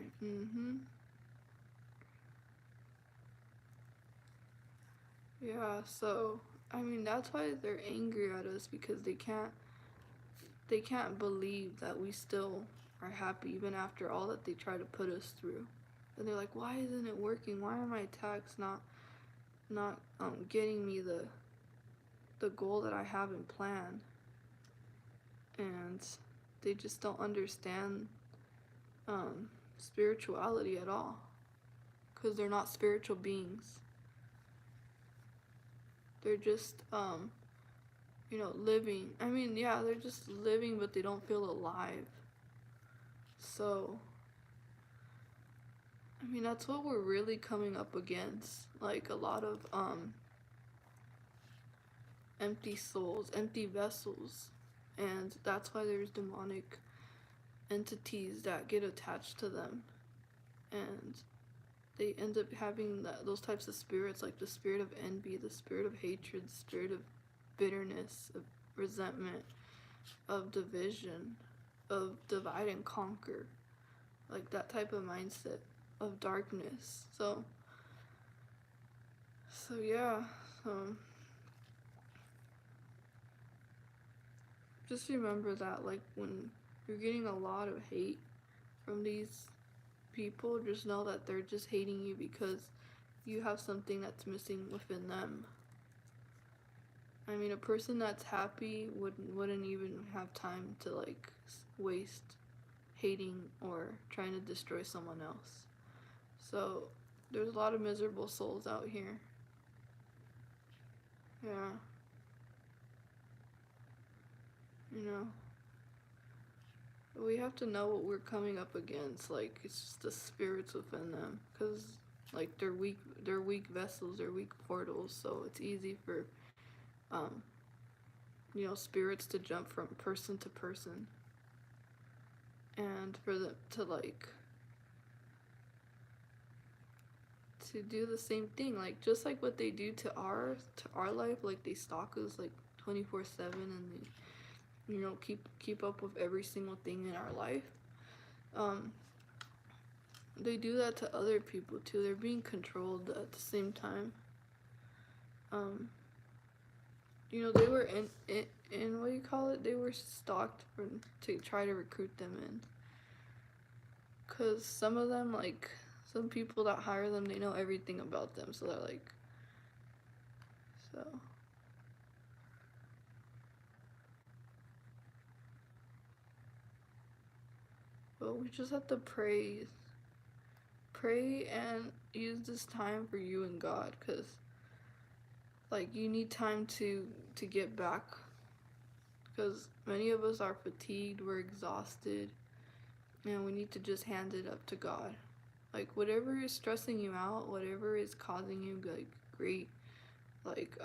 Yeah, so that's why they're angry at us because they can't believe that we still are happy even after all that they try to put us through. And they're like, why isn't it working? Why are my attacks not getting me the goal that I have in plan? And they just don't understand spirituality at all because they're not spiritual beings. They're just living. I mean, yeah, they're just living, but they don't feel alive. So, I mean, that's what we're really coming up against. Like a lot of empty souls, empty vessels. And that's why there's demonic entities that get attached to them. And they end up having those types of spirits, like the spirit of envy, the spirit of hatred, the spirit of bitterness, of resentment, of division, of divide and conquer, like that type of mindset of darkness. So yeah, just remember that, like, when you're getting a lot of hate from these people, just know that they're just hating you because you have something that's missing within them. I mean, a person that's happy wouldn't even have time to like waste hating or trying to destroy someone else. So there's a lot of miserable souls out here. Yeah. You know, we have to know what we're coming up against. Like, it's just the spirits within them, because like they're weak vessels, they're weak portals. So it's easy for um, spirits to jump from person to person, and for them to like to do the same thing, like just like what they do to our life. Like, they stalk us like 24/7, and they keep up with every single thing in our life. um they do that to other people too. They're being controlled at the same time. um they were in what do you call it, they were stalked to try to recruit them in, because some of them, like some people that hire them, they know everything about them. So they're like, so but we just have to pray and use this time for you and God, because like you need time to get back, because many of us are fatigued, we're exhausted, and we need to just hand it up to God. Like, whatever is stressing you out, whatever is causing you like great like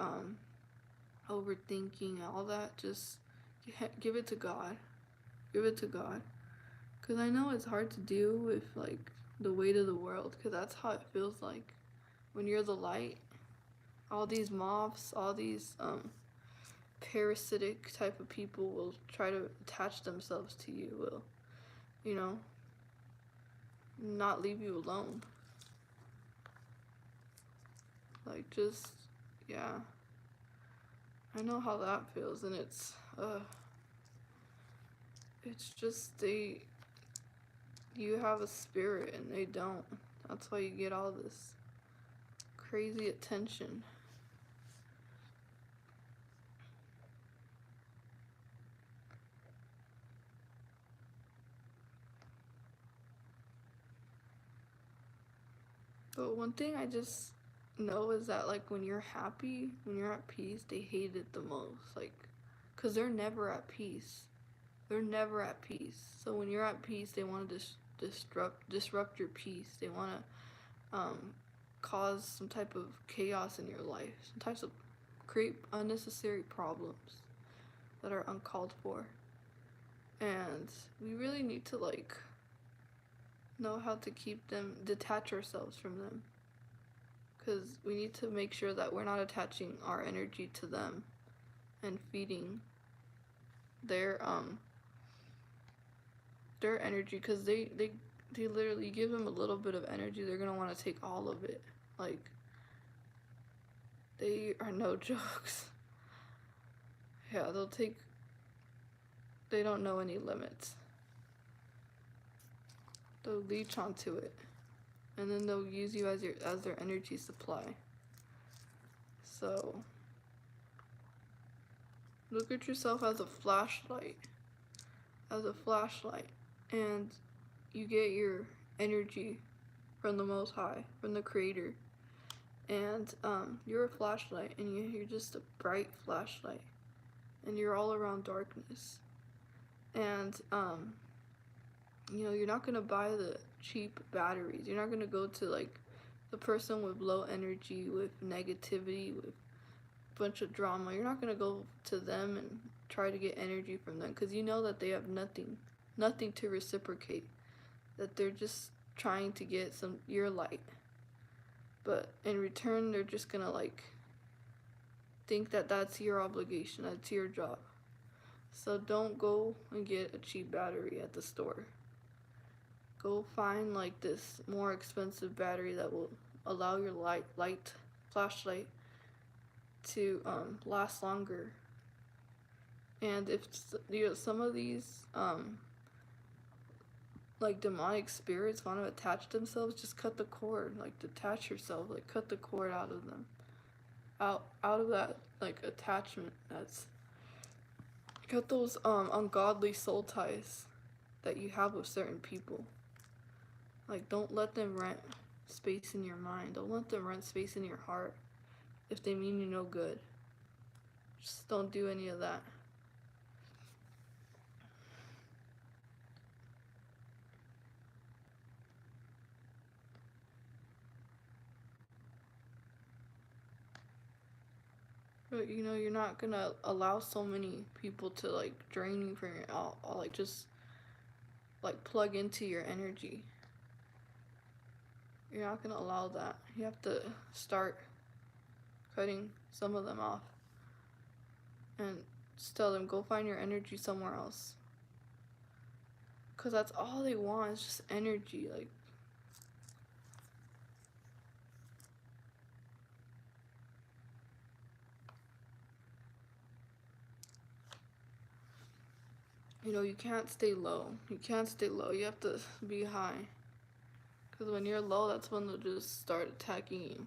overthinking, all that, just give it to God. Give it to God. Because I know it's hard to deal with like the weight of the world, because that's how it feels like when you're the light. All these moths, all these parasitic type of people will try to attach themselves to you, will, you know, not leave you alone. Like, just, yeah. I know how that feels, and it's just you have a spirit and they don't. That's why you get all this crazy attention. But one thing I just know is that, like, when you're happy, when you're at peace, they hate it the most. Like, because they're never at peace. They're never at peace. So when you're at peace, they want to disrupt your peace. They want to cause some type of chaos in your life. Some types of create unnecessary problems that are uncalled for. And we really need to like know how to detach ourselves from them, because we need to make sure that we're not attaching our energy to them and feeding their energy, because they literally give them a little bit of energy, they're gonna want to take all of it. Like, they are no jokes. Yeah, they don't know any limits. They'll leech onto it, and then they'll use you as their energy supply. So look at yourself as a flashlight, and you get your energy from the Most High, from the Creator, And you're a flashlight, and you're just a bright flashlight, and you're all around darkness. And you're not gonna buy the cheap batteries. You're not gonna go to like the person with low energy, with negativity, with a bunch of drama. You're not gonna go to them and try to get energy from them, because you know that they have nothing to reciprocate. That they're just trying to get your light, but in return they're just gonna like think that that's your obligation, that's your job. So don't go and get a cheap battery at the store. Go find like this more expensive battery that will allow your flashlight to last longer. And if some of these like demonic spirits want to attach themselves, just cut the cord. Like, detach yourself. Like, cut the cord out of them, out of that like attachment. That's cut those ungodly soul ties that you have with certain people. Like, don't let them rent space in your mind. Don't let them rent space in your heart if they mean you no good. Just don't do any of that. But you're not gonna allow so many people to like drain you from your like just like plug into your energy. You're not gonna allow that. You have to start cutting some of them off and just tell them, go find your energy somewhere else. Cause that's all they want is just energy. Like, you can't stay low. You can't stay low. You have to be high. Because when you're low, that's when they'll just start attacking you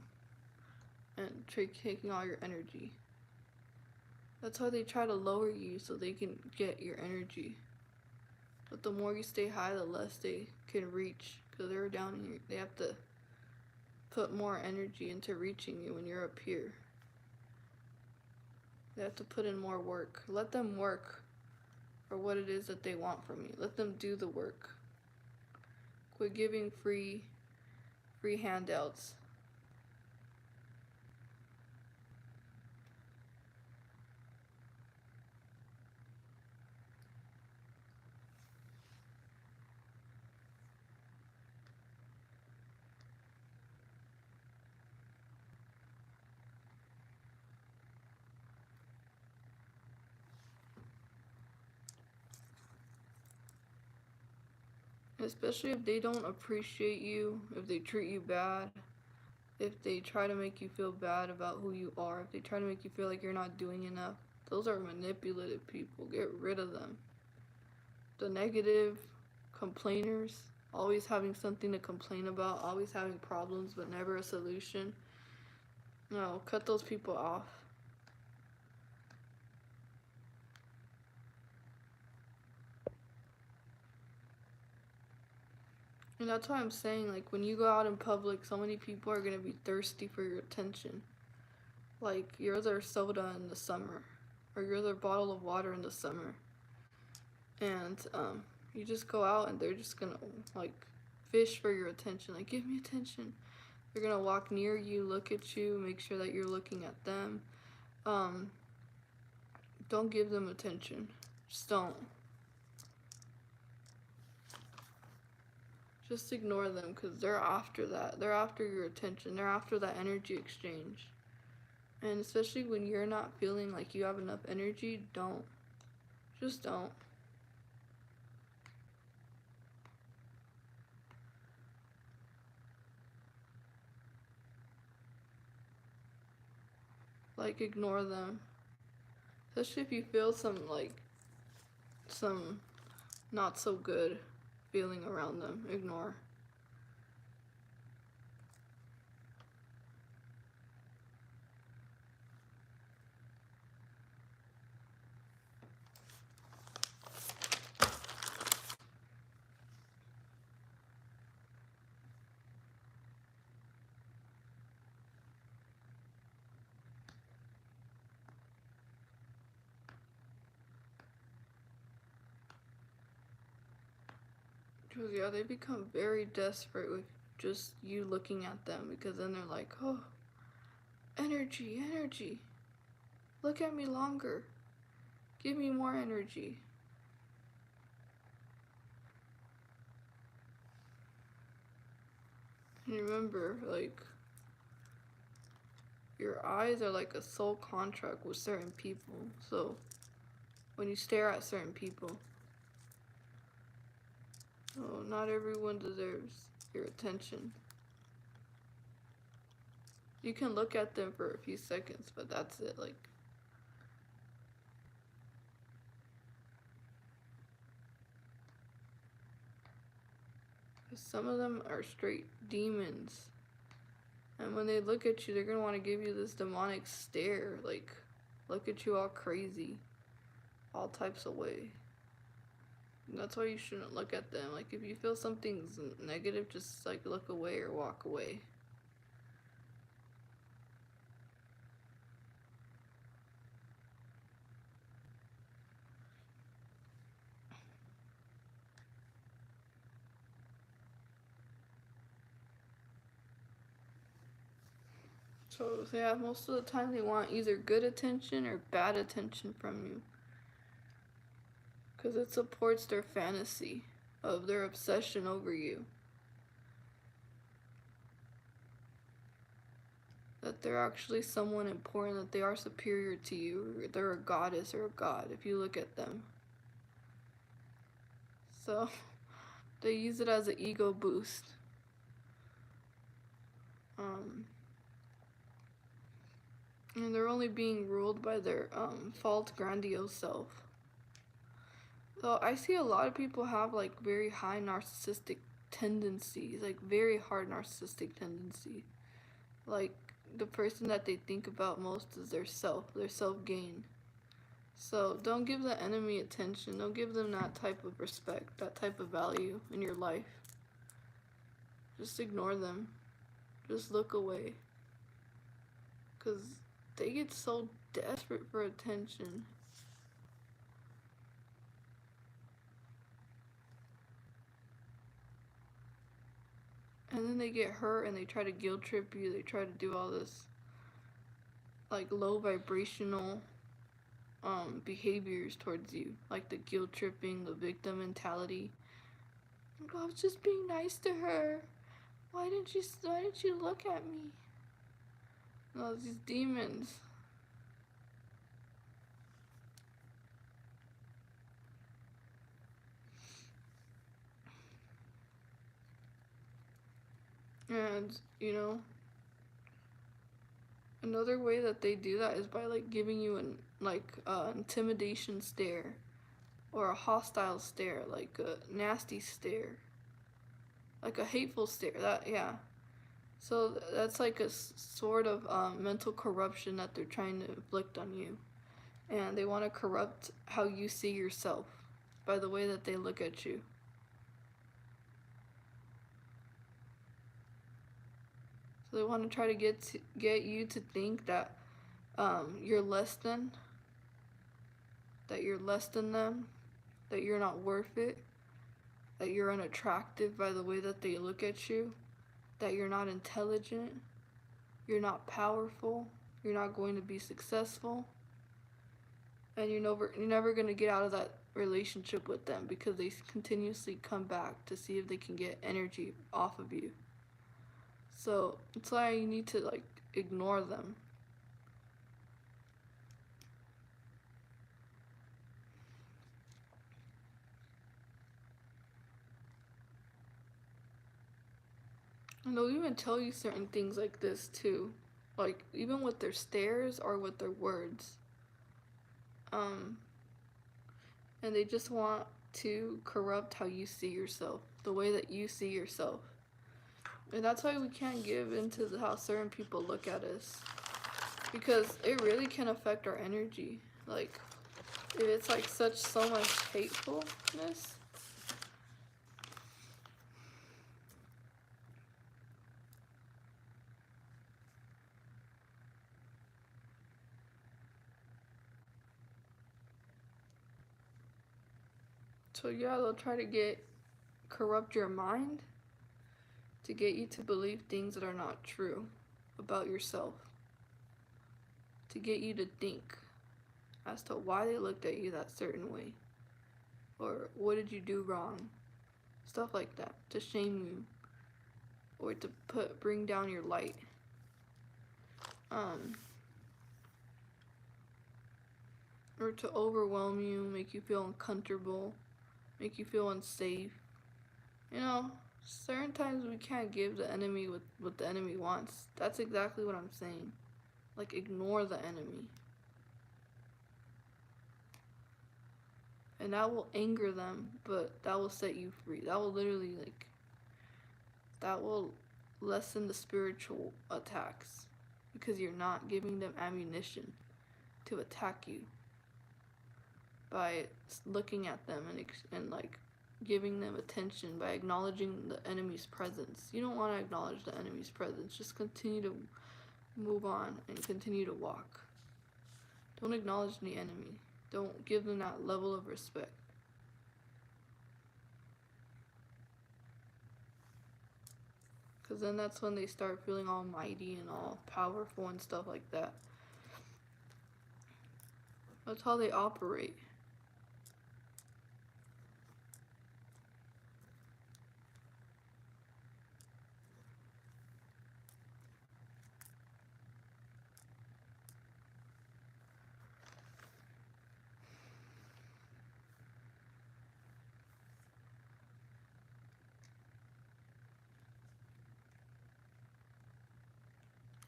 and taking all your energy. That's why they try to lower you, so they can get your energy. But the more you stay high, the less they can reach. Because they're down here. They have to put more energy into reaching you when you're up here. They have to put in more work. Let them work for what it is that they want from you. Let them do the work. Quit giving free handouts. Especially if they don't appreciate you, if they treat you bad, if they try to make you feel bad about who you are, if they try to make you feel like you're not doing enough. Those are manipulative people. Get rid of them. The negative complainers, always having something to complain about, always having problems but never a solution. No, cut those people off. And that's why I'm saying, like, when you go out in public, so many people are going to be thirsty for your attention. Like, you're their soda in the summer, or you're their bottle of water in the summer. And you just go out and they're just going to, like, fish for your attention. Like, give me attention. They're going to walk near you, look at you, make sure that you're looking at them. Don't give them attention. Just don't. Just ignore them, because they're after that. They're after your attention. They're after that energy exchange. And especially when you're not feeling like you have enough energy, don't. Just don't. Like, ignore them. Especially if you feel some not so good feeling around them. Ignore. Because, yeah, they become very desperate with just you looking at them, because then they're like, oh, energy, energy. Look at me longer. Give me more energy. And remember, like, your eyes are like a soul contract with certain people. So, when you stare at certain people, oh, not everyone deserves your attention. You can look at them for a few seconds, but that's it. Like, some of them are straight demons. And when they look at you, they're gonna want to give you this demonic stare. Like, look at you all crazy. All types of way. And that's why you shouldn't look at them. Like, if you feel something's negative, just like look away or walk away. So, yeah, most of the time they want either good attention or bad attention from you. Because it supports their fantasy of their obsession over you. That they're actually someone important, that they are superior to you. They're a goddess or a god if you look at them. So, they use it as an ego boost. And they're only being ruled by their false grandiose self. So I see a lot of people have like very high narcissistic tendencies, like very hard narcissistic tendency. Like the person that they think about most is their self-gain. So don't give the enemy attention. Don't give them that type of respect, that type of value in your life. Just ignore them. Just look away. Because they get so desperate for attention. And then they get hurt and they try to guilt trip you. They try to do all this like low vibrational behaviors towards you, like the guilt tripping, the victim mentality. I was just being nice to her. Why didn't you look at me? No, these demons. And another way that they do that is by like giving you an intimidation stare, or a hostile stare, like a nasty stare, like a hateful stare. That, yeah. So that's like a sort of mental corruption that they're trying to inflict on you. And they want to corrupt how you see yourself by the way that they look at you. So they want to try to get you to think that you're less than, them, that you're not worth it, that you're unattractive by the way that they look at you, that you're not intelligent, you're not powerful, you're not going to be successful, and you're never going to get out of that relationship with them, because they continuously come back to see if they can get energy off of you. So it's why you need to like ignore them. And they'll even tell you certain things like this too, like even with their stares or with their words. And they just want to corrupt how you see yourself, the way that you see yourself. And that's why we can't give into how certain people look at us, because it really can affect our energy. Like, if it's like so much hatefulness. So yeah, they'll try to get corrupt your mind to get you to believe things that are not true about yourself, to get you to think as to why they looked at you that certain way, or what did you do wrong, stuff like that, to shame you, or to bring down your light. Or to overwhelm you, make you feel uncomfortable, make you feel unsafe. You know, certain times we can't give the enemy what the enemy wants. That's exactly what I'm saying. Like, ignore the enemy. And that will anger them, but that will set you free. That will literally, like, that will lessen the spiritual attacks, because you're not giving them ammunition to attack you by looking at them and like giving them attention, by acknowledging the enemy's presence. You don't want to acknowledge the enemy's presence. Just continue to move on and continue to walk. Don't acknowledge the enemy. Don't give them that level of respect. Because then that's when they start feeling almighty and all powerful and stuff like that. That's how they operate.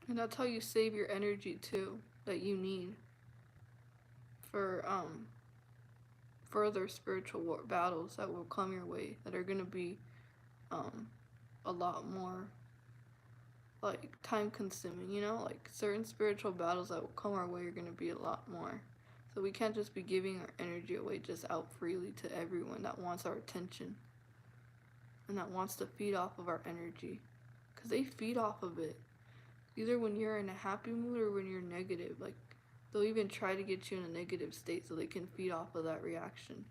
And that's how you save your energy too, that you need for further spiritual battles that will come your way, that are gonna be a lot more like time consuming, you know? Like, certain spiritual battles that will come our way are gonna be a lot more. So we can't just be giving our energy away just out freely to everyone that wants our attention and that wants to feed off of our energy, because they feed off of it. Either when you're in a happy mood or when you're negative. Like, they'll even try to get you in a negative state so they can feed off of that reaction.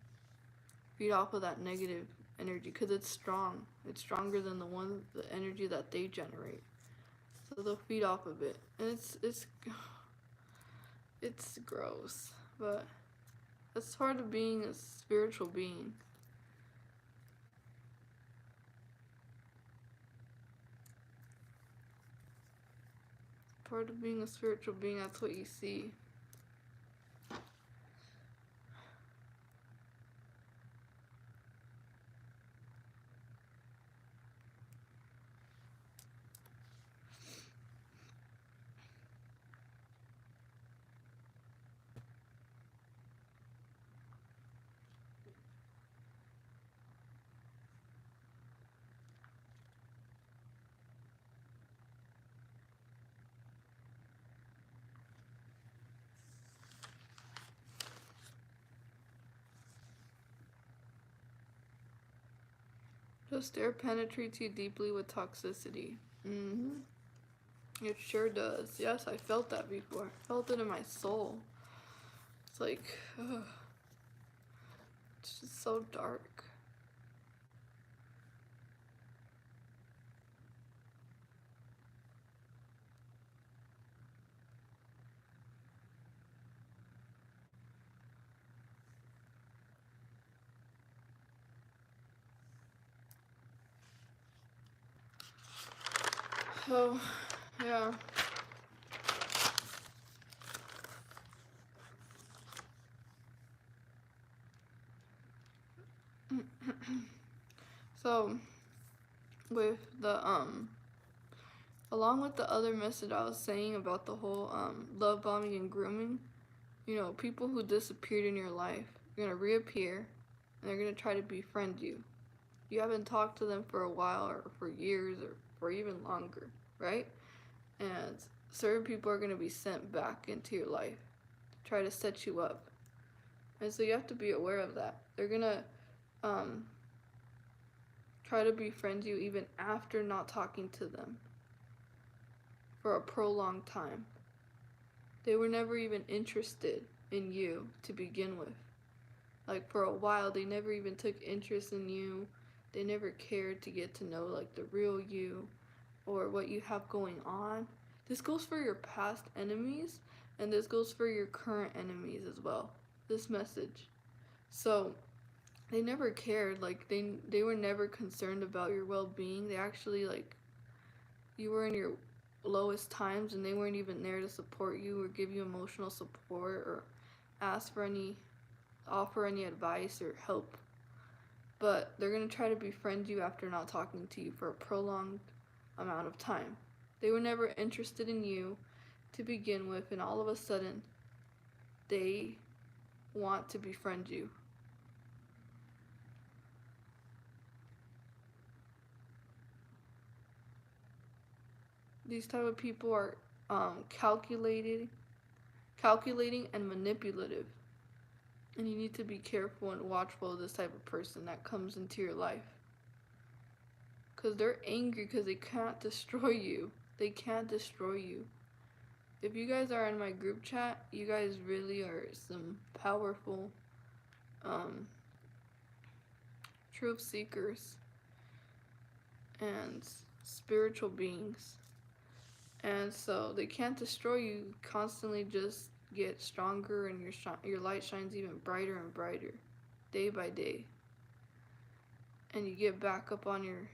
Feed off of that negative energy, because it's strong. It's stronger than the energy that they generate. So they'll feed off of it. And it's gross. But that's part of being a spiritual being. Part of being a spiritual being, that's what you see. Does Theyre penetrates you deeply with toxicity? It sure does. Yes, I felt that before. I felt it in my soul. It's like, ugh. It's just so dark. So, yeah. So, with the, along with the other message I was saying about the whole, love bombing and grooming, you know, people who disappeared in your life are gonna reappear and they're gonna try to befriend you. You haven't talked to them for a while or for years or for even longer, right? And certain people are going to be sent back into your life to try to set you up. And so you have to be aware of that. They're going to try to befriend you even after not talking to them for a prolonged time. They were never even interested in you to begin with. Like, for a while, they never even took interest in you. They never cared to get to know like the real you or what you have going on. This goes for your past enemies, and this goes for your current enemies as well. This message. So they never cared. Like they were never concerned about your well-being. They actually like you were in your lowest times, and they weren't even there to support you or give you emotional support or ask for any offer any advice or help. But they're going to try to befriend you after not talking to you for a prolonged amount of time. They were never interested in you to begin with, and all of a sudden, they want to befriend you. These type of people are calculating and manipulative. And you need to be careful and watchful of this type of person that comes into your life. Because they're angry because they can't destroy you. They can't destroy you. If you guys are in my group chat, you guys really are some powerful truth seekers and spiritual beings. And so they can't destroy you, constantly just get stronger, and your light shines even brighter and brighter day by day. And you get back up on your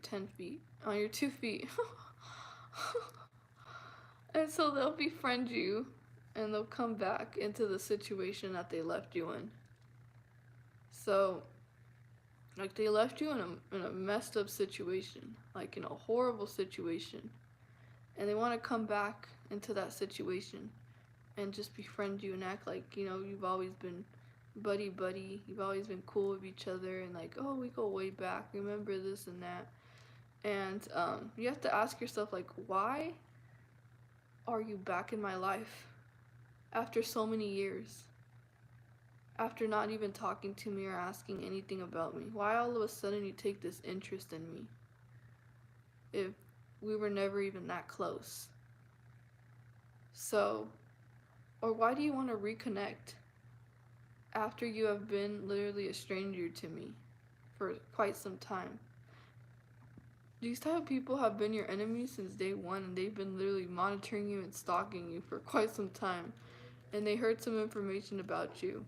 10 feet, on your 2 feet. And so they'll befriend you, and they'll come back into the situation that they left you in. So like they left you in a messed up situation, like in a horrible situation, and they want to come back into that situation and just befriend you and act like, you know, you've always been buddy, you've always been cool with each other, and like, oh, we go way back, remember this and that. And you have to ask yourself, like, why are you back in my life after so many years? After not even talking to me or asking anything about me? Why all of a sudden you take this interest in me if we were never even that close? So, or why do you want to reconnect after you have been literally a stranger to me for quite some time? These type of people have been your enemies since day one, and they've been literally monitoring you and stalking you for quite some time. And they heard some information about you,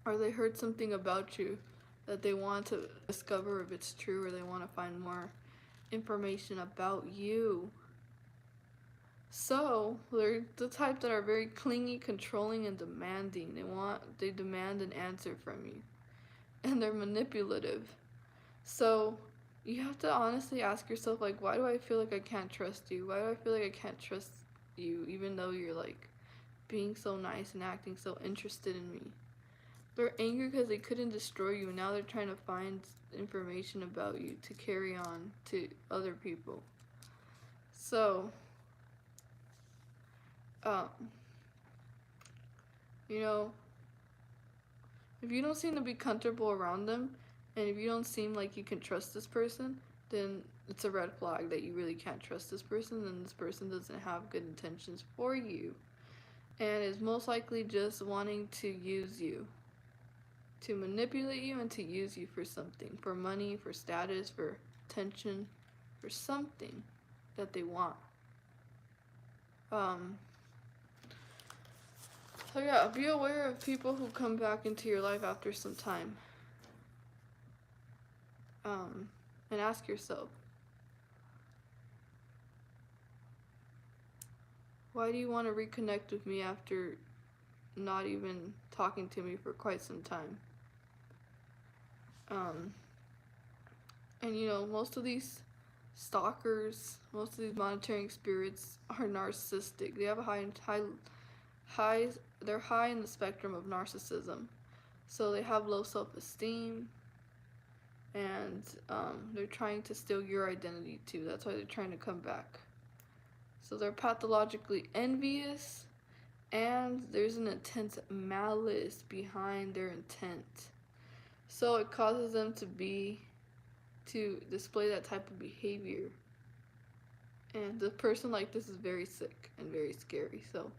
or they heard something about you that they want to discover if it's true, or they want to find more information about you. So they're the type that are very clingy, controlling, and demanding. They demand an answer from you, and they're manipulative. So you have to honestly ask yourself, like, why do I feel like I can't trust you? Why do I feel like I can't trust you, even though you're like being so nice and acting so interested in me? They're angry because they couldn't destroy you, and now they're trying to find information about you to carry on to other people. So, you know, if you don't seem to be comfortable around them, and if you don't seem like you can trust this person, then it's a red flag that you really can't trust this person, and this person doesn't have good intentions for you, and is most likely just wanting to use you, to manipulate you and to use you for something, for money, for status, for attention, for something that they want. So yeah, be aware of people who come back into your life after some time. And ask yourself, why do you want to reconnect with me after not even talking to me for quite some time? And you know, most of these stalkers, most of these monitoring spirits are narcissistic. They have they're high in the spectrum of narcissism. So they have low self-esteem, and they're trying to steal your identity too. That's why they're trying to come back. So they're pathologically envious, and there's an intense malice behind their intent. So it causes them to display that type of behavior. And the person like this is very sick and very scary. So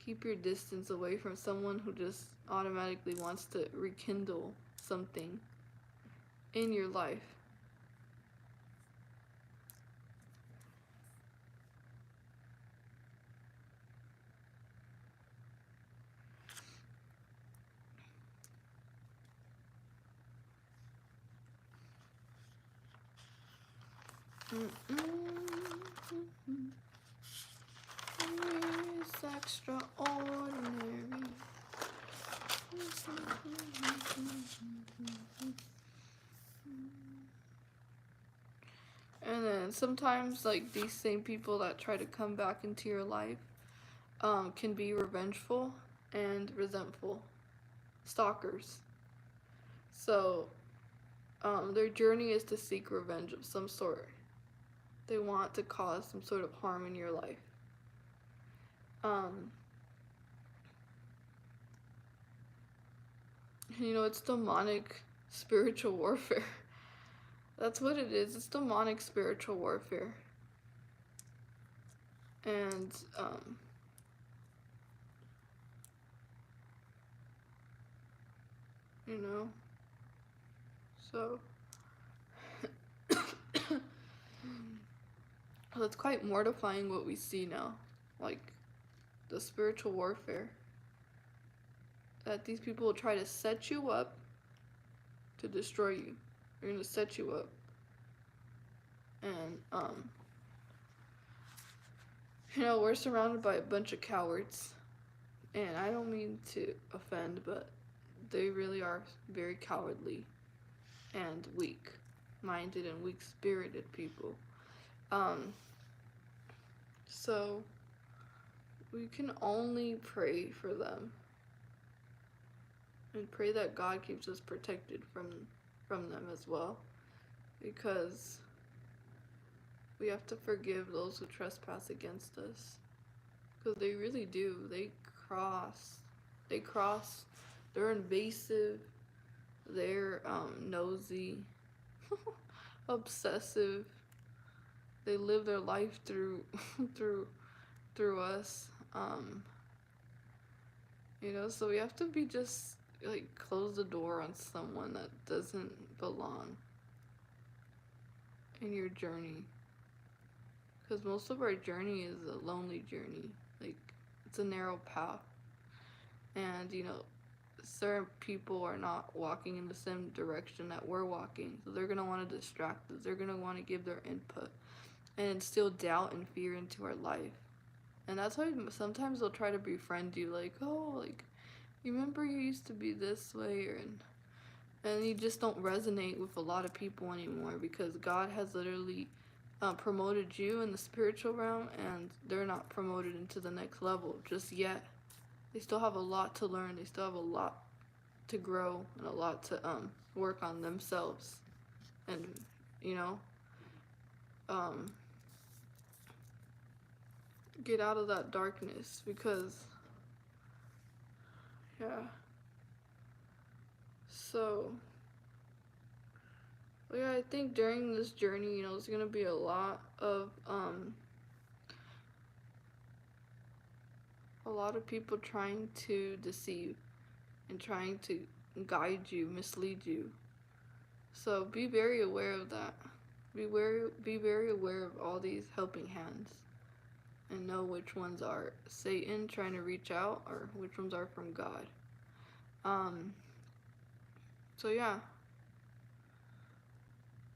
keep your distance away from someone who just automatically wants to rekindle something in your life. It's extraordinary. And then sometimes, like, these same people that try to come back into your life can be revengeful and resentful stalkers. So their journey is to seek revenge of some sort. They want to cause some sort of harm in your life. You know, it's demonic spiritual warfare. That's what it is. It's demonic spiritual warfare. And you know, so it's quite mortifying what we see now, like the spiritual warfare that these people will try to set you up to destroy you. They're gonna set you up, and you know, we're surrounded by a bunch of cowards, and I don't mean to offend, but they really are very cowardly and weak-minded and weak-spirited people. So we can only pray for them and pray that God keeps us protected from them as well, because we have to forgive those who trespass against us, because they really do. They cross, they're invasive, they're nosy, obsessive. They live their life through through us. You know, so we have to be just like close the door on someone that doesn't belong in your journey, because most of our journey is a lonely journey. Like, it's a narrow path, and you know, certain people are not walking in the same direction that we're walking, so they're gonna want to distract us. They're gonna want to give their input and instill doubt and fear into our life. And that's why sometimes they'll try to befriend you, like, oh, like, you remember you used to be this way, and you just don't resonate with a lot of people anymore, because God has literally promoted you in the spiritual realm, and they're not promoted into the next level just yet. They still have a lot to learn. They still have a lot to grow and a lot to work on themselves, and you know, get out of that darkness, because yeah. So yeah, I think during this journey, you know, there's gonna be a lot of people trying to deceive and trying to guide you, mislead you. So be very aware of that. Be very aware of all these helping hands, and know which ones are Satan trying to reach out or which ones are from God. So yeah,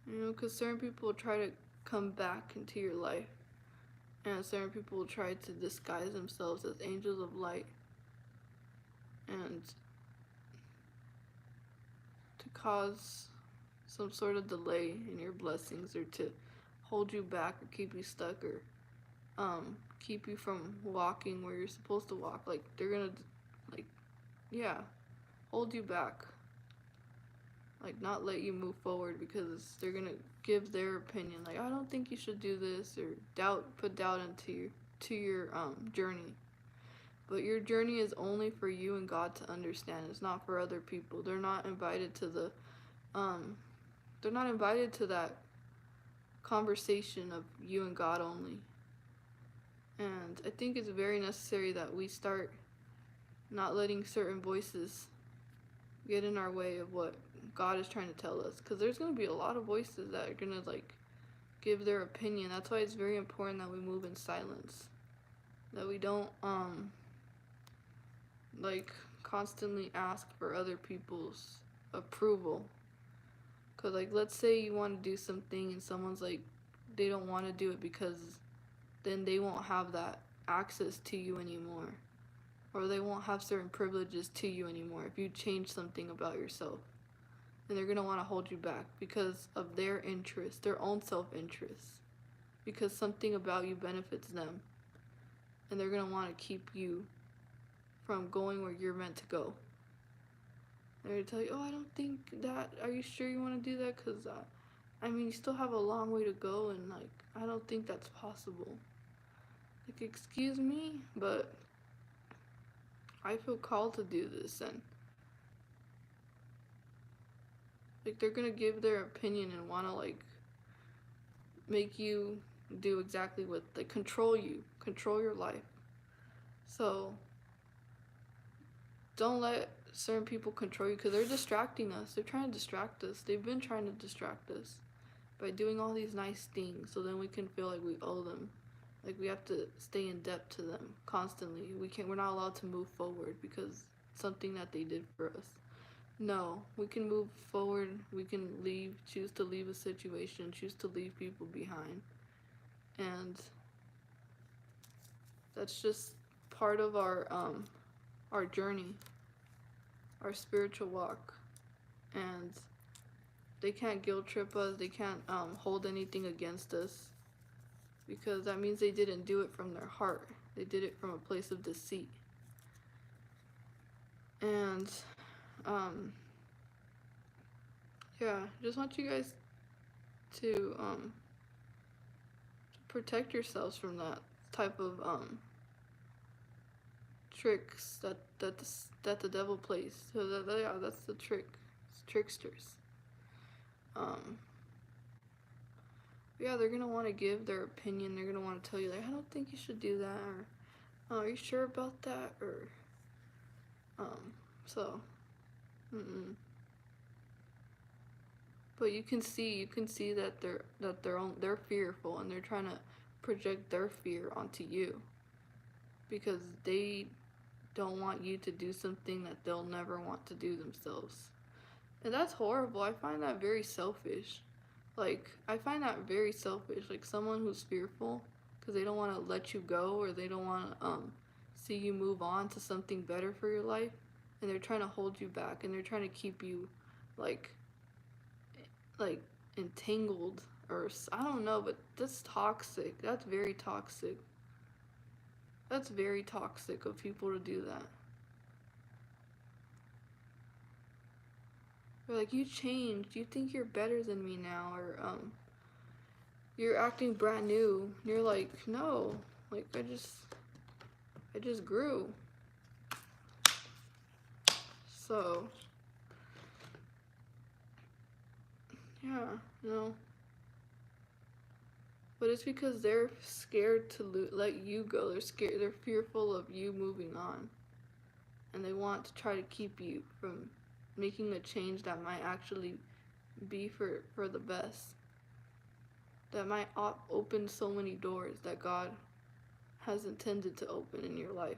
you know, because certain people will try to come back into your life, and certain people will try to disguise themselves as angels of light, and to cause some sort of delay in your blessings, or to hold you back, or keep you stuck, or keep you from walking where you're supposed to walk. Like, they're gonna, like, yeah, hold you back, like, not let you move forward, because they're gonna give their opinion, like, I don't think you should do this, or put doubt into your journey. But your journey is only for you and God to understand. It's not for other people. They're not invited to that conversation of you and God only. And I think it's very necessary that we start not letting certain voices get in our way of what God is trying to tell us, because there's going to be a lot of voices that are going to, like, give their opinion. That's why it's very important that we move in silence, that we don't like constantly ask for other people's approval. Because, like, let's say you want to do something and someone's like they don't want to do it because then they won't have that access to you anymore, or they won't have certain privileges to you anymore if you change something about yourself. And they're going to want to hold you back because of their interests, their own self-interest, because something about you benefits them, and they're going to want to keep you from going where you're meant to go. They're going to tell you, oh, I don't think that, are you sure you want to do that? Because I mean, you still have a long way to go, and like, I don't think that's possible. Like, excuse me, but I feel called to do this. And like, they're gonna give their opinion and want to like make you do exactly what they control you, control your life. So don't let certain people control you, because they're distracting us. They're trying to distract us. They've been trying to distract us by doing all these nice things, so then we can feel like we owe them, like we have to stay in debt to them constantly. We're not allowed to move forward because something that they did for us. No, we can move forward. We can leave, choose to leave a situation, choose to leave people behind. And that's just part of our journey, our spiritual walk. And they can't guilt trip us. They can't hold anything against us, because that means they didn't do it from their heart. They did it from a place of deceit. And yeah, just want you guys to protect yourselves from that type of tricks that the devil plays. So yeah, that's the trick. It's tricksters. Yeah, they're gonna want to give their opinion. They're gonna want to tell you, like, I don't think you should do that, or oh, are you sure about that, or so but you can see that they're fearful, and they're trying to project their fear onto you, because they don't want you to do something that they'll never want to do themselves. And that's horrible. I find that very selfish. Like, I find that very selfish. Like, someone who's fearful because they don't want to let you go, or they don't want to see you move on to something better for your life, and they're trying to hold you back, and they're trying to keep you like entangled, or I don't know, but that's toxic. That's very toxic. That's very toxic of people to do that. They're like, you changed. You think you're better than me now, or you're acting brand new. And you're like, no, like I just grew. So yeah, no. But it's because they're scared to let you go. They're scared. They're fearful of you moving on, and they want to try to keep you from making a change that might actually be for the best. That might open so many doors that God has intended to open in your life.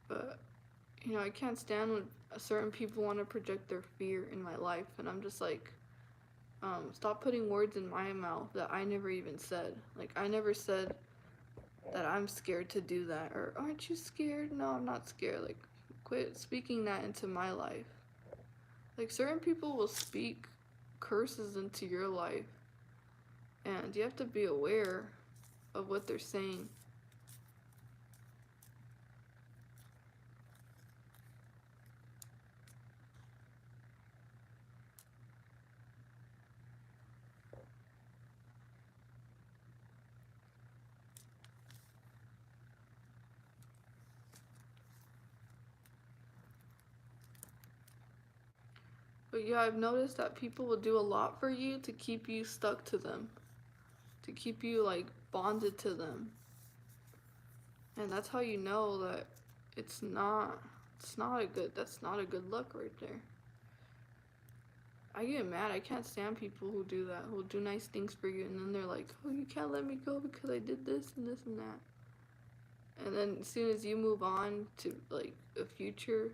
But I can't stand when certain people want to project their fear in my life, and I'm just like, stop putting words in my mouth that I never even said. Like, I never said that I'm scared to do that, or aren't you scared? No, I'm not scared. Like, quit speaking that into my life. Like, certain people will speak curses into your life, and you have to be aware of what they're saying. But yeah, I've noticed that people will do a lot for you to keep you stuck to them, to keep you like bonded to them. And that's how you know that that's not a good look right there. I get mad. I can't stand people who do that, who do nice things for you, and then they're like, oh, you can't let me go because I did this and this and that. And then as soon as you move on to like a future,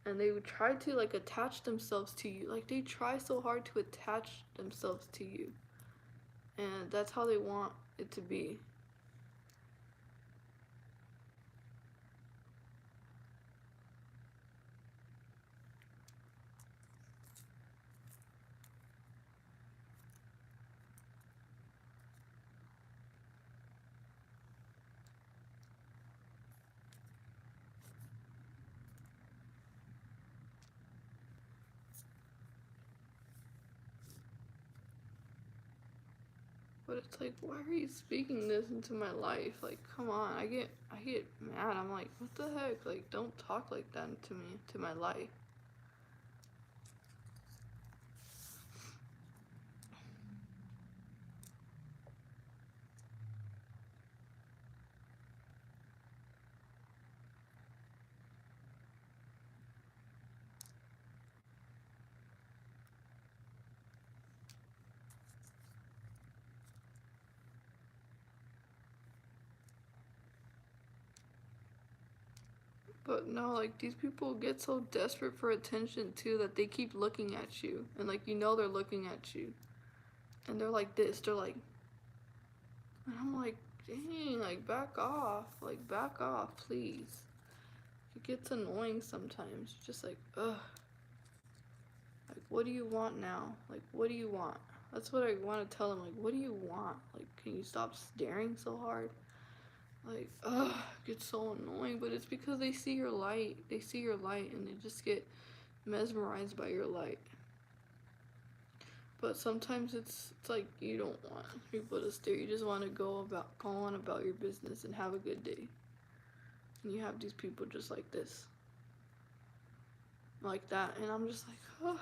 and they would try to like attach themselves to you, like they try so hard to attach themselves to you, and that's how they want it to be. But it's like, why are you speaking this into my life? Like, come on. I get mad. I'm like, what the heck? Like, don't talk like that to me, to my life. But no, like these people get so desperate for attention too that they keep looking at you, and like they're looking at you, and they're like this. They're like, and I'm like, dang, like back off, please. It gets annoying sometimes. Just like, ugh. Like, what do you want now? Like, what do you want? That's what I want to tell them. Like, what do you want? Like, can you stop staring so hard? Like, ugh, it gets so annoying. But it's because they see your light. They see your light, and they just get mesmerized by your light. But sometimes it's like you don't want people to stare. You just want to go on about your business and have a good day. And you have these people just like this, like that, and I'm just like, oh,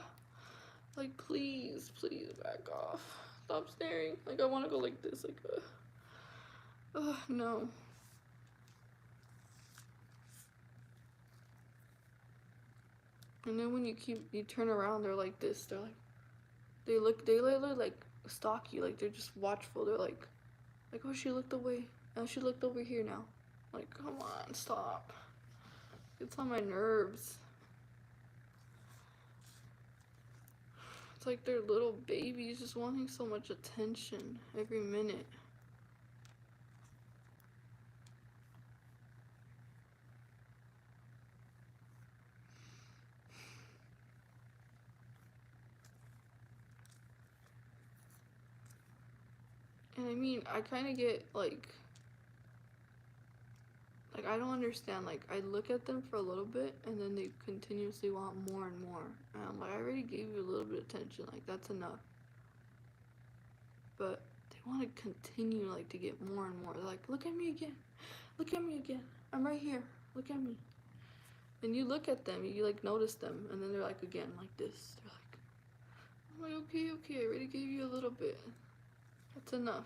like please, please back off. Stop staring. Like I want to go like this, like, no. And then when you turn around, they're like this. They're like, they literally like stalk you. Like they're just watchful. They're like, oh, she looked away. Oh, she looked over here now. Like, come on, stop. It's on my nerves. It's like they're little babies just wanting so much attention every minute. And I mean, I kind of get like I don't understand. Like I look at them for a little bit, and then they continuously want more and more. And I'm like, I already gave you a little bit of attention. Like that's enough. But they want to continue like to get more and more. They're like, look at me again. Look at me again. I'm right here. Look at me. And you look at them, you like notice them, and then they're like again like this. They're like, I'm like, okay, okay, I already gave you a little bit. That's enough.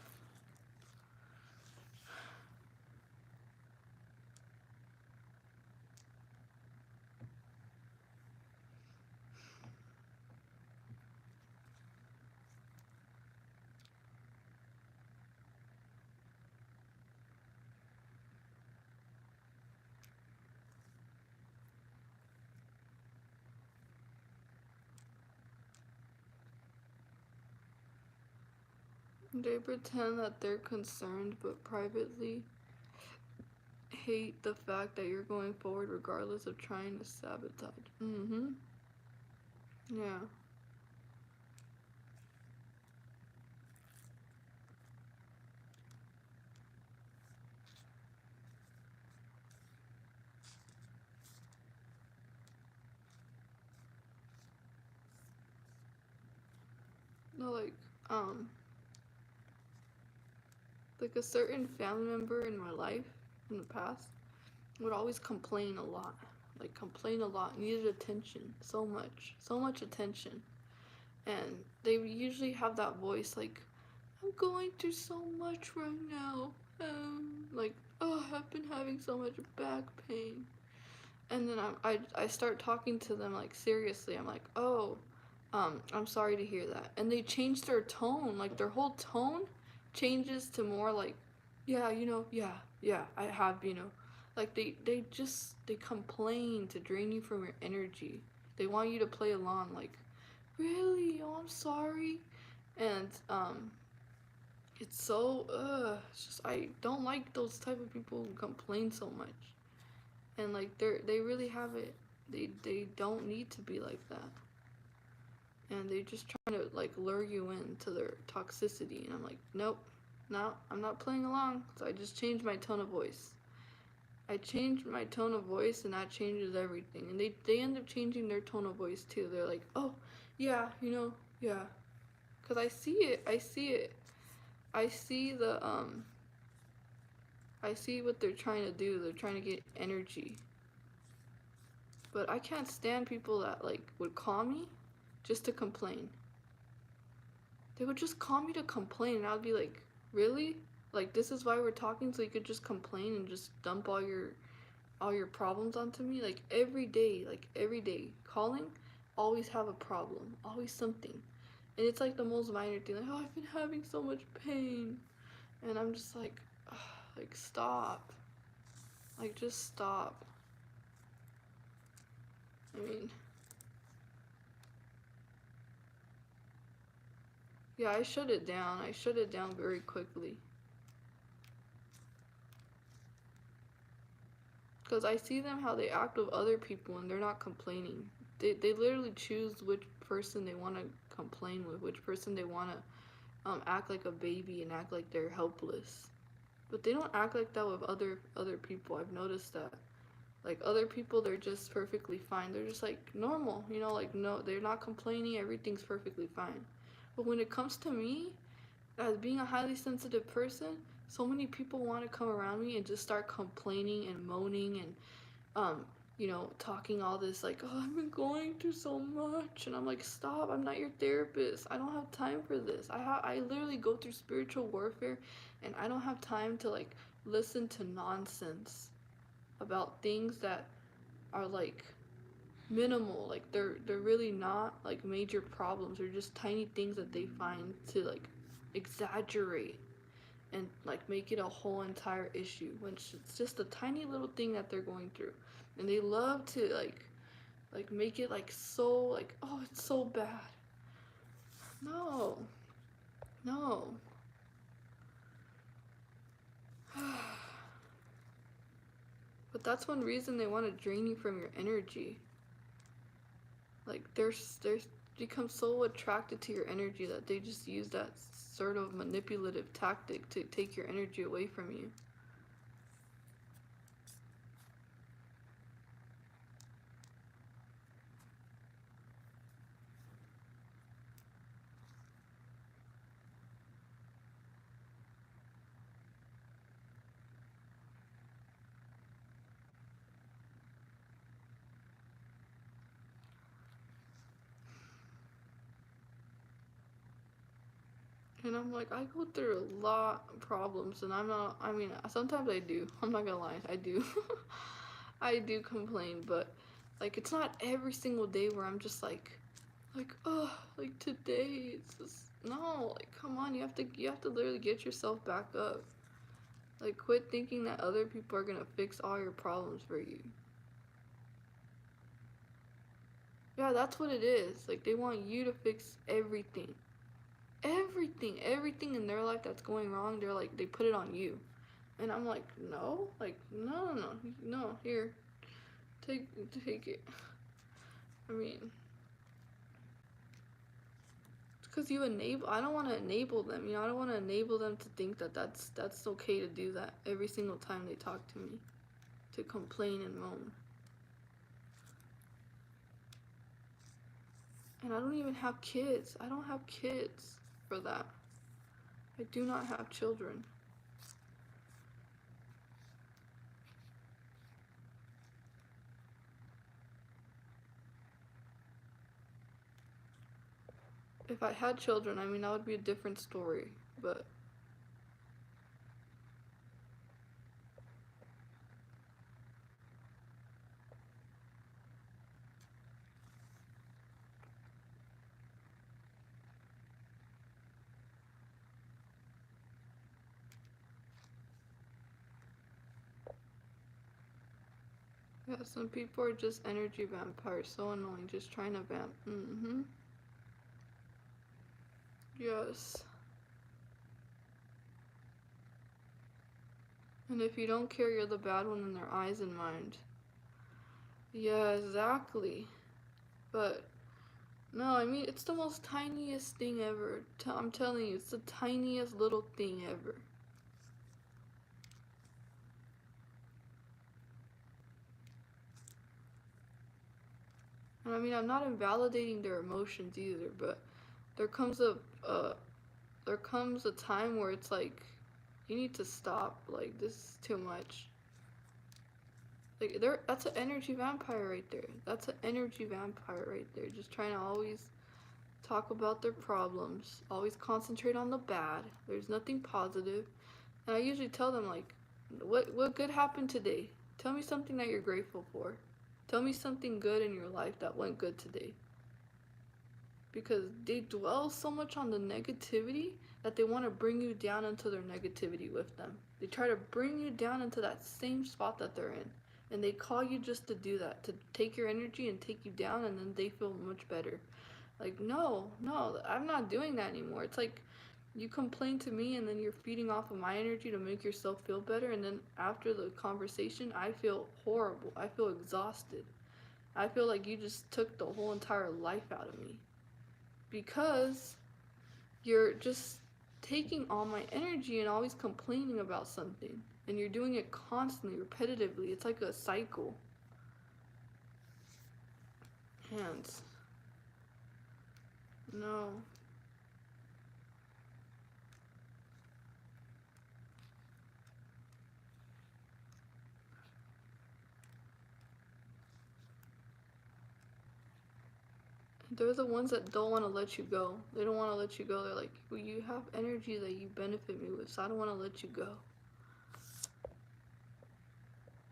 They pretend that they're concerned, but privately hate the fact that you're going forward regardless of trying to sabotage. Mm-hmm. Yeah. No, um, like a certain family member in my life in the past would always complain a lot. Like complain a lot, needed attention, so much attention. And they usually have that voice like, I'm going through so much right now. Like, oh, I've been having so much back pain. And then I start talking to them like seriously. I'm like, oh, I'm sorry to hear that. And they change their tone, like their whole tone changes to more like, yeah, yeah, I have, like they complain to drain you from your energy. They want you to play along, like, really? Oh, I'm sorry. And it's so it's just I don't like those type of people who complain so much. And like they really have it. They don't need to be like that. And they're just trying to like lure you into their toxicity. And I'm like, nope, no, I'm not playing along. So I just changed my tone of voice. I changed my tone of voice, and that changes everything. And they end up changing their tone of voice too. They're like, oh, yeah, yeah, because I see it. I see it. I see I see what they're trying to do. They're trying to get energy. But I can't stand people that like would call me just to complain. They would just call me to complain, and I'd be like, really? Like, this is why we're talking, so you could just complain and just dump all your problems onto me? Like every day calling, always have a problem, always something. And it's like the most minor thing, like, oh, I've been having so much pain. And I'm just like, ugh, like, stop. Like, just stop. I mean, yeah, I shut it down. I shut it down very quickly. Because I see them how they act with other people and they're not complaining. They literally choose which person they want to complain with, which person they want to act like a baby and act like they're helpless. But they don't act like that with other people. I've noticed that. Like other people, they're just perfectly fine. They're just like normal, like no, they're not complaining. Everything's perfectly fine. But when it comes to me, as being a highly sensitive person, so many people want to come around me and just start complaining and moaning and talking all this like, oh, I've been going through so much, and I'm like, stop! I'm not your therapist. I don't have time for this. I literally go through spiritual warfare, and I don't have time to like listen to nonsense about things that are like minimal. Like they're really not like major problems. They're just tiny things that they find to like exaggerate and like make it a whole entire issue when it's just a tiny little thing that they're going through. And they love to like make it like so like, oh, it's so bad. No. No. But that's one reason they want to drain you from your energy. Like they're become so attracted to your energy that they just use that sort of manipulative tactic to take your energy away from you. And I'm like, I go through a lot of problems, and I mean, sometimes I do. I'm not gonna lie, I do. I do complain, but like, it's not every single day where I'm just oh, like today, it's just, no, like, come on, you have to literally get yourself back up. Like, quit thinking that other people are gonna fix all your problems for you. Yeah, that's what it is. Like, they want you to fix everything. Everything in their life that's going wrong, they're like, they put it on you. And I'm like, no, like, no, here, take it. I mean, it's because I don't want to enable them, I don't want to enable them to think that that's okay to do that every single time they talk to me, to complain and moan. And I don't even have kids. I don't have kids for that. I do not have children. If I had children, I mean, that would be a different story. But Yeah, some people are just energy vampires. So annoying, just trying to vamp. Yes. And if you don't care, you're the bad one in their eyes and mind. Yeah, exactly. But no, I mean, it's the most tiniest thing ever. I'm telling you, it's the tiniest little thing ever. And I mean, I'm not invalidating their emotions either, but there comes a uh, there comes a time where it's like you need to stop. Like this is too much. Like that's an energy vampire right there. That's an energy vampire right there. Just trying to always talk about their problems, always concentrate on the bad. There's nothing positive. And I usually tell them like, what good happened today? Tell me something that you're grateful for. Tell me something good in your life that went good today. Because they dwell so much on the negativity that they want to bring you down into their negativity with them. They try to bring you down into that same spot that they're in. And they call you just to do that, to take your energy and take you down, and then they feel much better. Like, no, no, I'm not doing that anymore. It's like you complain to me and then you're feeding off of my energy to make yourself feel better. And then after the conversation, I feel horrible. I feel exhausted. I feel like you just took the whole entire life out of me because you're just taking all my energy and always complaining about something. And you're doing it constantly, repetitively. It's like a cycle. And no. They're the ones that don't want to let you go. They don't want to let you go. They're like, well, you have energy that you benefit me with, so I don't want to let you go.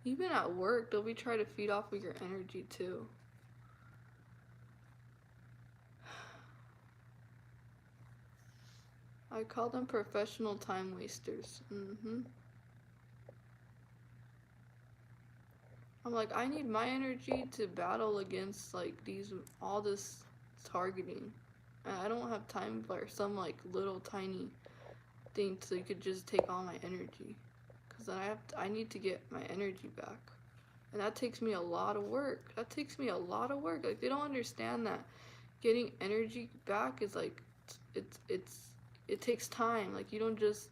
Even at work, they'll be trying to feed off of your energy too. I call them professional time wasters. I'm like, I need my energy to battle against like all this targeting. And I don't have time for some like little tiny thing so you could just take all my energy. Cause then I need to get my energy back. And that takes me a lot of work. That takes me a lot of work. Like they don't understand that getting energy back is like it takes time. Like they don't just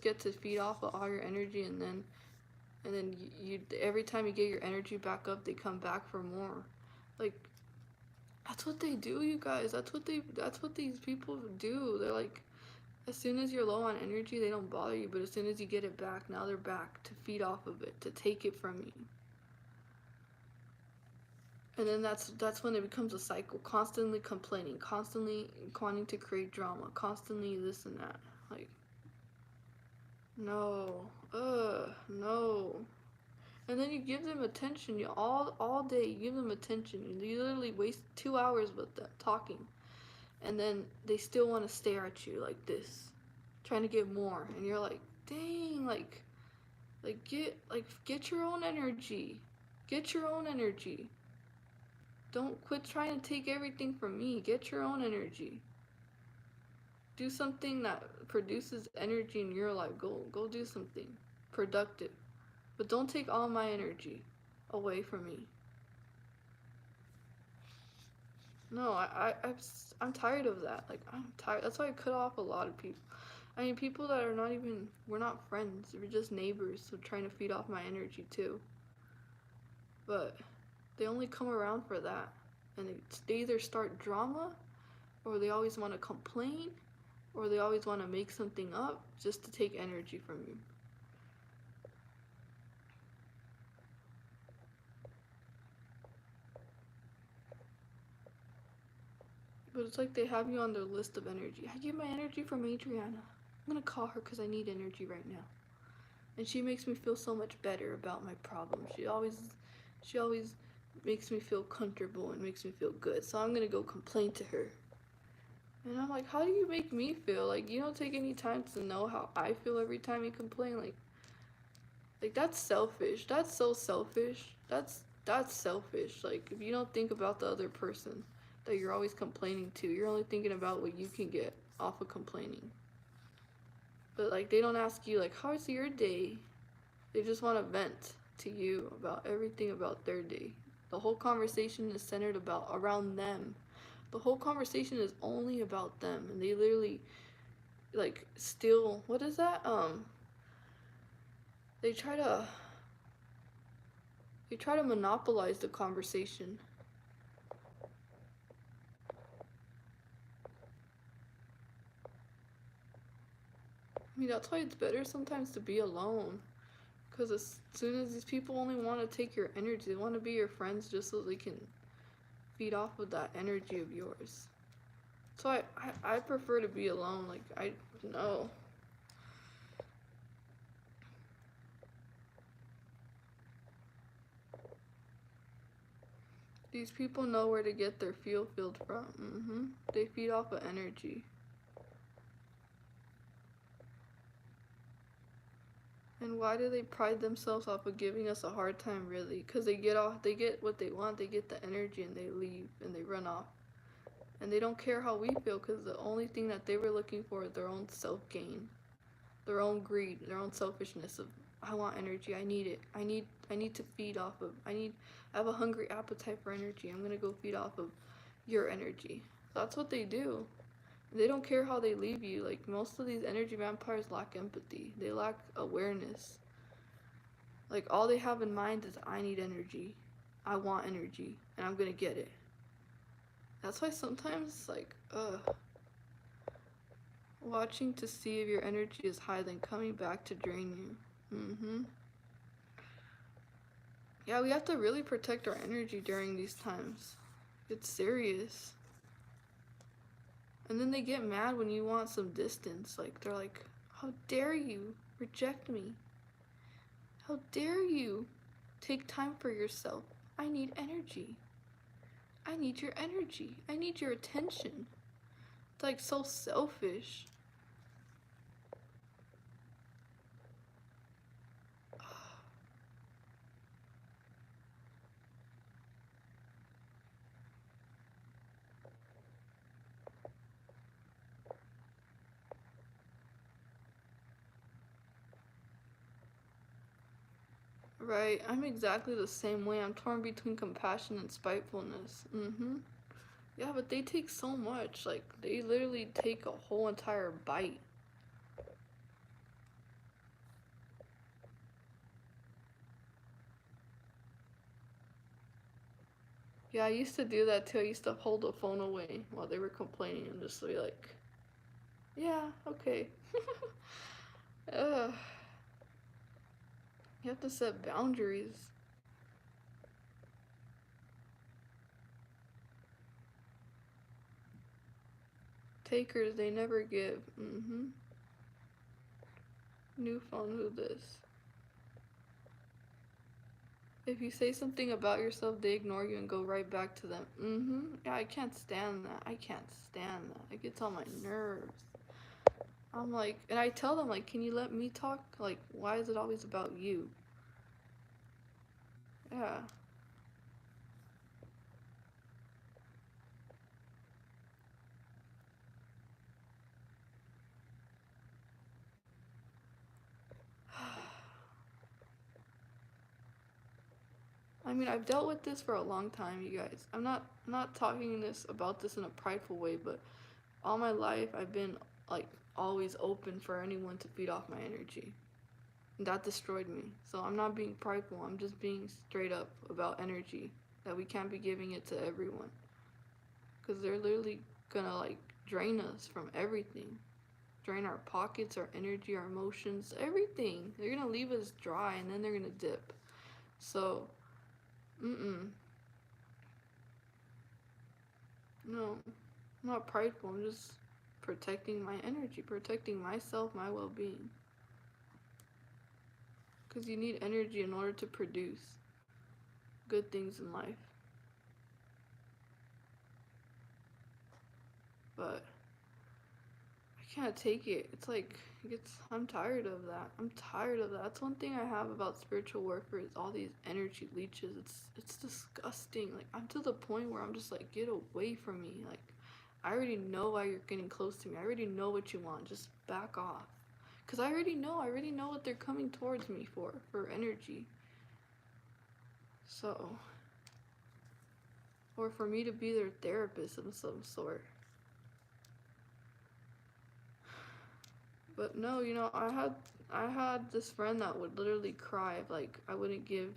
get to feed off of all your energy and then you every time you get your energy back up, they come back for more. Like that's what they do, you guys. That's what these people do. They're like as soon as you're low on energy, they don't bother you, but as soon as you get it back, now they're back to feed off of it, to take it from you. And then that's when it becomes a cycle, constantly complaining, constantly wanting to create drama, constantly this and that. Like no, no. And then you give them attention, you all day you give them attention. You literally waste 2 hours with them talking, and then they still want to stare at you like this, trying to get more, and you're like, dang, get your own energy, get your own energy. Don't quit trying to take everything from me. Get your own energy. Do something that produces energy in your life. Go do something productive. But don't take all my energy away from me. No, I'm tired of that. Like I'm tired. That's why I cut off a lot of people. I mean, people that are not even we're not friends. We're just neighbors, so trying to feed off my energy too. But they only come around for that, and they either start drama, or they always want to complain, or they always want to make something up just to take energy from you. But it's like they have you on their list of energy. I get my energy from Adriana. I'm gonna call her because I need energy right now. And she makes me feel so much better about my problems. She always makes me feel comfortable and makes me feel good. So I'm gonna go complain to her. And I'm like, how do you make me feel? Like, you don't take any time to know how I feel every time you complain. Like, Like that's selfish. That's so selfish. That's selfish. Like if you don't think about the other person that you're always complaining to, you're only thinking about what you can get off of complaining. But like they don't ask you like how's your day? They just want to vent to you about everything about their day. The whole conversation is centered about around them. The whole conversation is only about them and they literally like steal what is that? They try to they try to monopolize the conversation. I mean, that's why it's better sometimes to be alone. Because as soon as these people only want to take your energy, they want to be your friends just so they can feed off of that energy of yours. So I prefer to be alone. Like, I know. These people know where to get their fuel filled from. They feed off of energy. And why do they pride themselves off of giving us a hard time, really? Because they get what they want, they get the energy, and they leave, and they run off. And they don't care how we feel, because the only thing that they were looking for is their own self-gain, their own greed, their own selfishness of, I want energy, I need it, I need to feed off of, I have a hungry appetite for energy, I'm gonna go feed off of your energy. That's what they do. They don't care how they leave you. Like most of these energy vampires lack empathy. They lack awareness. Like all they have in mind is I need energy. I want energy and I'm going to get it. That's why sometimes like watching to see if your energy is high then coming back to drain you. Yeah, we have to really protect our energy during these times. It's serious. And then they get mad when you want some distance. Like, they're like, how dare you reject me? How dare you take time for yourself? I need energy. I need your energy. I need your attention. It's like so selfish. Right, I'm exactly the same way. I'm torn between compassion and spitefulness. Yeah, but they take so much. Like, they literally take a whole entire bite. Yeah, I used to do that too. I used to hold the phone away while they were complaining and just be like, yeah, okay. Ugh. You have to set boundaries. Takers, they never give. New phone, who this? If you say something about yourself, they ignore you and go right back to them. Yeah, I can't stand that. I can't stand that. It gets on my nerves. I'm like, and I tell them, like, can you let me talk? Like, why is it always about you? Yeah. I mean, I've dealt with this for a long time, you guys. I'm not talking this about this in a prideful way, but all my life I've been like always open for anyone to feed off my energy. And that destroyed me. So I'm not being prideful. I'm just being straight up about energy that we can't be giving it to everyone because they're literally gonna like drain us from everything. Drain our pockets, our energy, our emotions, everything. They're gonna leave us dry and then they're gonna dip. So, mm-mm. No, I'm not prideful. I'm just protecting my energy, protecting myself, my well being. Because you need energy in order to produce good things in life. But I I can't take it. It's like I'm tired of that. I'm tired of that. That's one thing I have about spiritual warfare is all these energy leeches. It's disgusting. Like I'm to the point where I'm just like, get away from me. Like I already know why you're getting close to me. I already know what you want. Just back off. Cause I already know what they're coming towards me for energy. So, or for me to be their therapist of some sort. But no, I had this friend that would literally cry if like I wouldn't give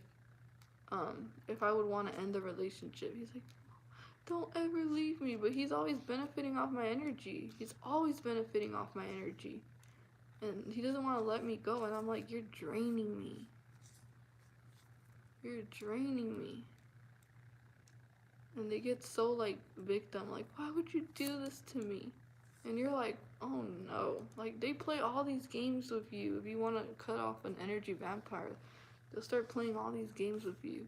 if I would want to end the relationship. He's like, "Don't ever leave me." But he's always benefiting off my energy. He's always benefiting off my energy. And he doesn't want to let me go, and I'm like, "You're draining me. You're draining me." And they get so like victim, like, "Why would you do this to me?" And you're like, oh no. Like, they play all these games with you. If you want to cut off an energy vampire, they'll start playing all these games with you.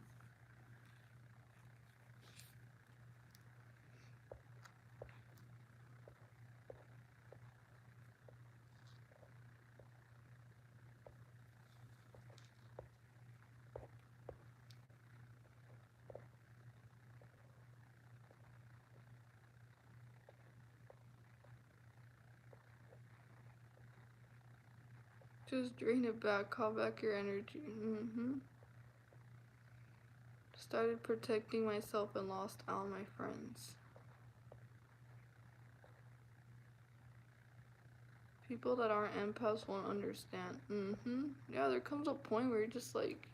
Just drain it back, call back your energy. Started protecting myself and lost all my friends. People that aren't empaths won't understand. Yeah, there comes a point where you're just like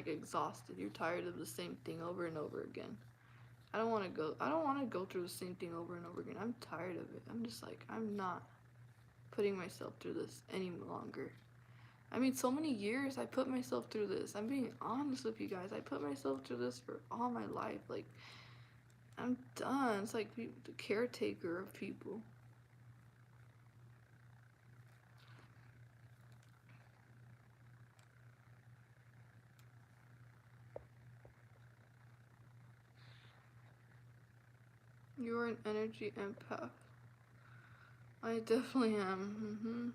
exhausted. You're tired of the same thing over and over again. I don't want to go through the same thing over and over again. I'm tired of it. I'm just like, I'm not putting myself through this any longer. I mean, so many years I put myself through this. I'm being honest with you guys. I put myself through this for all my life. Like, I'm done. It's like the caretaker of people. You're an energy empath. I definitely am.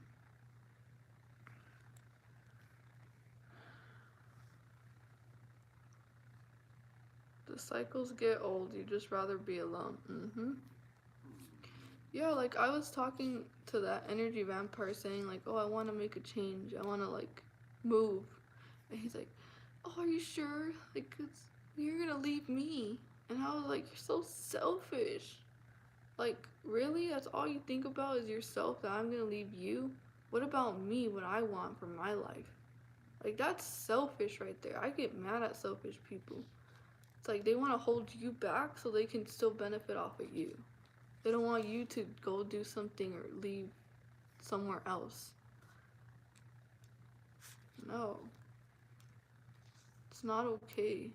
The cycles get old. You just rather be alone. Yeah, like I was talking to that energy vampire saying like, oh, I want to make a change. I want to like move. And he's like, oh, are you sure? Like, you're gonna leave me. And I was like, you're so selfish. Like, really? That's all you think about is yourself, that I'm gonna leave you? What about me, what I want for my life? Like, that's selfish right there. I get mad at selfish people. It's like they want to hold you back so they can still benefit off of you. They don't want you to go do something or leave somewhere else. No. It's not okay.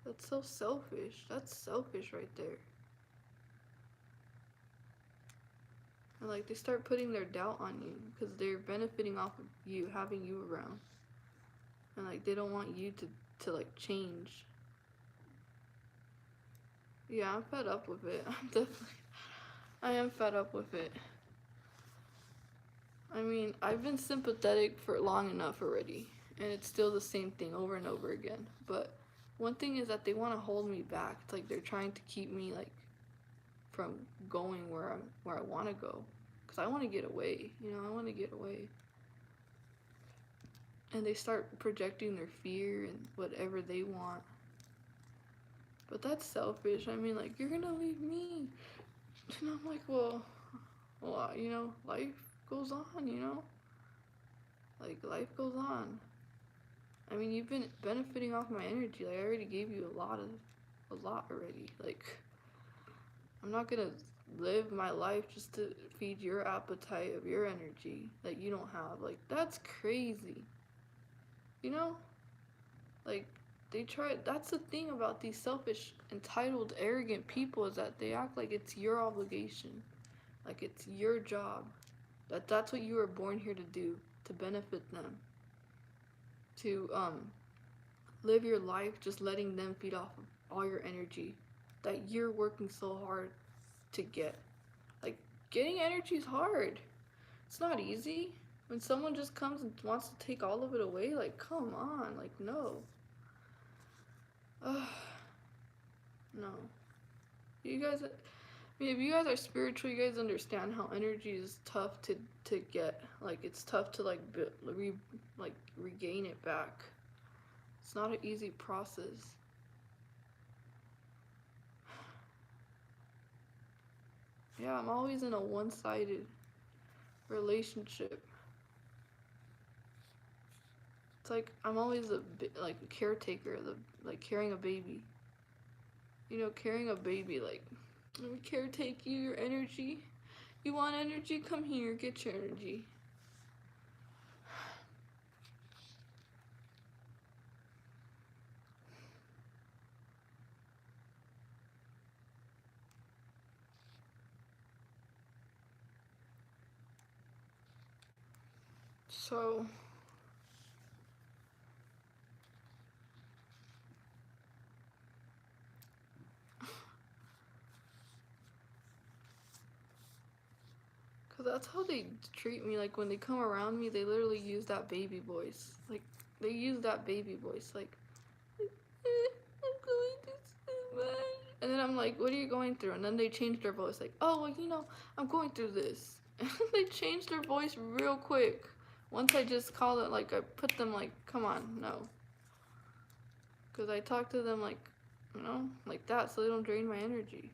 That's so selfish. That's selfish right there. And like they start putting their doubt on you because they're benefiting off of you, having you around. And like they don't want you to like change. Yeah, I'm fed up with it. I am fed up with it. I mean, I've been sympathetic for long enough already, and it's still the same thing over and over again. But one thing is that they want to hold me back. It's like they're trying to keep me like from going where I want to go, because I want to get away. I want to get away. And they start projecting their fear and whatever they want. But that's selfish. I mean, like, you're gonna leave me. And I'm like, well, life goes on. Like, life goes on. I mean, you've been benefiting off my energy. Like, I already gave you a lot already. Like, I'm not gonna live my life just to feed your appetite of your energy that you don't have. Like, that's crazy. Like, that's the thing about these selfish, entitled, arrogant people is that they act like it's your obligation. Like, it's your job. That's what you were born here to do, to benefit them. To, live your life just letting them feed off of all your energy that you're working so hard to get. Like, getting energy is hard. It's not easy. When someone just comes and wants to take all of it away, like, come on, like, no. Ugh, no. You guys, I mean, if you guys are spiritual, you guys understand how energy is tough to get. Like, it's tough to like regain it back. It's not an easy process. Yeah, I'm always in a one-sided relationship. It's like I'm always like a caretaker, like carrying a baby. You know, carrying a baby, like, let me caretake you, your energy. You want energy? Come here, get your energy. So, cause that's how they treat me. Like when they come around me, they literally use that baby voice. Like they use that baby voice. Like, I'm going through so much. And then I'm like, what are you going through? And then they change their voice. Like, oh, well, you know, I'm going through this. And they change their voice real quick. Once I just call it, like, I put them like, come on, no. Cause I talk to them like, you know, like that, so they don't drain my energy.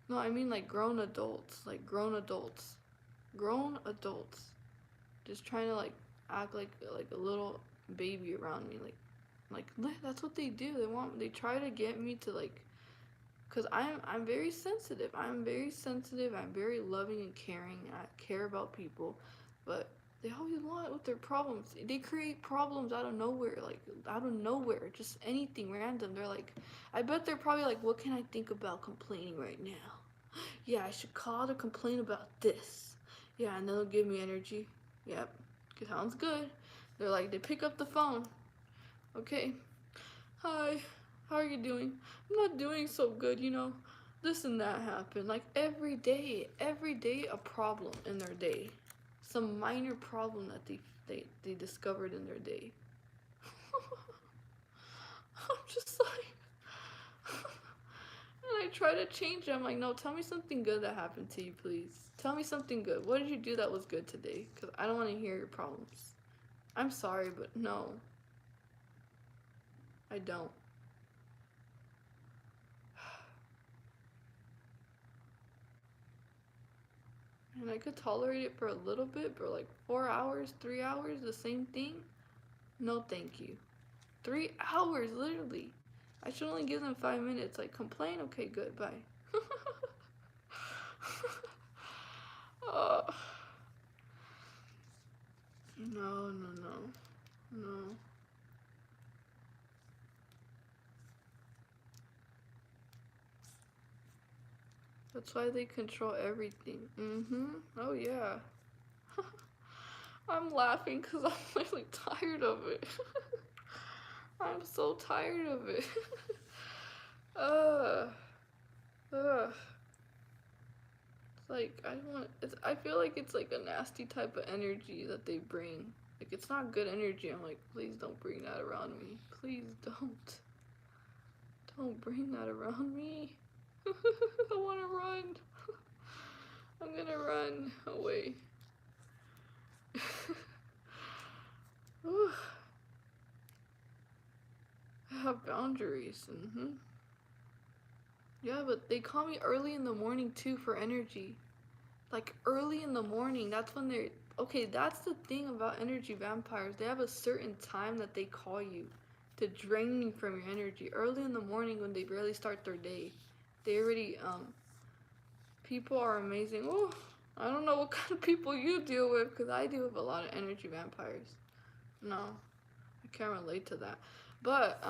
No, I mean like grown adults, grown adults, just trying to like act like a little baby around me, like that's what they do. They try to get me to like, cause I'm very sensitive. I'm very sensitive. I'm very loving and caring. And I care about people, but they always want with their problems. They create problems out of nowhere, like out of nowhere, just anything random. They're like, I bet they're probably like, what can I think about complaining right now? Yeah, I should call to complain about this. Yeah, and they'll give me energy. Yep, sounds good. They're like, they pick up the phone. Okay, hi, how are you doing? I'm not doing so good, you know. This and that happened. Like every day a problem in their day. Some minor problem that they discovered in their day. I'm just like, and I try to change it. I'm like, no, tell me something good that happened to you, please. Tell me something good. What did you do that was good today? Because I don't want to hear your problems. I'm sorry, but no, I don't. And I could tolerate it for a little bit, but like 4 hours, 3 hours, the same thing? No, thank you. 3 hours, literally. I should only give them 5 minutes. Like, complain? Okay, good, bye. uh, no, no, no, no. That's why they control everything. Mm-hmm. Oh, yeah. I'm laughing because I'm really tired of it. I'm so tired of it. Ugh. Ugh. It's like, I feel like it's like a nasty type of energy that they bring. Like, it's not good energy. I'm like, please don't bring that around me. Please don't. Don't bring that around me. I want to run. I'm gonna run away. I have boundaries. Yeah, but they call me early in the morning too for energy. Like early in the morning, that's when they're okay. That's the thing about energy vampires. They have a certain time that they call you to drain you from your energy. Early in the morning when they barely start their day, they already people are amazing. Oh, I don't know what kind of people you deal with because I deal with a lot of energy vampires. No, I can't relate to that. But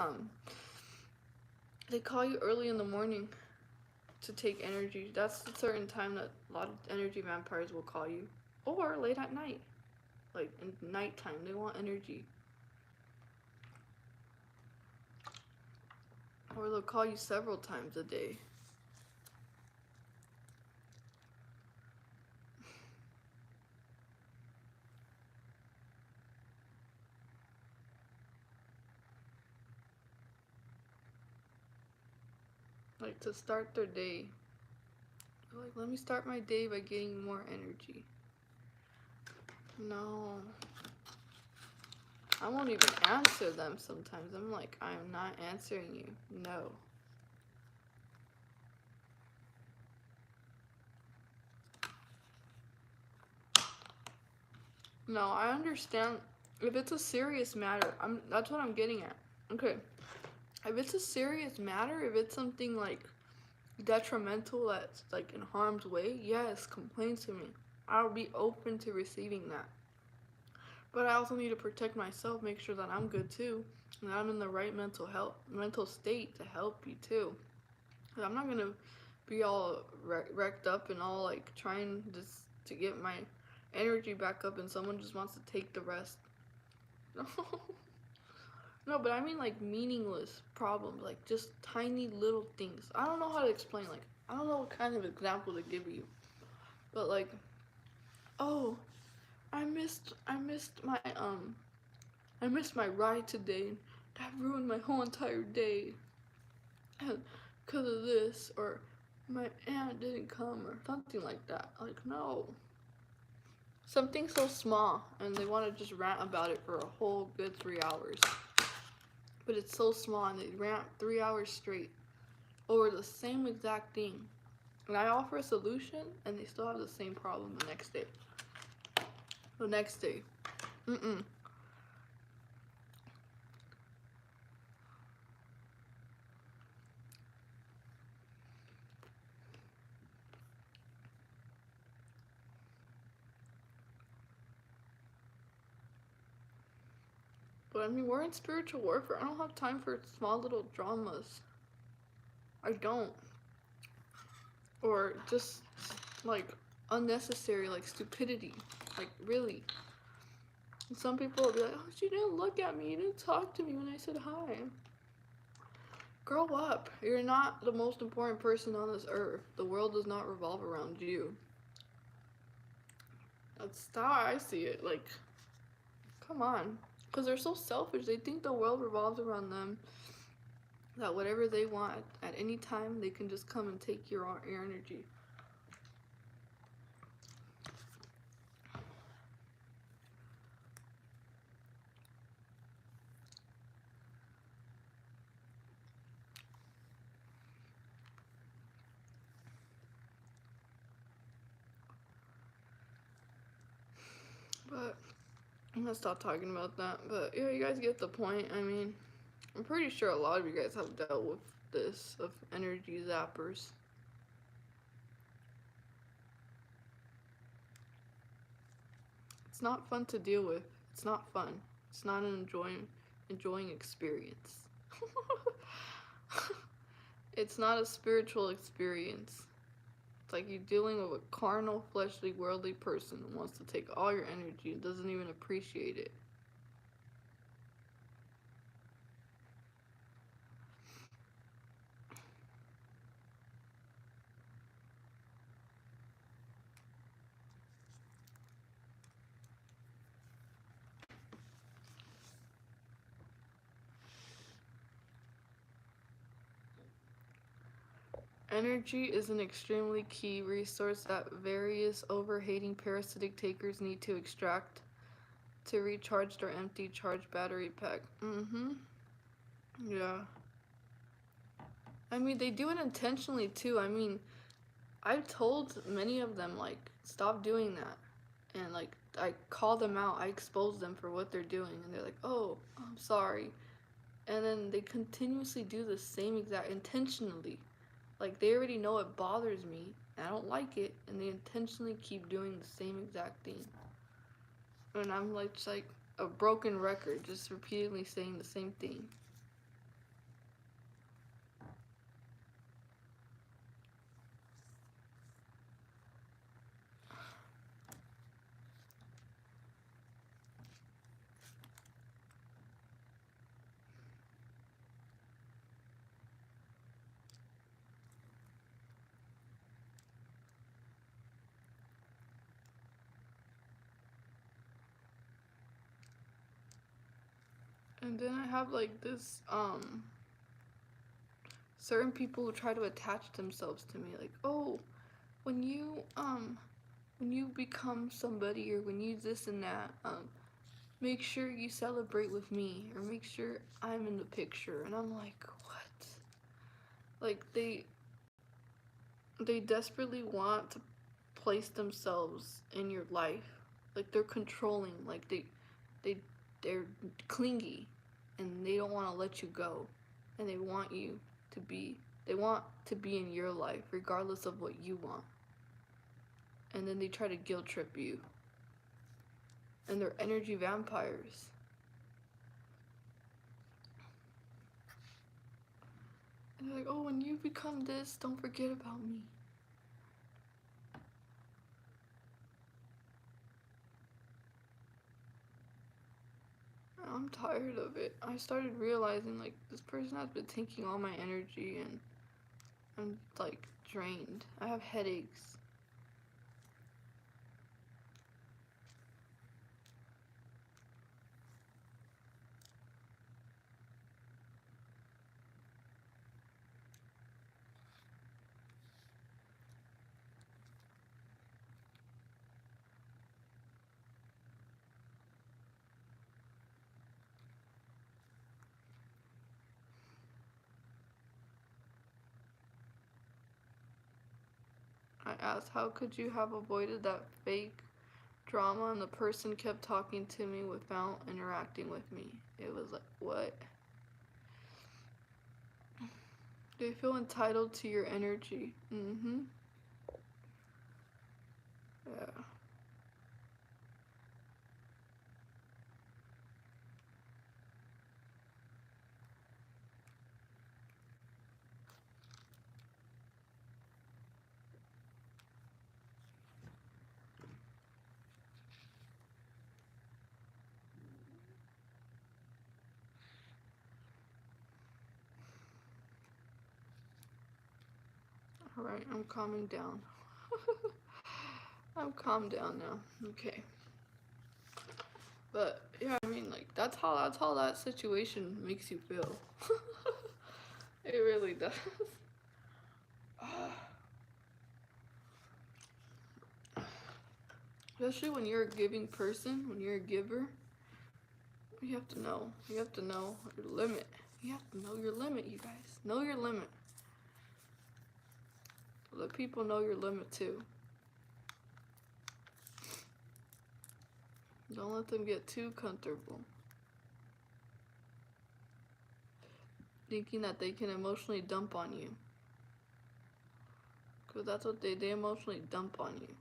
they call you early in the morning to take energy. That's a certain time that a lot of energy vampires will call you. Or late at night. Like in nighttime, they want energy. Or they'll call you several times a day. Like to start their day. Like, let me start my day by getting more energy. No. I won't even answer them sometimes. I'm like, I'm not answering you. No. No, I understand. If it's a serious matter, that's what I'm getting at. Okay. If it's a serious matter, if it's something like detrimental that's like in harm's way, yes, complain to me. I'll be open to receiving that. But I also need to protect myself, make sure that I'm good too, and I'm in the right mental state to help you too. 'Cause I'm not gonna be all wrecked up and all like trying just to get my energy back up, and someone just wants to take the rest. No, but I mean like meaningless problems, like just tiny little things. I don't know how to explain. Like I don't know what kind of example to give you, but like, oh, I missed my ride today. That ruined my whole entire day. Because of this, or my aunt didn't come, or something like that. Like, no. Something so small, and they want to just rant about it for a whole good 3 hours. But it's so small, and they rant 3 hours straight over the same exact thing. And I offer a solution, and they still have the same problem the next day. The next day. Mm-mm. But I mean, we're in spiritual warfare. I don't have time for small little dramas. I don't. Or just like unnecessary, like stupidity. Like, really. And some people will be like, oh, she didn't look at me. You didn't talk to me when I said hi. Grow up. You're not the most important person on this earth. The world does not revolve around you. That's how I see it. Like, come on. Because they're so selfish. They think the world revolves around them. That whatever they want at any time, they can just come and take your energy. But I'm gonna stop talking about that. But yeah, you guys get the point. I mean, I'm pretty sure a lot of you guys have dealt with this, of energy zappers. It's not fun to deal with. It's not fun. It's not an enjoying experience. It's not a spiritual experience. It's like you're dealing with a carnal, fleshly, worldly person who wants to take all your energy and doesn't even appreciate it. Energy is an extremely key resource that various overheating parasitic takers need to extract to recharge their empty charged battery pack. Yeah. I mean, they do it intentionally too. I mean, I've told many of them, like, stop doing that. And, like, I call them out. I expose them for what they're doing. And they're like, oh, I'm sorry. And then they continuously do the same exact, intentionally. Like, they already know it bothers me, and I don't like it, and they intentionally keep doing the same exact thing. And I'm like, just like a broken record, just repeatedly saying the same thing. And then I have like this certain people who try to attach themselves to me, like, oh, when you when you become somebody, or when you this and that, make sure you celebrate with me, or make sure I'm in the picture. And I'm like, what? Like, they desperately want to place themselves in your life. Like, they're controlling, like they they're clingy, and they don't want to let you go, and they want you to be, they want to be in your life regardless of what you want. And then they try to guilt trip you, and they're energy vampires. And they're like, oh, when you become this, don't forget about me. I'm tired of it. I started realizing, like, this person has been taking all my energy, and I'm like drained. I have headaches. I asked, how could you have avoided that fake drama? And the person kept talking to me without interacting with me. It was like, what? They feel entitled to your energy. Mm-hmm. Yeah. Alright, I'm calming down. I'm calmed down now. Okay. But yeah, I mean, like, that's how that situation makes you feel. It really does. Especially when you're a giving person, when you're a giver, you have to know. You have to know your limit. You have to know your limit, you guys. Know your limit. Let people know your limit too. Don't let them get too comfortable, thinking that they can emotionally dump on you. Because that's what they emotionally dump on you.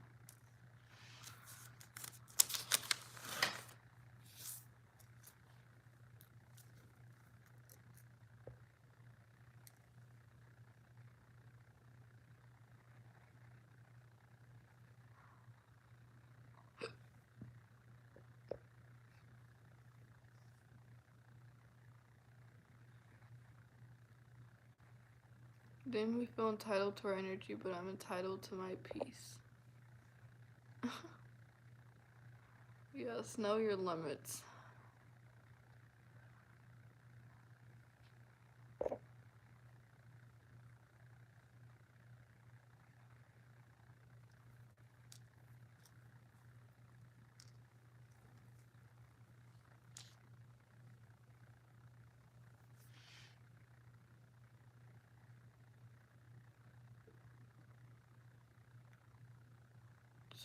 Then we feel entitled to our energy, but I'm entitled to my peace. Yes, know your limits.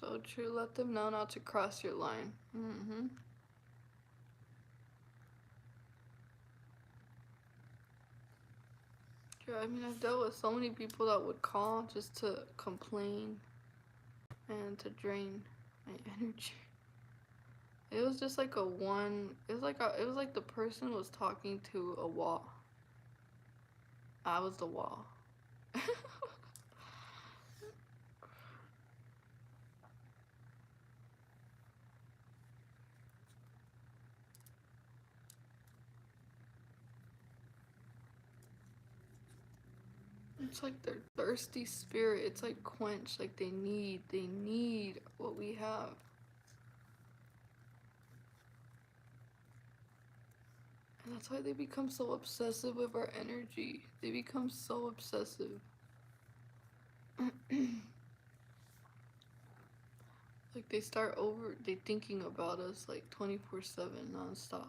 So true. Let them know not to cross your line. Mm-hmm. Yeah, I mean, I've dealt with so many people that would call just to complain and to drain my energy. It was just like a one. It was like the person was talking to a wall. I was the wall. It's like their thirsty spirit. It's like quenched. Like they need what we have. And that's why they become so obsessive with our energy. They become so obsessive. Like they thinking about us like 24/7 nonstop.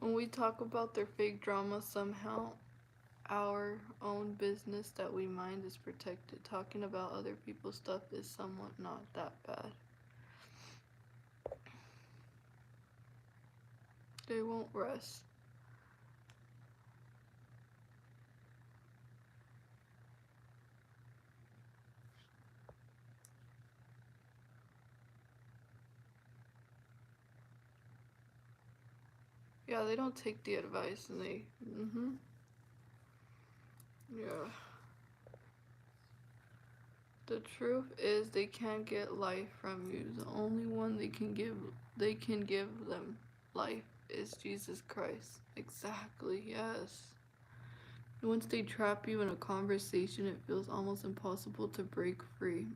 When we talk about their fake drama, somehow our own business that we mind is protected. Talking about other people's stuff is somewhat not that bad. They won't rest. Yeah, they don't take the advice and they. Yeah. The truth is they can't get life from you. The only one they can give them life is Jesus Christ. Exactly, yes. Once they trap you in a conversation, it feels almost impossible to break free.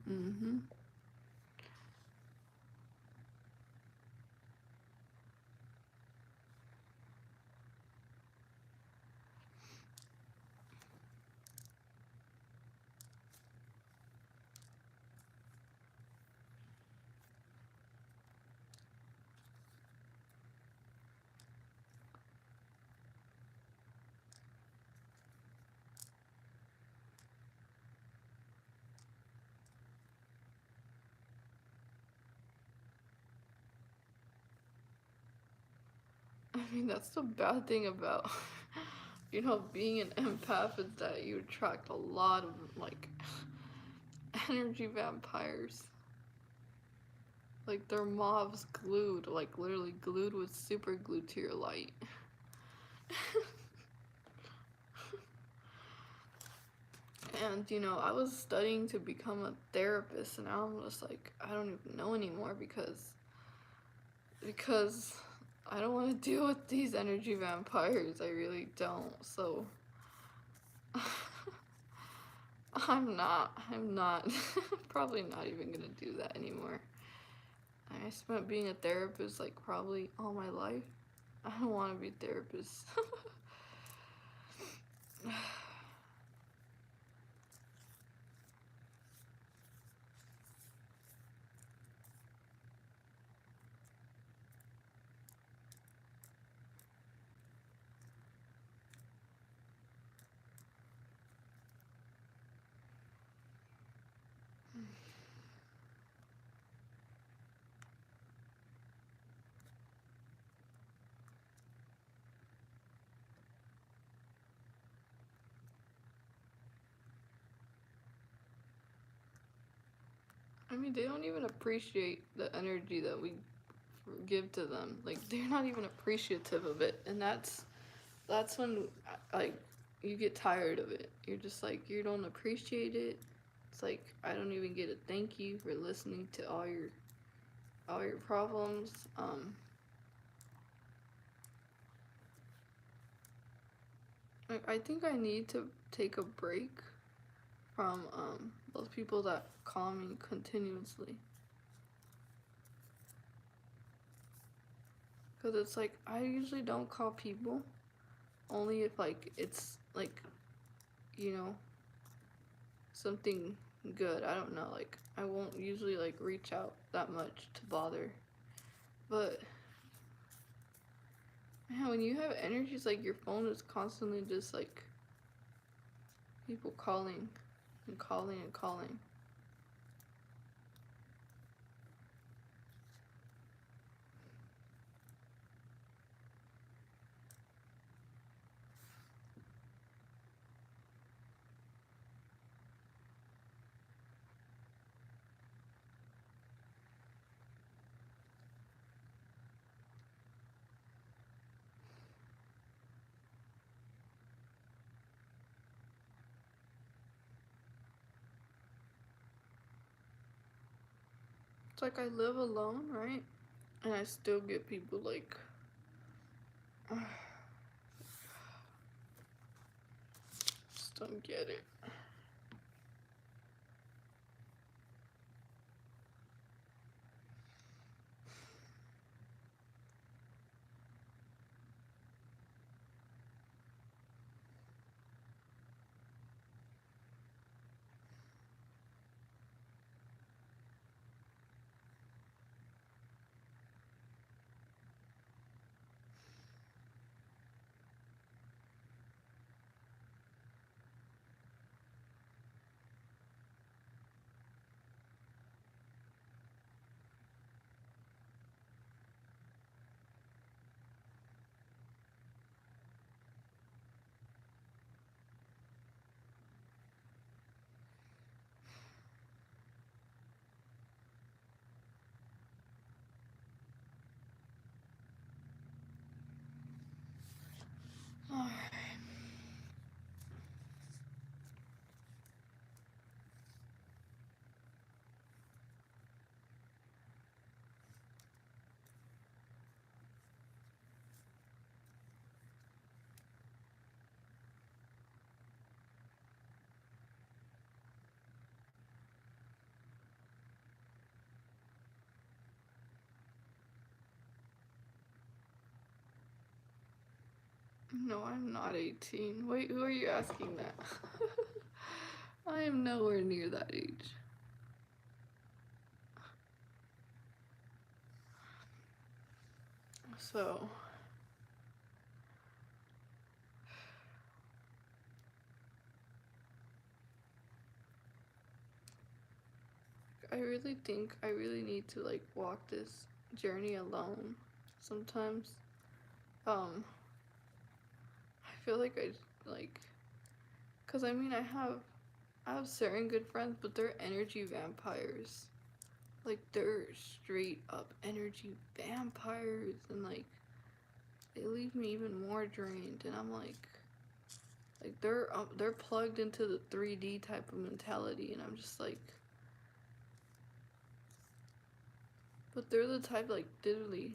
I mean, that's the bad thing about, being an empath is that you attract a lot of, like, energy vampires. Like, they're mobs glued, like, literally glued with super glue to your light. And, I was studying to become a therapist, and now I'm just like, I don't even know anymore because I don't want to deal with these energy vampires. I really don't. So I'm not probably not even gonna do that anymore. I spent being a therapist like probably all my life. I don't want to be a therapist. I mean, they don't even appreciate the energy that we give to them. Like they're not even appreciative of it, and that's when like you get tired of it. You're just like you don't appreciate it. It's like I don't even get a thank you for listening to all your problems. I think I need to take a break from those people that call me continuously. Cause it's like I usually don't call people only if like it's like you know something good. I don't know. Like I won't usually like reach out that much to bother. But man, when you have energy, it's like your phone is constantly just like people calling and calling and calling. It's like I live alone, right? And I still get people like, just don't get it. Alright. No, I'm not 18. Wait, who are you asking that? I am nowhere near that age. So, I really think I really need to like walk this journey alone sometimes. I feel like cause I mean I have certain good friends, but they're energy vampires. Like they're straight up energy vampires, and like they leave me even more drained. And I'm like they're plugged into the 3D type of mentality, and I'm just like, but they're the type like literally.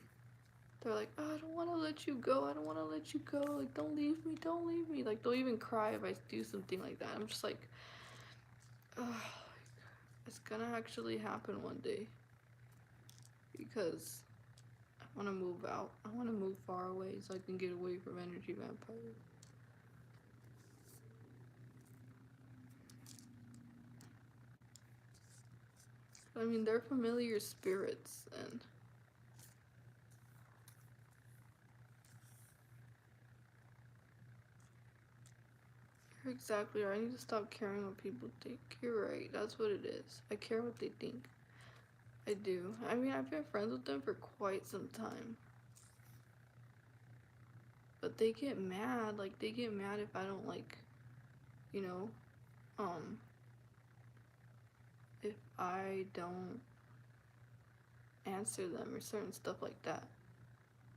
They're like, oh, I don't want to let you go. I don't want to let you go. Like, don't leave me. Don't leave me. Like, they'll even cry if I do something like that. I'm just like, ugh, it's gonna actually happen one day because I want to move out. I want to move far away so I can get away from energy vampires. I mean, they're familiar spirits, and you're exactly right. I need to stop caring what people think. You're right. That's what it is. I care what they think. I do. I mean, I've been friends with them for quite some time. But they get mad. Like, they get mad if I don't, like, you know, um, if I don't answer them or certain stuff like that.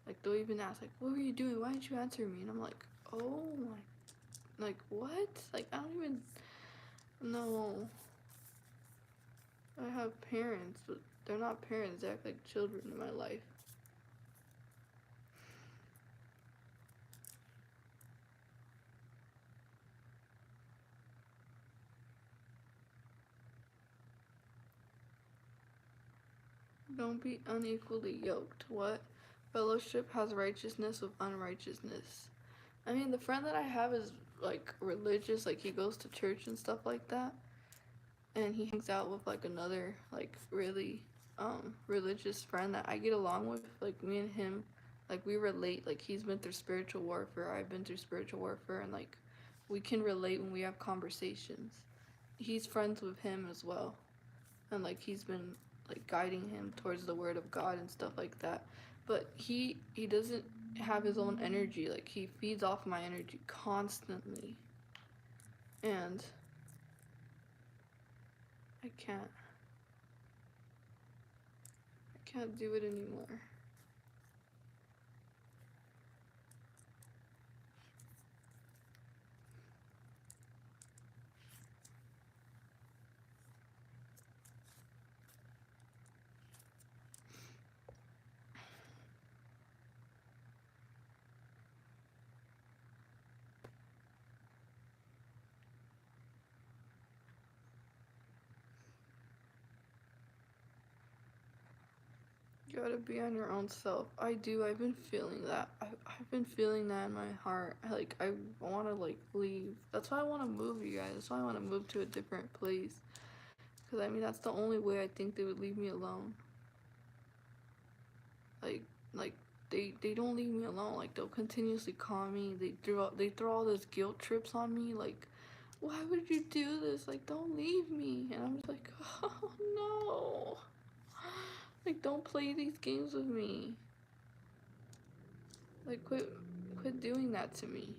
Like, they'll even ask, like, what were you doing? Why didn't you answer me? And I'm like, oh my, like, what? Like, I don't even know. I have parents, but they're not parents. They act like children in my life. Don't be unequally yoked. What? Fellowship has righteousness with unrighteousness. I mean, the friend that I have is like religious, like he goes to church and stuff like that. And he hangs out with like another like really religious friend that I get along with. Like me and him, like we relate. Like he's been through spiritual warfare, I've been through spiritual warfare, and like we can relate when we have conversations. He's friends with him as well, and like he's been like guiding him towards the word of God and stuff like that. But he doesn't have his own energy. Like he feeds off my energy constantly, and I can't do it anymore. You gotta be on your own self. I do. I've been feeling that. I've been feeling that in my heart. I want to, like, leave. That's why I want to move, you guys. That's why I want to move to a different place. Because, I mean, that's the only way I think they would leave me alone. Like, like they don't leave me alone. Like, they'll continuously call me. They throw all those guilt trips on me. Like, why would you do this? Like, don't leave me. And I'm just like, oh, no. Like, don't play these games with me. Like, quit doing that to me.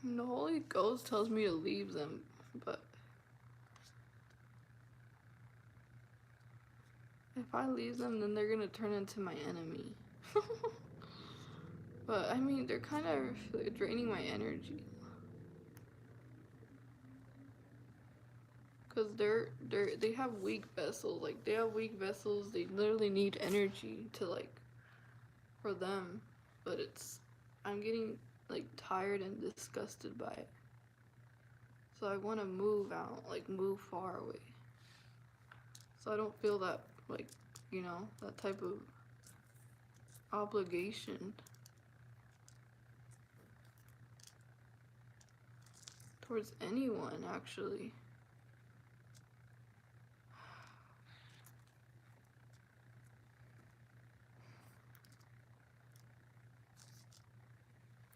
And the Holy Ghost tells me to leave them, but if I leave them, then they're gonna turn into my enemy. But I mean, they're kind of draining my energy. Cause they have weak vessels. Like, they have weak vessels. They literally need energy to, like, for them. But I'm getting, like, tired and disgusted by it. So I want to move out, like, move far away. So I don't feel that, like, that type of obligation towards anyone, actually.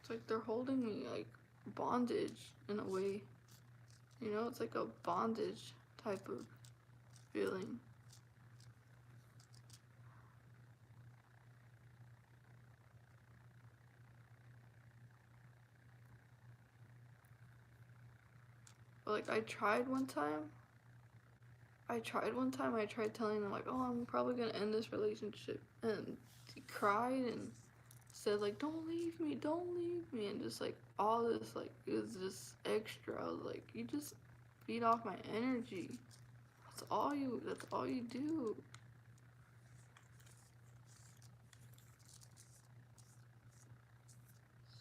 It's like they're holding me like bondage in a way. It's like a bondage type of feeling. But, like, I tried one time. I tried telling them, like, oh, I'm probably gonna end this relationship. And he cried and said, like, don't leave me, don't leave me. And just, like, all this, like, it was just extra. I was like, you just feed off my energy. That's all you do.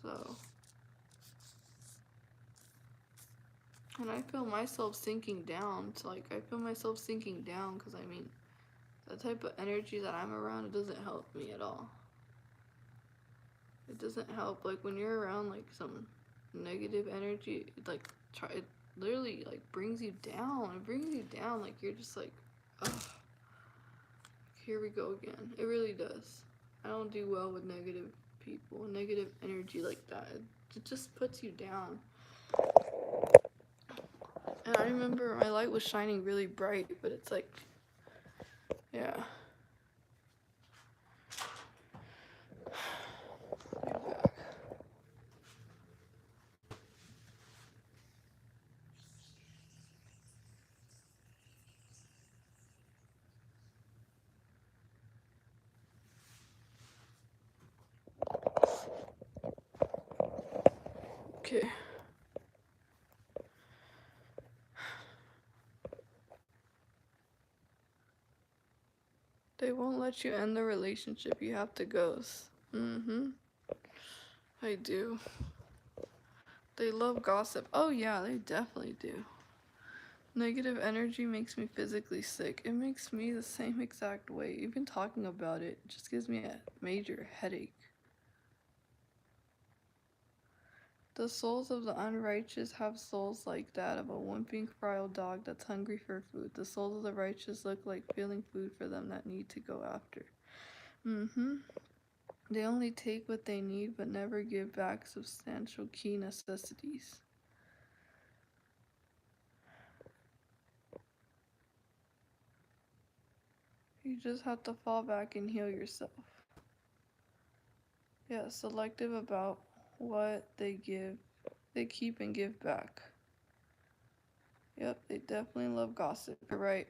So, and I feel myself sinking down. It's like, I feel myself sinking down because, I mean, the type of energy that I'm around, it doesn't help me at all. It doesn't help. Like, when you're around, like, some negative energy, it literally, like, brings you down. It brings you down. Like, you're just like, ugh, here we go again. It really does. I don't do well with negative people, negative energy like that. It just puts you down. And I remember my light was shining really bright, but it's like, yeah. Okay. They won't let you end the relationship. You have to ghost. I do. They love gossip. Oh yeah, they definitely do. Negative energy makes me physically sick. It makes me the same exact way. Even talking about it just gives me a major headache. The souls of the unrighteous have souls like that of a whimpering feral dog that's hungry for food. The souls of the righteous look like feeling food for them that need to go after. They only take what they need but never give back substantial key necessities. You just have to fall back and heal yourself. Yeah, selective about what they give, they keep and give back. Yep, they definitely love gossip. You're right.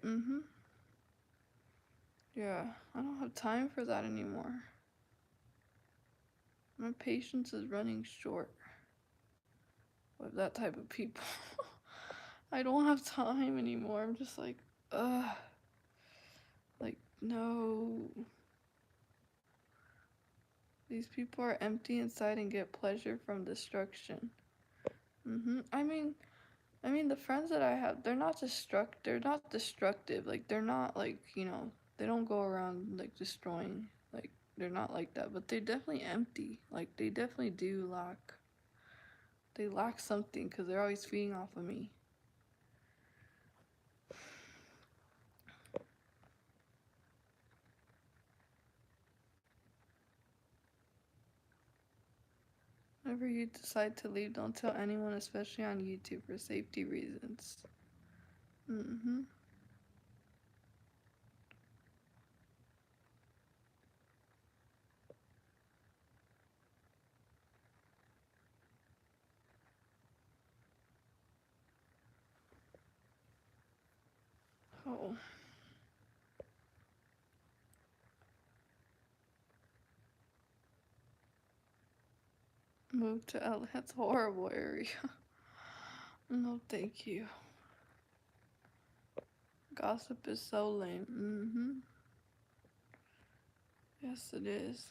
Yeah, I don't have time for that anymore. My patience is running short. with that type of people. I don't have time anymore. I'm just like, ugh. Like, no. These people are empty inside and get pleasure from destruction. I mean, the friends that I have, they're not destructive. Like, they're not like, they don't go around like destroying. Like, they're not like that. But they're definitely empty. Like, they definitely do lack. They lack something because they're always feeding off of me. Whenever you decide to leave, don't tell anyone, especially on YouTube, for safety reasons. Mm-hmm. Oh. Move to LA. That's a horrible area. No, thank you. Gossip is so lame. Mm-hmm. Yes, it is.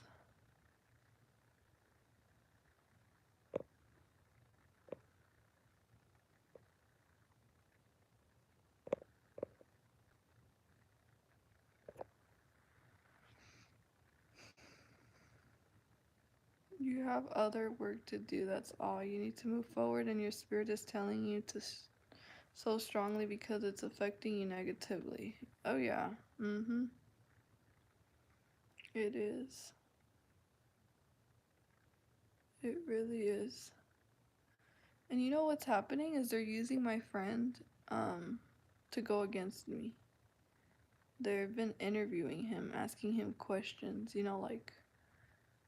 You have other work to do. That's all. You need to move forward, and your spirit is telling you to so strongly because it's affecting you negatively. Oh, yeah. Mm-hmm. It is. It really is. And you know what's happening is they're using my friend um to go against me. They've been interviewing him, asking him questions,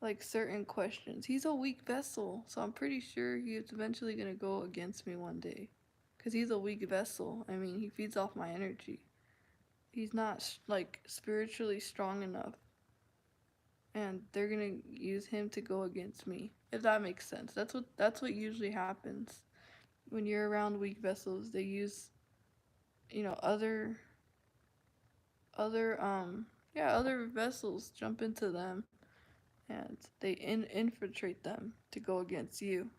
like certain questions. He's a weak vessel, so I'm pretty sure he's eventually going to go against me one day. Cuz he's a weak vessel. I mean, he feeds off my energy. He's not like spiritually strong enough. And they're going to use him to go against me. If that makes sense. That's what usually happens. When you're around weak vessels, they use, you know, other vessels jump into them and they infiltrate them to go against you.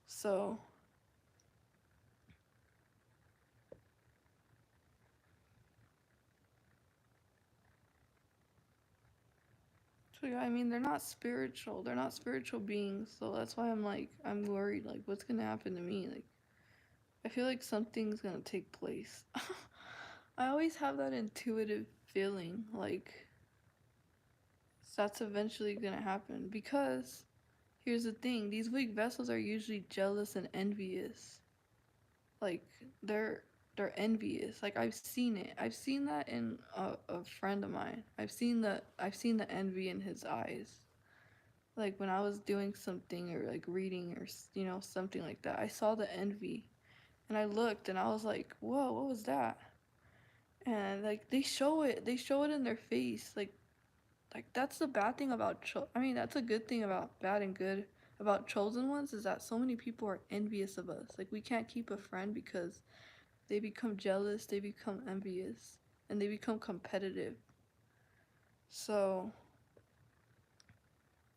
So, so yeah, I mean, they're not spiritual. They're not spiritual beings. So that's why I'm worried. Like, what's gonna happen to me? Like, I feel like something's gonna take place. I always have that intuitive feeling like that's eventually gonna happen because here's the thing: these weak vessels are usually jealous and envious. Like they're they're envious. Like I've seen it. I've seen that in a friend of mine. I've seen the envy in his eyes. Like when I was doing something or like reading or something like that, I saw the envy, and I looked and I was like, "Whoa, what was that?" And like they show it in their face. Like that's the bad thing about I mean, that's a good thing about bad and good about chosen ones is that so many people are envious of us. Like we can't keep a friend because they become jealous, they become envious, and they become competitive. So,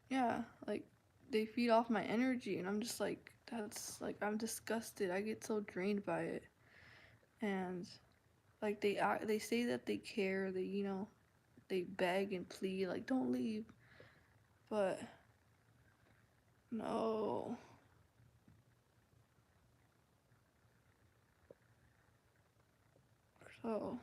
yeah, like they feed off my energy, and I'm just like, that's like, I'm disgusted. I get so drained by it. And like they say that they care, they beg and plead, like, don't leave. But no. So,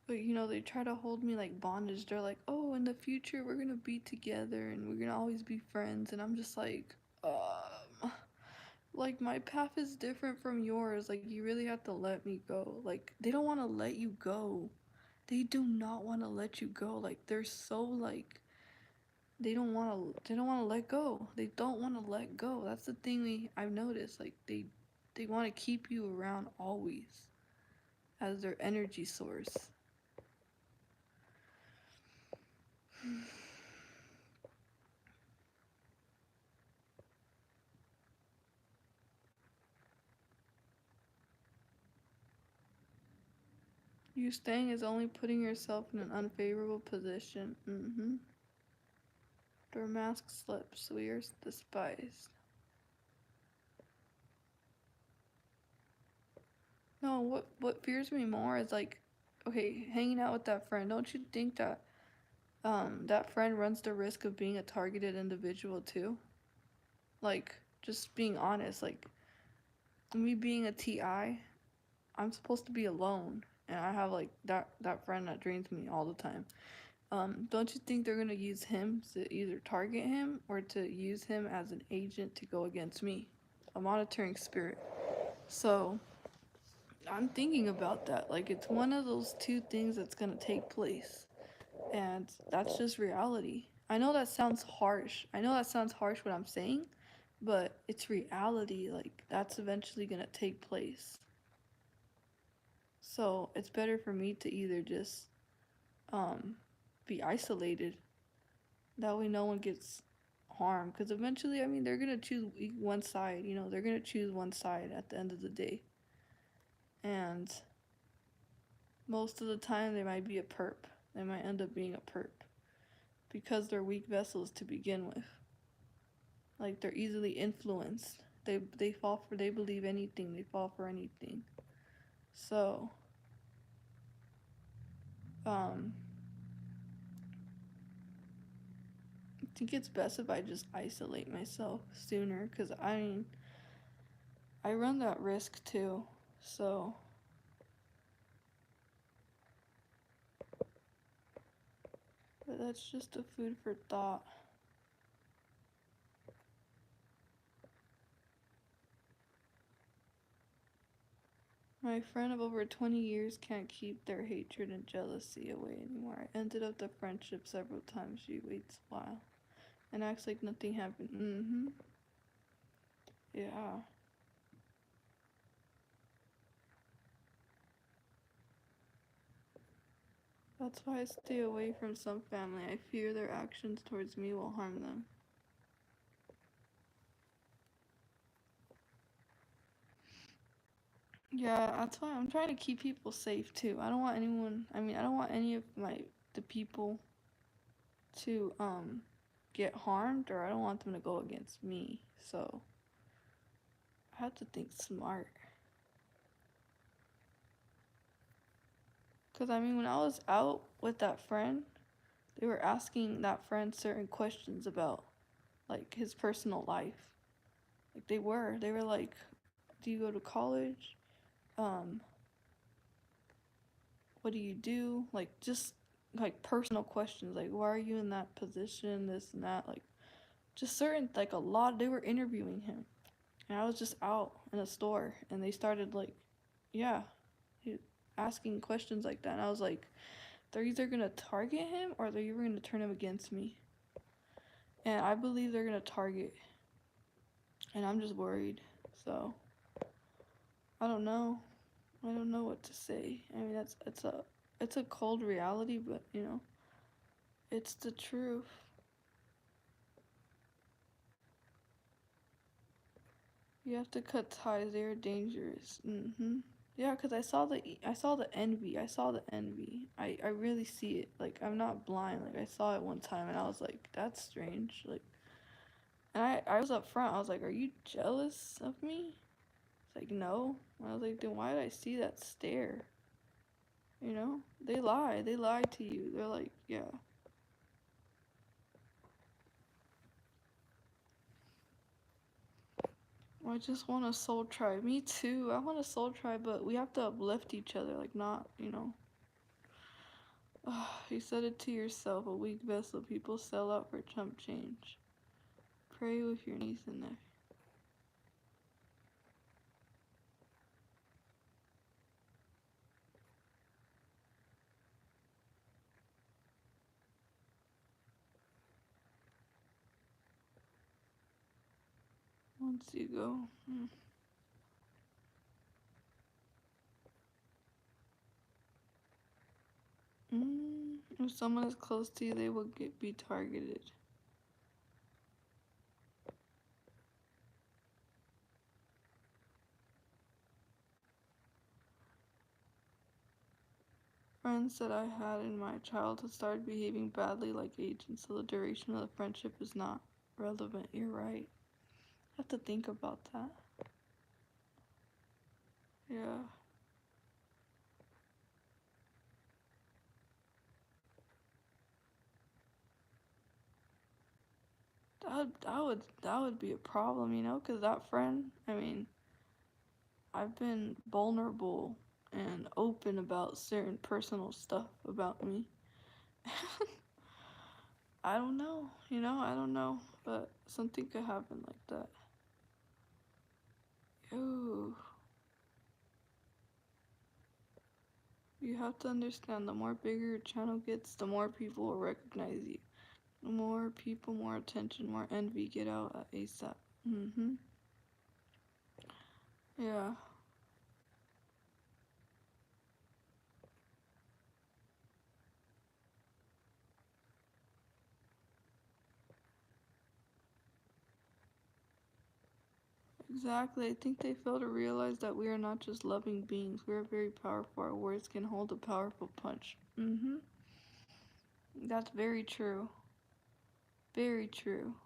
but they try to hold me like bondage. They're like, oh, in the future, we're gonna be together and we're gonna always be friends. And I'm just like my path is different from yours. Like you really have to let me go. Like they don't want to let you go. They do not want to let you go. Like they're so like they don't want to let go. They don't want to let go. That's the thing I've noticed. Like they want to keep you around always as their energy source. You staying is only putting yourself in an unfavorable position. Their mask slips, we are despised. No, what fears me more is like, okay, hanging out with that friend. Don't you think that that friend runs the risk of being a targeted individual too? Like, just being honest, like me being a TI, I'm supposed to be alone, and I have like that friend that drains me all the time. Don't you think they're gonna use him to either target him or to use him as an agent to go against me, a monitoring spirit? So I'm thinking about that. Like, it's one of those two things that's gonna take place, and that's just reality. I know that sounds harsh. I know that sounds harsh what I'm saying, but it's reality. Like, that's eventually gonna take place. So it's better for me to either just um be isolated. That way no one gets harmed. Because eventually, I mean, they're gonna choose one side. They're gonna choose one side at the end of the day. And most of the time, they might be a perp. They might end up being a perp because they're weak vessels to begin with. Like, they're easily influenced. They fall for, they believe anything. They fall for anything. So um I think it's best if I just isolate myself sooner, because I mean, I run that risk too. So, but that's just a food for thought. My friend of over 20 years can't keep their hatred and jealousy away anymore. I ended up the friendship several times. She waits a while and acts like nothing happened. Yeah. That's why I stay away from some family. I fear their actions towards me will harm them. Yeah, that's why I'm trying to keep people safe too. I don't want anyone, I mean, I don't want any of the people to get harmed, or I don't want them to go against me. So, I have to think smart. Cuz I mean, when I was out with that friend, they were asking that friend certain questions about like his personal life. Like they were like, "Do you go to college? Um what do you do?" Like, just like personal questions, like why are you in that position, this and that, like just certain, like a lot. They were interviewing him, and I was just out in a store, and they started like, yeah, asking questions like that, and I was like, they're either gonna target him or they're even gonna turn him against me, and I believe they're gonna target, and I'm just worried. So I don't know. I don't know what to say. I mean, it's a cold reality, but it's the truth. You have to cut ties. They are dangerous. Yeah, cause I saw the envy. I saw the envy. I really see it. Like, I'm not blind. Like, I saw it one time, and I was like, that's strange. Like, and I was up front. I was like, are you jealous of me? It's like, no. I was like, then why did I see that stare? They lie. They lie to you. They're like, yeah. I just want a soul tribe. Me too. I want a soul tribe, but we have to uplift each other. Like, not. You said it to yourself, a weak vessel. People sell out for chump change. Pray with your knees in there. Once you go. If someone is close to you, they will be targeted. Friends that I had in my childhood started behaving badly like agents, so the duration of the friendship is not relevant. You're right. I have to think about that. Yeah. That would be a problem, you know, because that friend, I mean, I've been vulnerable and open about certain personal stuff about me. I don't know, you know, I don't know, but something could happen like that. Ooh, you have to understand the more bigger your channel gets, the more people will recognize you. The more people, more attention, more envy get out at ASAP. Mm-hmm. Yeah. Exactly. I think they fail to realize that we are not just loving beings. We are very powerful. Our words can hold a powerful punch. Mm-hmm. That's very true. Very true.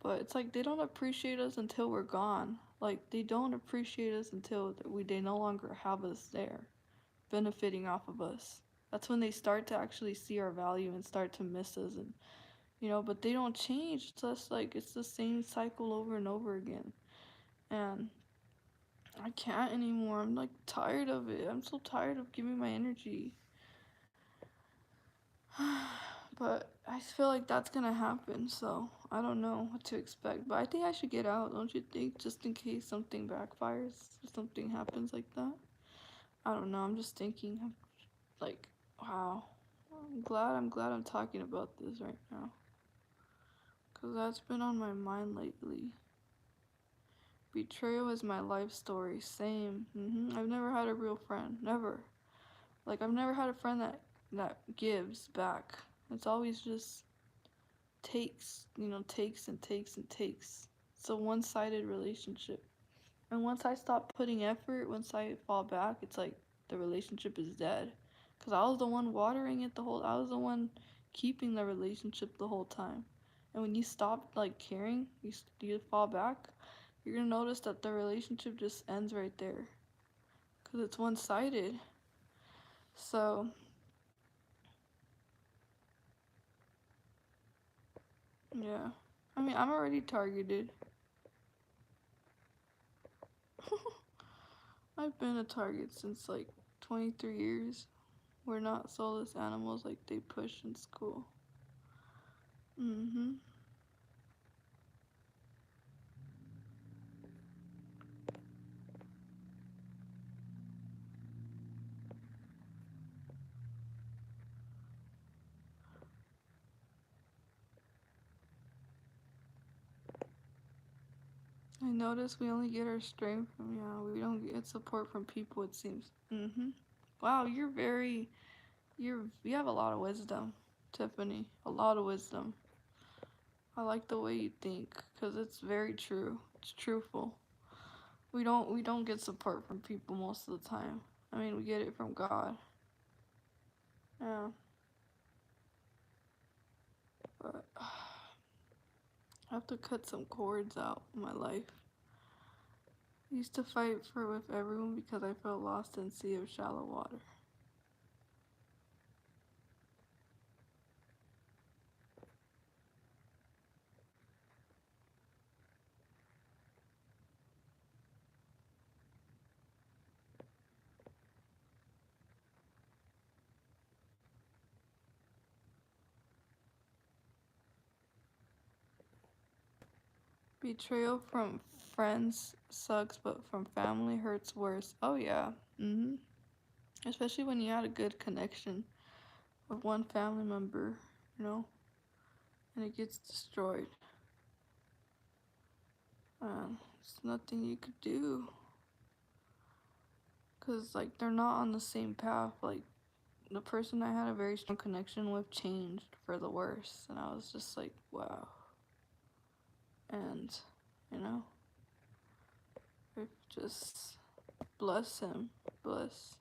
But it's like they don't appreciate us until we're gone. Like they don't appreciate us until they no longer have us there, benefiting off of us. That's when they start to actually see our value and start to miss us, and you know. But they don't change. It's just like it's the same cycle over and over again. And I can't anymore. I'm like tired of it. I'm so tired of giving my energy. But I feel like that's gonna happen, so I don't know what to expect. But I think I should get out, don't you think? Just in case something backfires, or something happens like that. I don't know. I'm just thinking, like, wow. I'm glad I'm talking about this right now, cause that's been on my mind lately. Betrayal is my life story. Same. I've never had a real friend. Never. Like I've never had a friend that gives back. It's always just takes, you know, takes and takes and takes. It's a one-sided relationship. And once I stop putting effort, once I fall back, it's like the relationship is dead. Cuz I was the one watering it I was the one keeping the relationship the whole time. And when you stop like caring, you fall back, you're going to notice that the relationship just ends right there cuz it's one-sided. So, yeah. I mean, I'm already targeted. I've been a target since like 23 years. We're not soulless animals like they push in school. hmm I notice we only get our strength from, yeah, we don't get support from people, it seems. Wow, you have a lot of wisdom, Tiffany. A lot of wisdom. I like the way you think, because it's very true. It's truthful. We don't get support from people most of the time. I mean, we get it from God. Yeah, but I have to cut some cords out in my life. I used to fight for with everyone because I felt lost in a sea of shallow water. Betrayal from friends sucks, but from family hurts worse. Oh yeah. Especially when you had a good connection with one family member, you know, and it gets destroyed. It's nothing you could do. Cause like they're not on the same path. Like the person I had a very strong connection with changed for the worse, and I was just like, wow. And, you know, just bless him, bless.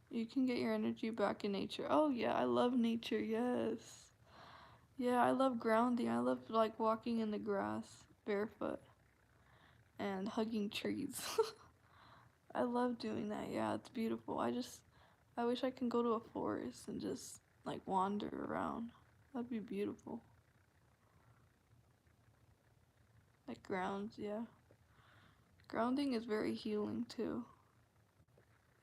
You can get your energy back in nature. Oh yeah, I love nature. Yes. Yeah, I love grounding. I love like walking in the grass barefoot and hugging trees. I love doing that. Yeah, it's beautiful. I wish I can go to a forest and just like wander around. That'd be beautiful. Like grounds, yeah. Grounding is very healing too.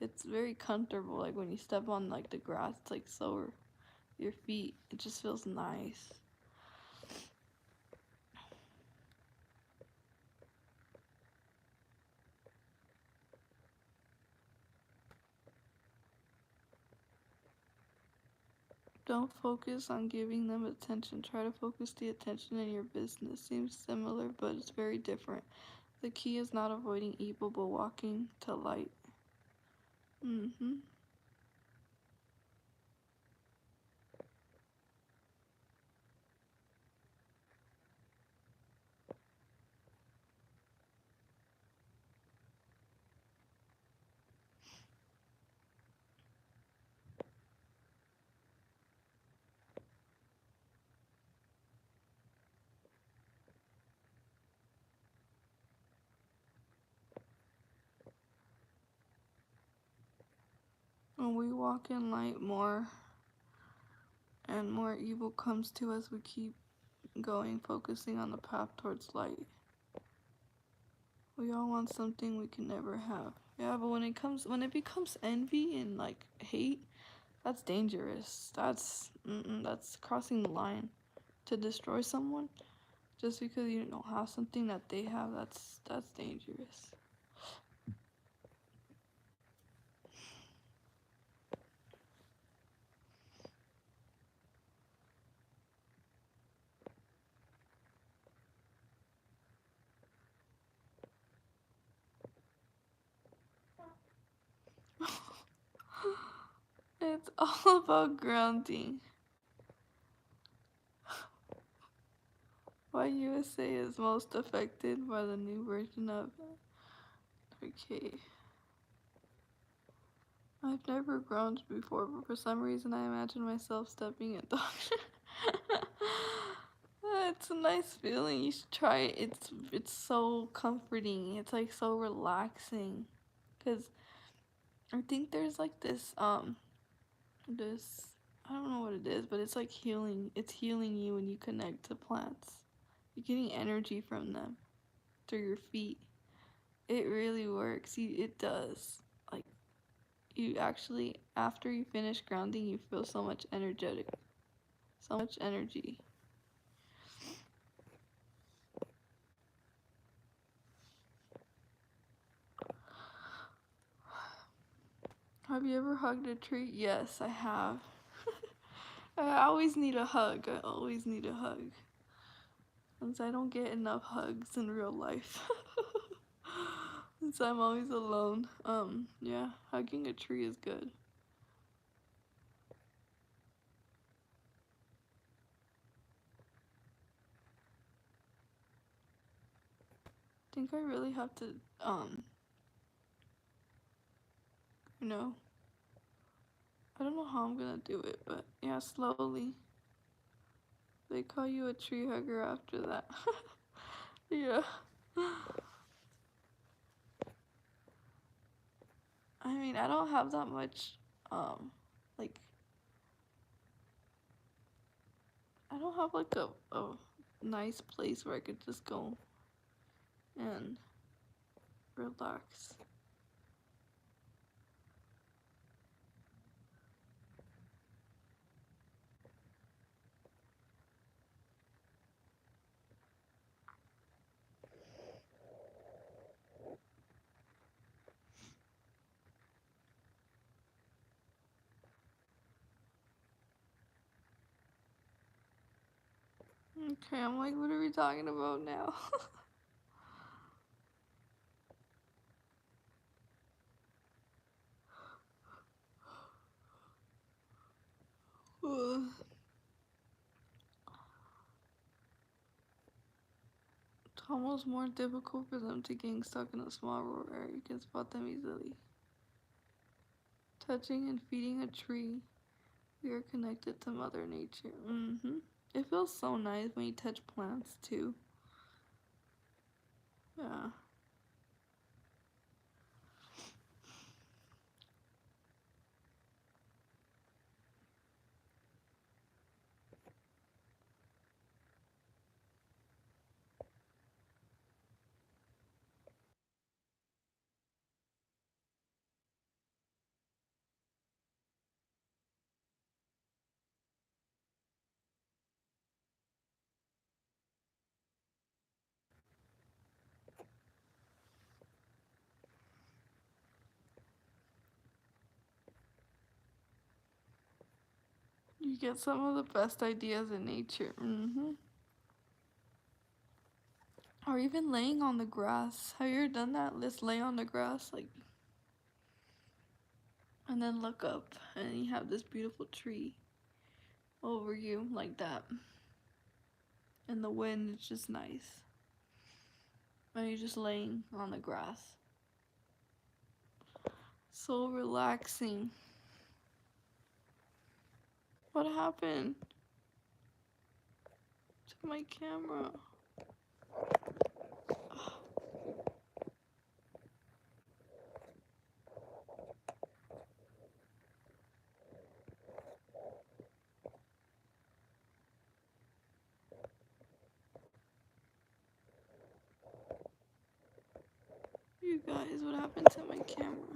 It's very comfortable. Like when you step on like the grass, it's like so your feet. It just feels nice. Don't focus on giving them attention. Try to focus the attention in your business. Seems similar, but it's very different. The key is not avoiding evil, but walking to light. Mm-hmm. When we walk in light more and more evil comes to us, we keep going, focusing on the path towards light. We all want something we can never have. Yeah, but when it becomes envy and like hate, that's dangerous. That's crossing the line to destroy someone just because you don't have something that they have. That's dangerous. It's all about grounding. Why USA is most affected by the new version of it. Okay. I've never grounded before, but for some reason I imagine myself stepping in dog shit. It's a nice feeling. You should try it. It's so comforting. It's like so relaxing. Cause I think there's like this I don't know what it is, but it's like healing. It's healing you when you connect to plants. You're getting energy from them through your feet. It really works. It does. Like you actually, after you finish grounding, you feel so much energetic, so much energy. Have you ever hugged a tree? Yes, I have. I always need a hug. I always need a hug. Since I don't get enough hugs in real life. Since I'm always alone. Yeah, hugging a tree is good. I think I really have to, you know, I don't know how I'm gonna do it, but yeah, slowly. They call you a tree hugger after that. Yeah. I mean, I don't have that much, like, I don't have like a nice place where I could just go and relax. Okay, I'm like, what are we talking about now? It's almost more difficult for them to get stuck in a small rural area. You can spot them easily. Touching and feeding a tree, we are connected to Mother Nature. It feels so nice when you touch plants too. Yeah. You get some of the best ideas in nature. Or even laying on the grass. Have you ever done that? Let's lay on the grass, like, and then look up, and you have this beautiful tree over you, like that. And the wind is just nice. And you're just laying on the grass. So relaxing. What happened to my camera? You guys, what happened to my camera?